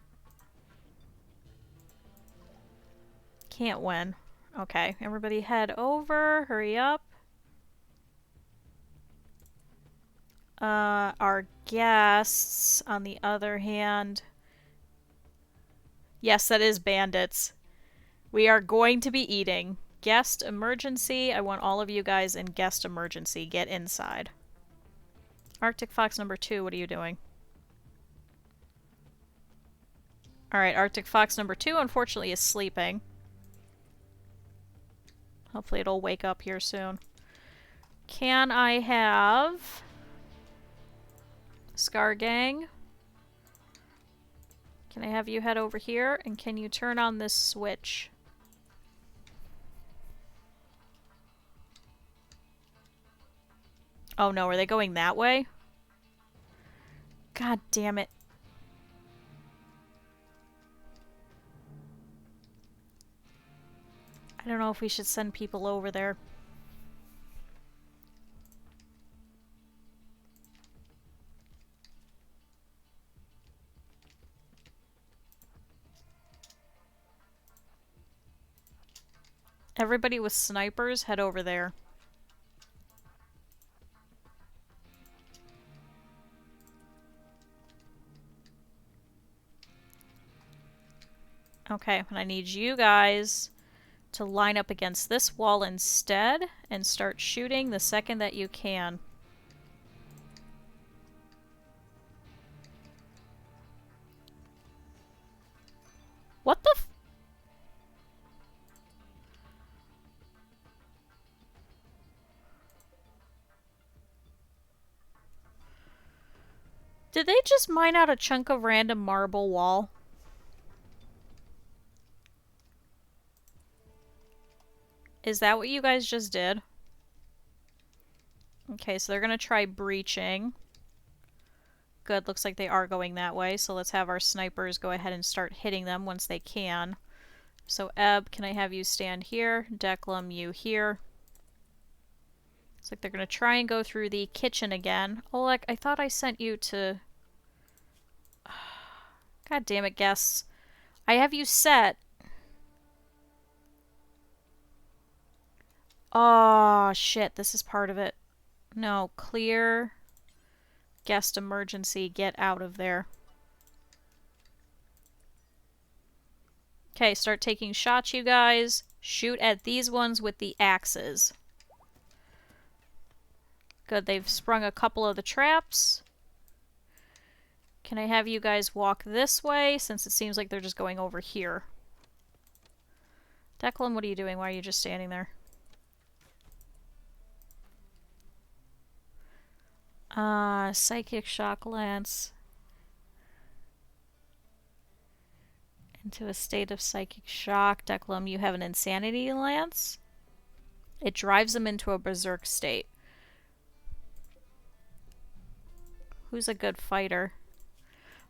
Can't win. Okay, everybody head over. Hurry up. Our guests, on the other hand... Yes, that is bandits. We are going to be eating. Guest emergency. I want all of you guys in guest emergency. Get inside. Arctic Fox number 2, what are you doing? Alright, Arctic Fox number 2 unfortunately is sleeping. Hopefully it'll wake up here soon. Can I have... Scar Gang? Can I have you head over here? And can you turn on this switch? Oh no, are they going that way? God damn it. I don't know if we should send people over there. Everybody with snipers, head over there. Okay, and I need you guys to line up against this wall instead and start shooting the second that you can. What the f- Did they just mine out a chunk of random marble wall? Is that what you guys just did? Okay, so they're gonna try breaching. Good, looks like they are going that way, so let's have our snipers go ahead and start hitting them once they can. So Ebb, can I have you stand here? Declan, you here. Looks like they're gonna try and go through the kitchen again. Oleg, I thought I sent you to... God damn it, guests. I have you set. Oh, shit, this is part of it. No, clear. Guest emergency, get out of there. Okay, start taking shots, you guys. Shoot at these ones with the axes. Good, they've sprung a couple of the traps. Can I have you guys walk this way, since it seems like they're just going over here? Declan, what are you doing? Why are you just standing there? Psychic Shock Lance. Into a state of psychic shock. Declan, you have an Insanity Lance. It drives them into a berserk state. Who's a good fighter?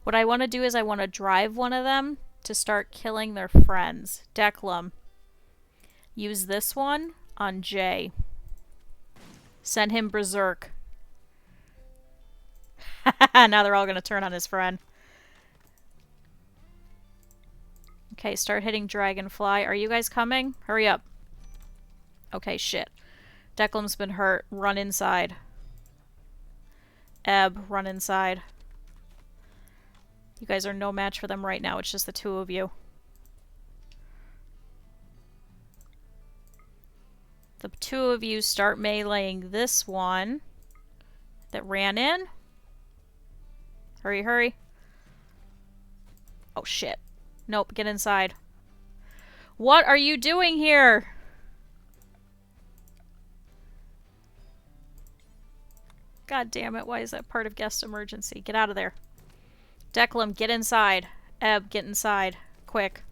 What I want to do is I want to drive one of them to start killing their friends. Declan, use this one on Jay. Send him berserk. Now they're all going to turn on his friend. Okay, start hitting Dragonfly. Are you guys coming? Hurry up. Okay, shit. Declan's been hurt. Run inside. Ebb, run inside. You guys are no match for them right now. It's just the two of you. The two of you start meleeing this one that ran in. Hurry, hurry. Oh, shit. Nope, get inside. What are you doing here? God damn it, why is that part of guest emergency? Get out of there. Declan, get inside. Ebb, get inside. Quick.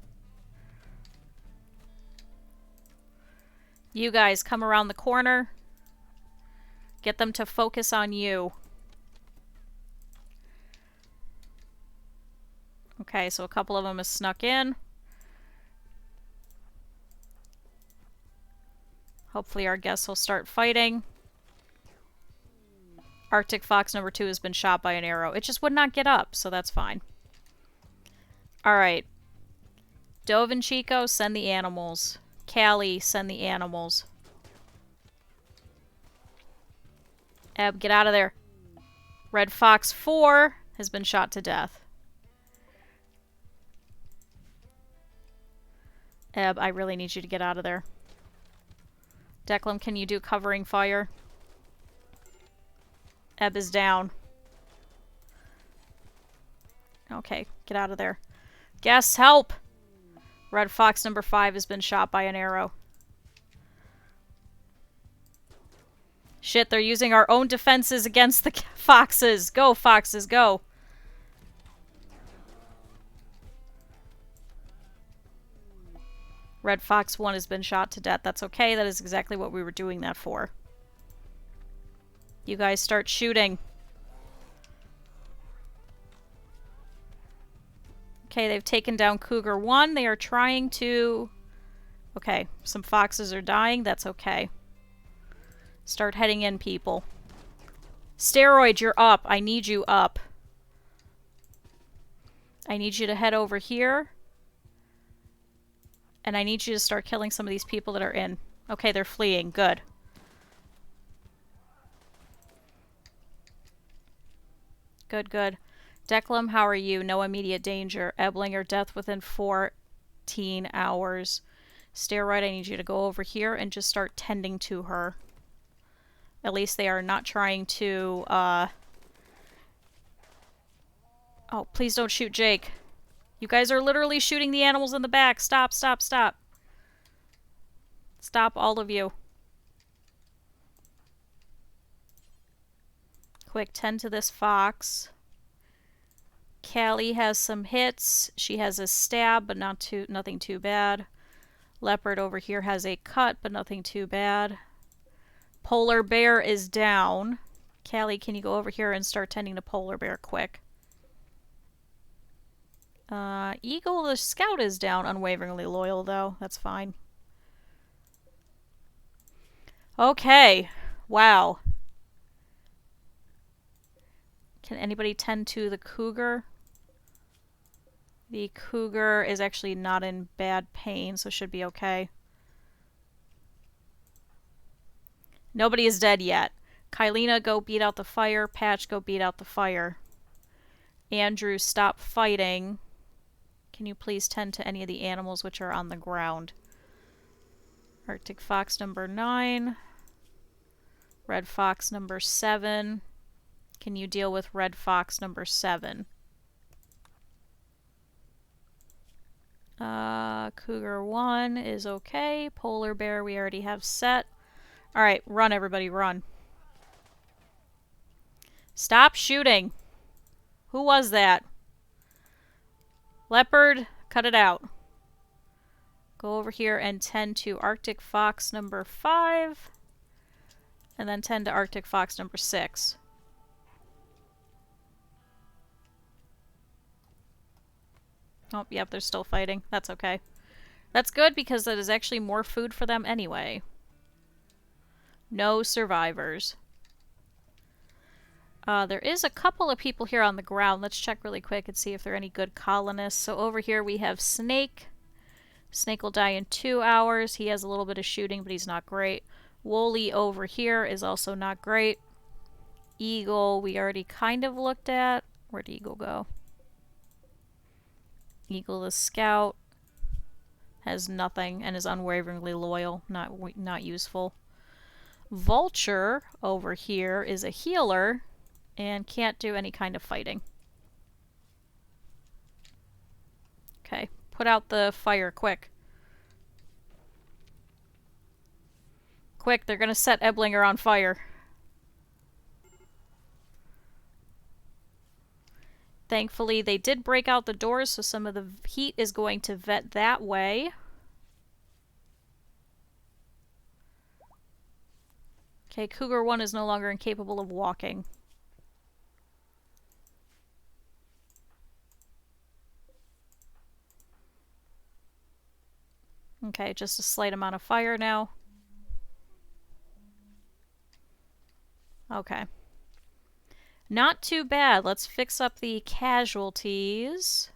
You guys, come around the corner. Get them to focus on you. Okay, so a couple of them have snuck in. Hopefully our guests will start fighting. Arctic Fox number 2 has been shot by an arrow. It just would not get up, so that's fine. Alright. Dove and Chico, send the animals. Callie, send the animals. Eb, get out of there. Red Fox 4 has been shot to death. Eb, I really need you to get out of there. Declan, can you do covering fire? Eb is down. Okay, get out of there. Guests, help! Red Fox number 5 has been shot by an arrow. Shit, they're using our own defenses against the foxes. Go, foxes, go. Red Fox 1 has been shot to death. That's okay. That is exactly what we were doing that for. You guys start shooting. Okay, they've taken down Cougar 1. They are trying to... Okay, some foxes are dying. That's okay. Start heading in, people. Steroid, you're up. I need you up. I need you to head over here. And I need you to start killing some of these people that are in. Okay, they're fleeing. Good. Good, good. Declan, how are you? No immediate danger. Eblinger, death within 14 hours. Steroid, I need you to go over here and just start tending to her. At least they are not trying to, Oh, please don't shoot Jake. You guys are literally shooting the animals in the back. Stop, stop, stop. Stop, all of you. Quick, tend to this fox. Callie has some hits. She has a stab, but nothing too bad. Leopard over here has a cut, but nothing too bad. Polar bear is down. Callie, can you go over here and start tending to polar bear quick? Eagle the scout is down. Unwaveringly loyal, though. That's fine. Okay. Wow. Can anybody tend to the cougar? The cougar is actually not in bad pain, so should be okay. Nobody is dead yet. Kylina, go beat out the fire. Patch, go beat out the fire. Andrew, stop fighting. Can you please tend to any of the animals which are on the ground? Arctic Fox number 9. Red Fox number 7. Can you deal with Red Fox number 7? Cougar 1 is okay. Polar bear we already have set. Alright, run everybody, run. Stop shooting. Who was that? Leopard, cut it out. Go over here and tend to Arctic Fox number 5. And then tend to Arctic Fox number 6. Oh, yep, they're still fighting. That's okay. That's good because that is actually more food for them anyway. No survivors. There is a couple of people here on the ground. Let's check really quick and see if there are any good colonists. So over here we have Snake. Snake will die in 2 hours. He has a little bit of shooting, but he's not great. Wooly over here is also not great. Eagle we already kind of looked at. Where'd Eagle go? Eagle the scout has nothing and is unwaveringly loyal. Not useful. Vulture over here is a healer and can't do any kind of fighting. Okay, put out the fire quick. Quick, they're gonna set Eblinger on fire. Thankfully, they did break out the doors, so some of the heat is going to vet that way. Okay, Cougar 1 is no longer incapable of walking. Okay, just a slight amount of fire now. Okay. Not too bad. Let's fix up the casualties.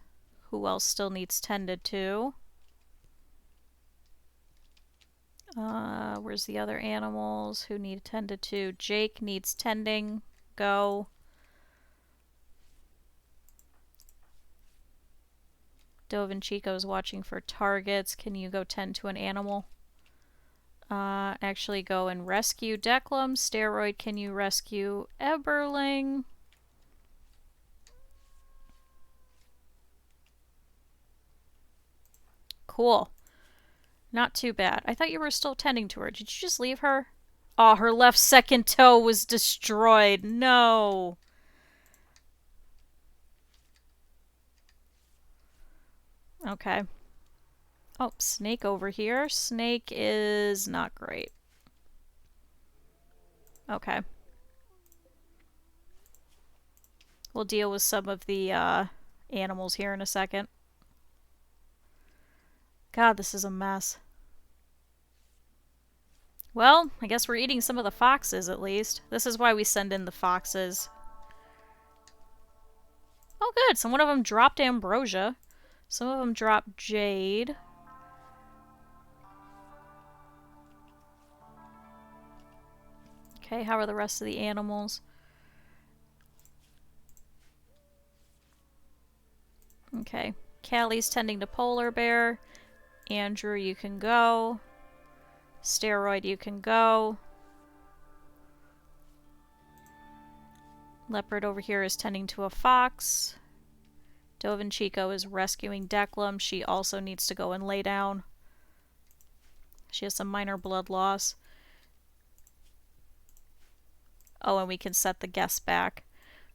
Who else still needs tended to? Where's the other animals who need tended to? Jake needs tending. Go. Dove and Chico's watching for targets. Can you go tend to an animal? Actually go and rescue Declan. Steroid, can you rescue Eberling? Cool. Not too bad. I thought you were still tending to her. Did you just leave her? Oh, her left second toe was destroyed. No. Okay. Oh, Snake over here. Snake is not great. Okay. We'll deal with some of the animals here in a second. God, this is a mess. Well, I guess we're eating some of the foxes at least. This is why we send in the foxes. Oh good, some one of them dropped ambrosia. Some of them dropped jade. Okay, how are the rest of the animals? Okay, Callie's tending to polar bear. Andrew, you can go. Steroid, you can go. Leopard over here is tending to a fox. Dove and Chico is rescuing Declan. She also needs to go and lay down. She has some minor blood loss. Oh, and we can set the guests back.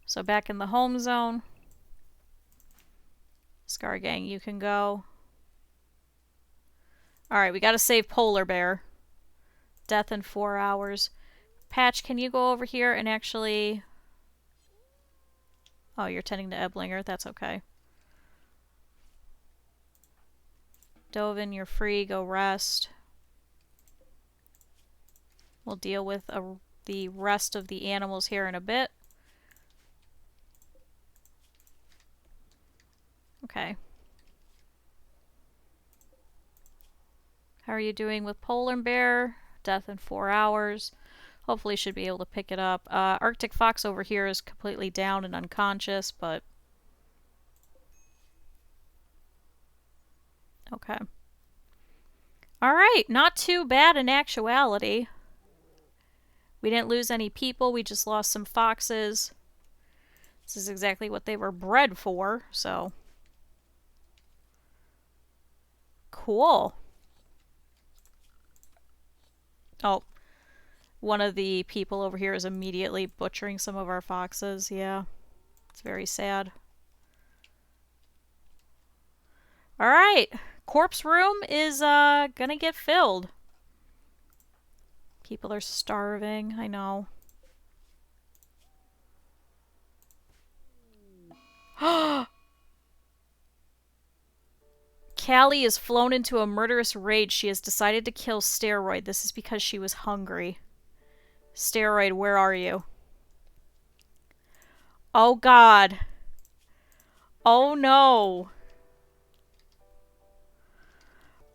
So back in the home zone. Scar Gang, you can go. Alright, we gotta save Polar Bear. Death in 4 hours. Patch, can you go over here and actually... Oh, you're tending to Eblinger. That's okay. Dovin, you're free. Go rest. We'll deal with the rest of the animals here in a bit. Okay. How are you doing with Polar Bear? Death in 4 hours. Hopefully should be able to pick it up. Arctic Fox over here is completely down and unconscious, but... Okay. Alright, not too bad in actuality. We didn't lose any people, we just lost some foxes. This is exactly what they were bred for, so... Cool. Oh. One of the people over here is immediately butchering some of our foxes. Yeah. It's very sad. Alright. Corpse room is gonna get filled. People are starving. I know. Callie is flown into a murderous rage. She has decided to kill Steroid. This is because she was hungry. Steroid, where are you? Oh god. Oh no.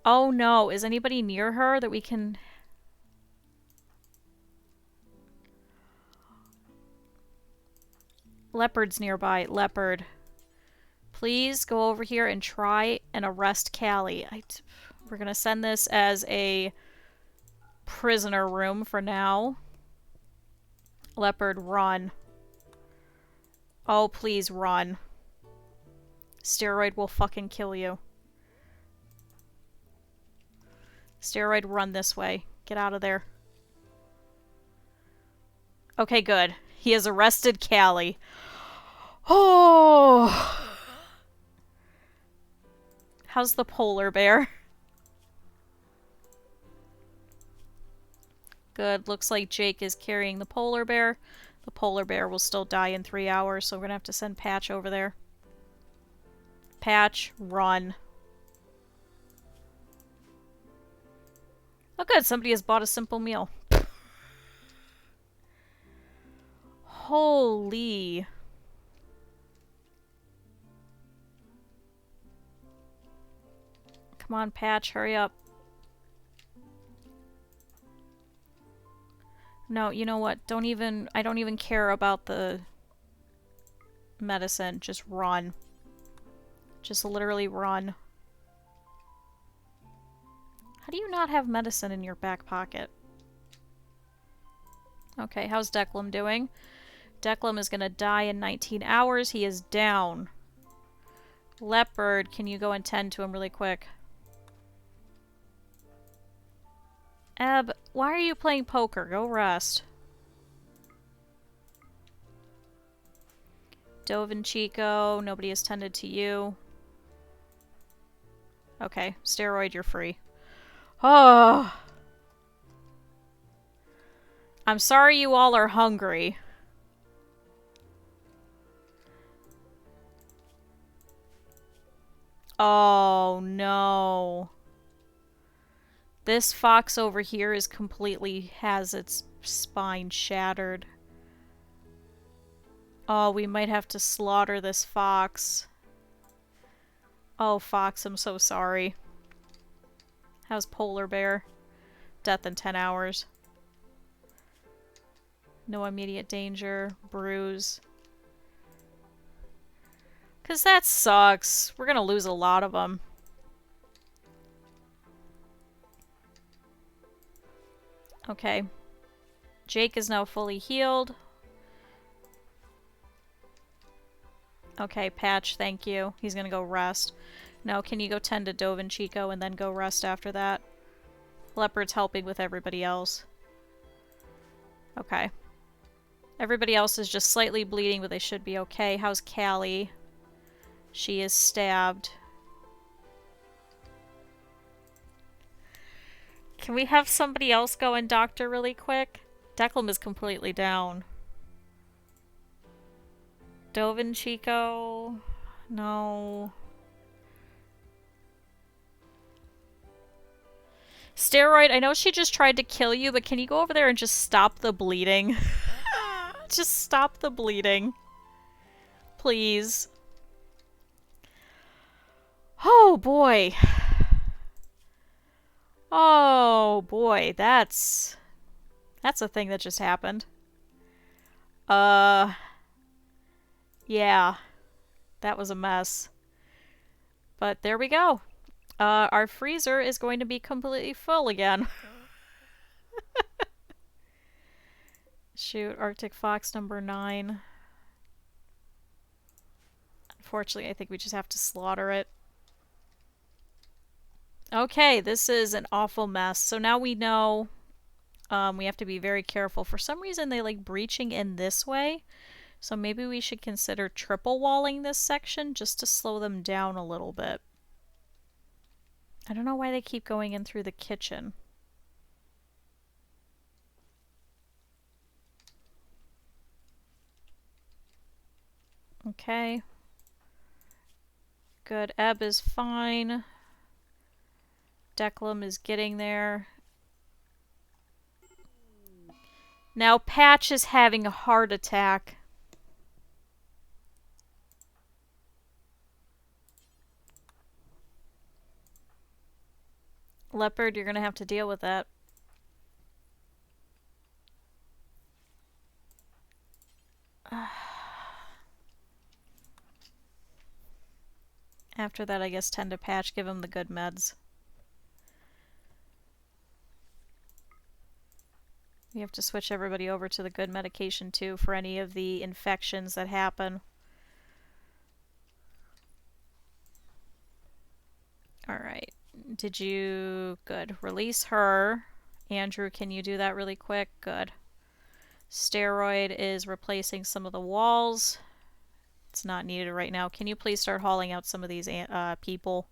Oh no. Is anybody near her that we can... Leopard's nearby. Leopard. Please go over here and try and arrest Callie. We're gonna send this as a prisoner room for now. Leopard, run. Oh, please run. Steroid will fucking kill you. Steroid, run this way. Get out of there. Okay, good. He has arrested Callie. Oh! How's the polar bear? Good. Looks like Jake is carrying the polar bear. The polar bear will still die in 3 hours, so we're gonna have to send Patch over there. Patch, run. Oh good, somebody has bought a simple meal. Holy. Come on, Patch, hurry up. No, you know what? I don't even care about the medicine. Just run. Just literally run. How do you not have medicine in your back pocket? Okay, how's Declan doing? Declan is gonna die in 19 hours. He is down. Leopard, can you go and tend to him really quick? Eb, why are you playing poker? Go rest. Dove and Chico, nobody has tended to you. Okay, steroid, you're free. Oh! I'm sorry you all are hungry. Oh, no. This fox over here is has its spine shattered. Oh, we might have to slaughter this fox. Oh, Fox, I'm so sorry. How's Polar Bear? Death in 10 hours. No immediate danger. Bruise. 'Cause that sucks. We're gonna lose a lot of them. Okay. Jake is now fully healed. Okay, Patch, thank you. He's gonna go rest. Now, can you go tend to Dove and Chico and then go rest after that? Leopard's helping with everybody else. Okay. Everybody else is just slightly bleeding, but they should be okay. How's Callie? She is stabbed. Can we have somebody else go and doctor really quick? Declan is completely down. Dove and Chico? No. Steroid, I know she just tried to kill you, but can you go over there and just stop the bleeding? Just stop the bleeding. Please. Oh boy. Oh boy, that's a thing that just happened. Yeah. That was a mess. But there we go. Our freezer is going to be completely full again. Shoot, Arctic Fox number 9. Unfortunately, I think we just have to slaughter it. Okay, this is an awful mess. So now we know we have to be very careful. For some reason, they like breaching in this way. So maybe we should consider triple walling this section just to slow them down a little bit. I don't know why they keep going in through the kitchen. Okay. Good. Ebb is fine. Declan is getting there. Now Patch is having a heart attack. Leopard, you're gonna have to deal with that. After that, I guess tend to Patch, give him the good meds. We have to switch everybody over to the good medication too for any of the infections that happen. Alright. Did you... Good. Release her. Andrew, can you do that really quick? Good. Steroid is replacing some of the walls. It's not needed right now. Can you please start hauling out some of these people?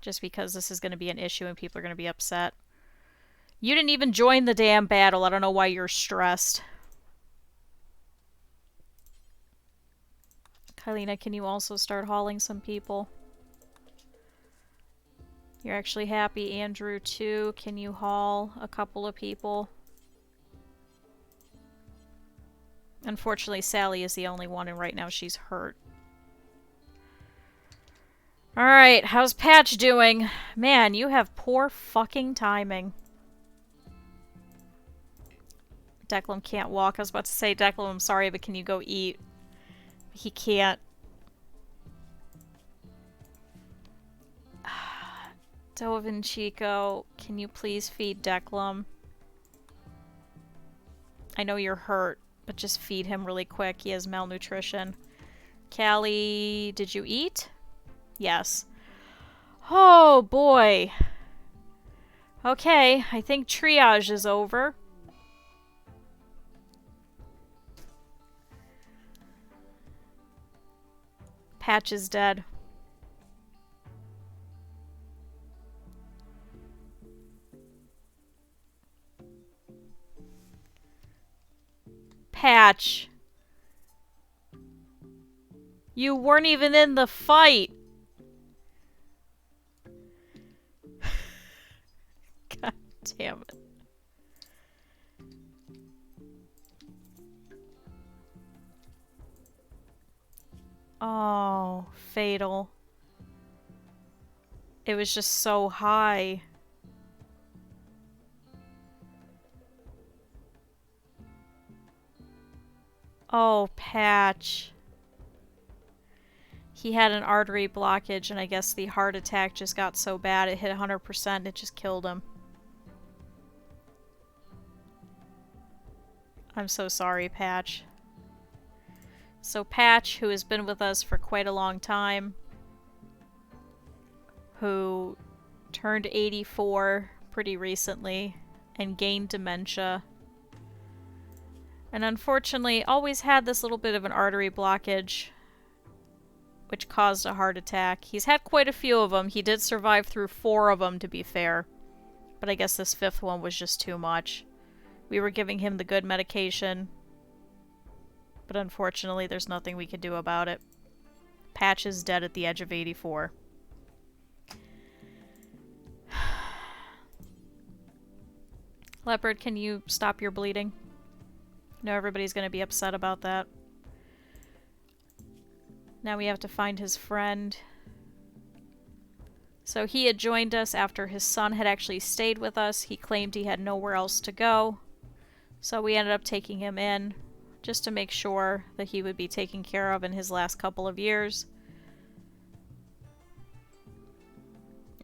Just because this is going to be an issue and people are going to be upset. You didn't even join the damn battle. I don't know why you're stressed. Kylina, can you also start hauling some people? You're actually happy. Andrew, too. Can you haul a couple of people? Unfortunately, Sally is the only one, and right now she's hurt. Alright, how's Patch doing? Man, you have poor fucking timing. Declan can't walk. I was about to say, Declan, I'm sorry, but can you go eat? He can't. Dovin Chico, can you please feed Declan? I know you're hurt, but just feed him really quick. He has malnutrition. Callie, did you eat? Yes. Oh, boy. Okay, I think triage is over. Patch is dead. Patch. You weren't even in the fight. God damn it. Oh, fatal. It was just so high. Oh, Patch. He had an artery blockage, and I guess the heart attack just got so bad it hit 100%, it just killed him. I'm so sorry, Patch. So Patch, who has been with us for quite a long time, who turned 84 pretty recently and gained dementia, and unfortunately always had this little bit of an artery blockage which caused a heart attack. He's had quite a few of them. He did survive through 4 of them, to be fair, but I guess this 5th one was just too much. We were giving him the good medication, but unfortunately there's nothing we could do about it. Patch is dead at the age of 84. Leopard, can you stop your bleeding? I know everybody's going to be upset about that. Now we have to find his friend. So he had joined us after his son had actually stayed with us. He claimed he had nowhere else to go. So we ended up taking him in just to make sure that he would be taken care of in his last couple of years.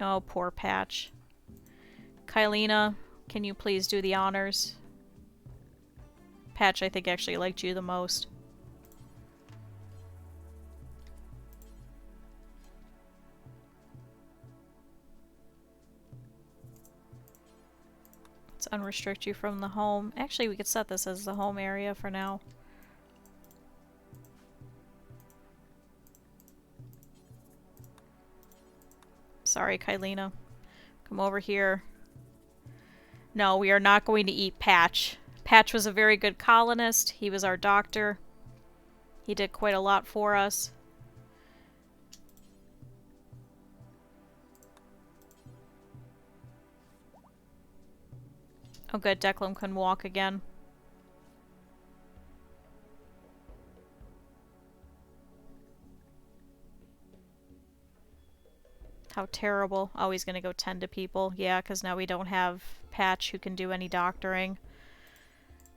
Oh, poor Patch. Kylina, can you please do the honors? Patch, I think, actually liked you the most. Let's unrestrict you from the home. Actually, we could set this as the home area for now. Sorry, Kylina. Come over here. No, we are not going to eat Patch. Patch was a very good colonist. He was our doctor. He did quite a lot for us. Oh good, Declan can walk again. How terrible. Oh, he's gonna go tend to people. Yeah, because now we don't have Patch who can do any doctoring.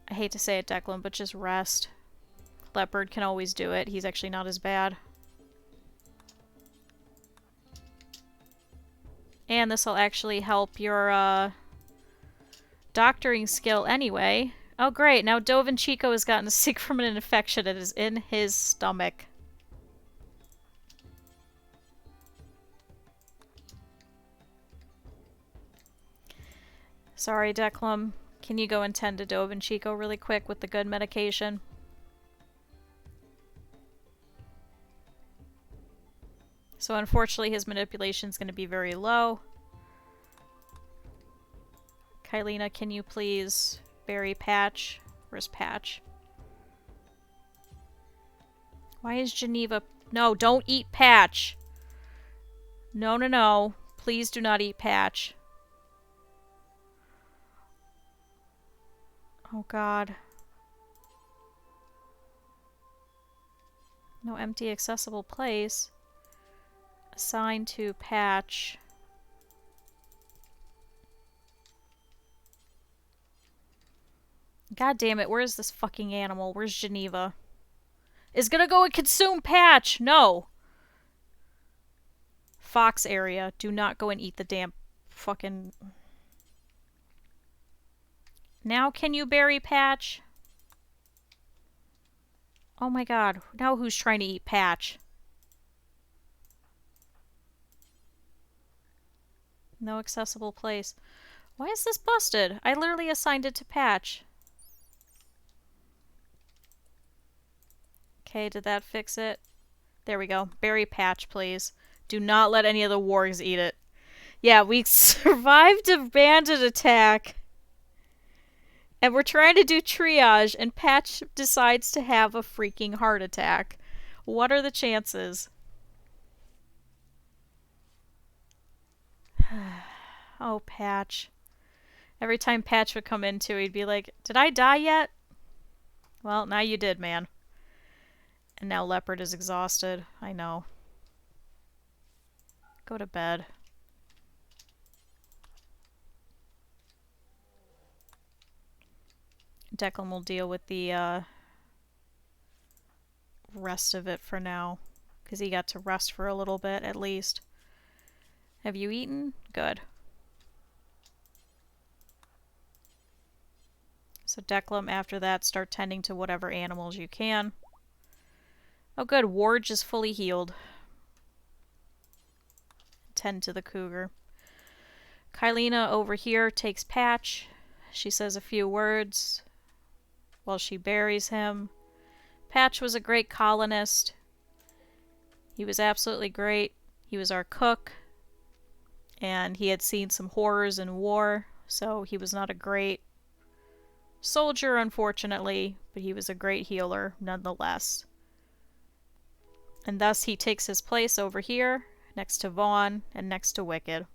I hate to say it, Declan, but just rest. Leopard can always do it. He's actually not as bad. And this will actually help your, doctoring skill anyway. Oh great, now Dovin Chico has gotten sick from an infection that is in his stomach. Sorry, Declan. Can you go and tend to Dovin Chico really quick with the good medication? So unfortunately his manipulation is going to be very low. Kylina, can you please bury Patch? Where's Patch? Why is Geneva... No, don't eat Patch! No, no, no. Please do not eat Patch. Oh god. No empty accessible place. Assign to patch. God damn it, where's this fucking animal? Where's Geneva? Is gonna go and consume patch! No! Fox area. Do not go and eat the damn fucking... Now can you bury patch? Oh my god. Now who's trying to eat patch? No accessible place. Why is this busted? I literally assigned it to patch. Okay, did that fix it? There we go. Bury patch, please. Do not let any of the wargs eat it. Yeah, we survived a bandit attack. And we're trying to do triage, and Patch decides to have a freaking heart attack. What are the chances? Oh, Patch. Every time Patch would come into, he'd be like, did I die yet? Well, now you did, man. And now Leopard is exhausted. I know. Go to bed. Declan will deal with the rest of it for now. Because he got to rest for a little bit, at least. Have you eaten? Good. So Declan, after that, start tending to whatever animals you can. Oh good, Warge is fully healed. Tend to the cougar. Kylina over here takes Patch. She says a few words while she buries him. Patch was a great colonist. He was absolutely great. He was our cook. And he had seen some horrors in war, so he was not a great soldier, unfortunately, but he was a great healer nonetheless. And thus he takes his place over here, next to Vaughn and next to Wicked.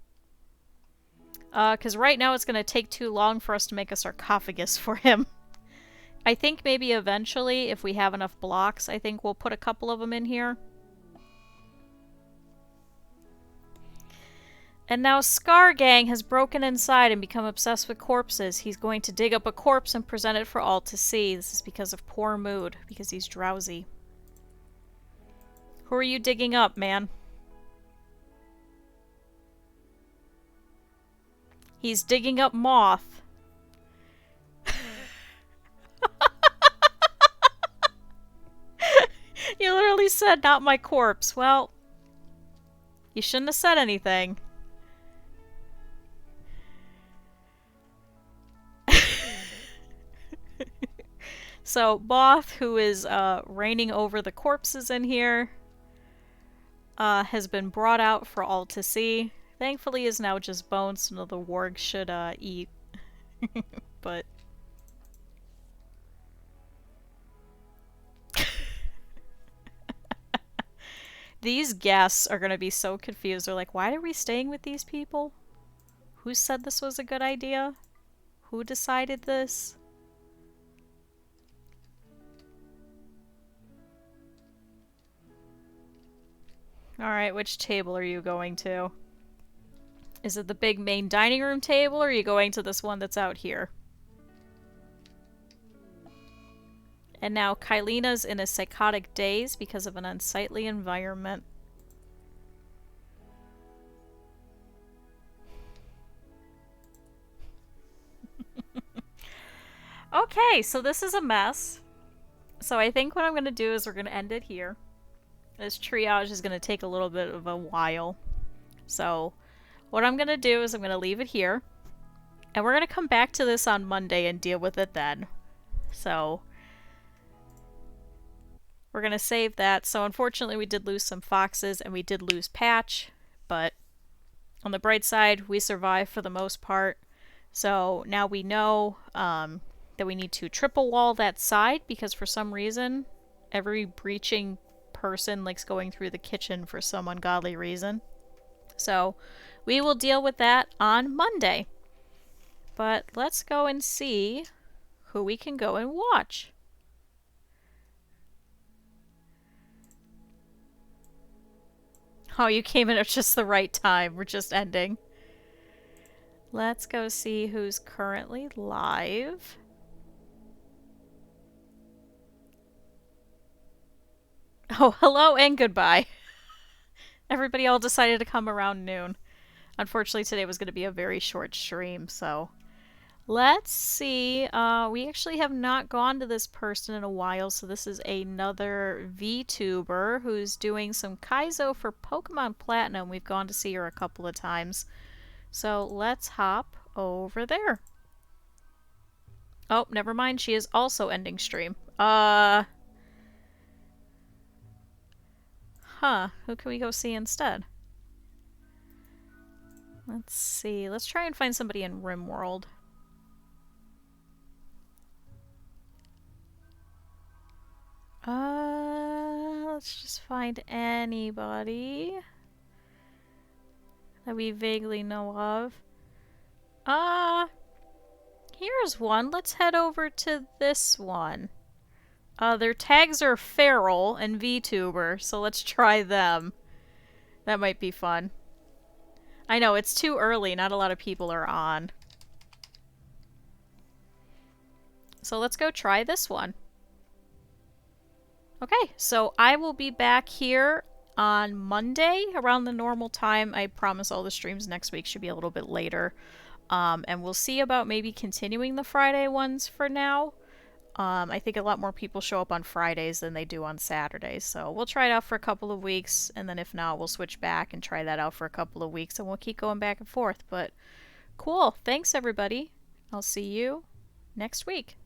Because right now it's going to take too long for us to make a sarcophagus for him. I think maybe eventually, if we have enough blocks, I think we'll put a couple of them in here. And now Scar Gang has broken inside and become obsessed with corpses. He's going to dig up a corpse and present it for all to see. This is because of poor mood, because he's drowsy. Who are you digging up, man? He's digging up Moth. You literally said, not my corpse. Well, you shouldn't have said anything. So, Moth, who is reigning over the corpses in here, has been brought out for all to see. Thankfully is now just bones, so the wargs should eat. But... These guests are gonna be so confused. They're like, why are we staying with these people? Who said this was a good idea? Who decided this? Alright, which table are you going to? Is it the big main dining room table, or are you going to this one that's out here? And now Kylina's in a psychotic daze because of an unsightly environment. Okay, so this is a mess. So I think what I'm going to do is we're going to end it here. This triage is going to take a little bit of a while. So what I'm going to do is I'm going to leave it here. And we're going to come back to this on Monday and deal with it then. So we're going to save that. So unfortunately we did lose some foxes and we did lose Patch. But on the bright side, we survived for the most part. So now we know that we need to triple wall that side because for some reason every breaching person likes going through the kitchen for some ungodly reason. So we will deal with that on Monday. But let's go and see who we can go and watch. Oh, you came in at just the right time. We're just ending. Let's go see who's currently live. Oh, hello and goodbye. Everybody all decided to come around noon. Unfortunately, today was going to be a very short stream, so... Let's see. We actually have not gone to this person in a while, so this is another VTuber who's doing some Kaizo for Pokemon Platinum. We've gone to see her a couple of times. So let's hop over there. Oh, never mind. She is also ending stream. Huh. Who can we go see instead? Let's see. Let's try and find somebody in Rimworld. Let's just find anybody that we vaguely know of. Here's one. Let's head over to this one. Their tags are Feral and VTuber, so let's try them. That might be fun. I know, it's too early. Not a lot of people are on. So let's go try this one. Okay, so I will be back here on Monday around the normal time. I promise all the streams next week should be a little bit later. And we'll see about maybe continuing the Friday ones for now. I think a lot more people show up on Fridays than they do on Saturdays. So we'll try it out for a couple of weeks, and then if not, we'll switch back and try that out for a couple of weeks, and we'll keep going back and forth. But cool. Thanks, everybody. I'll see you next week.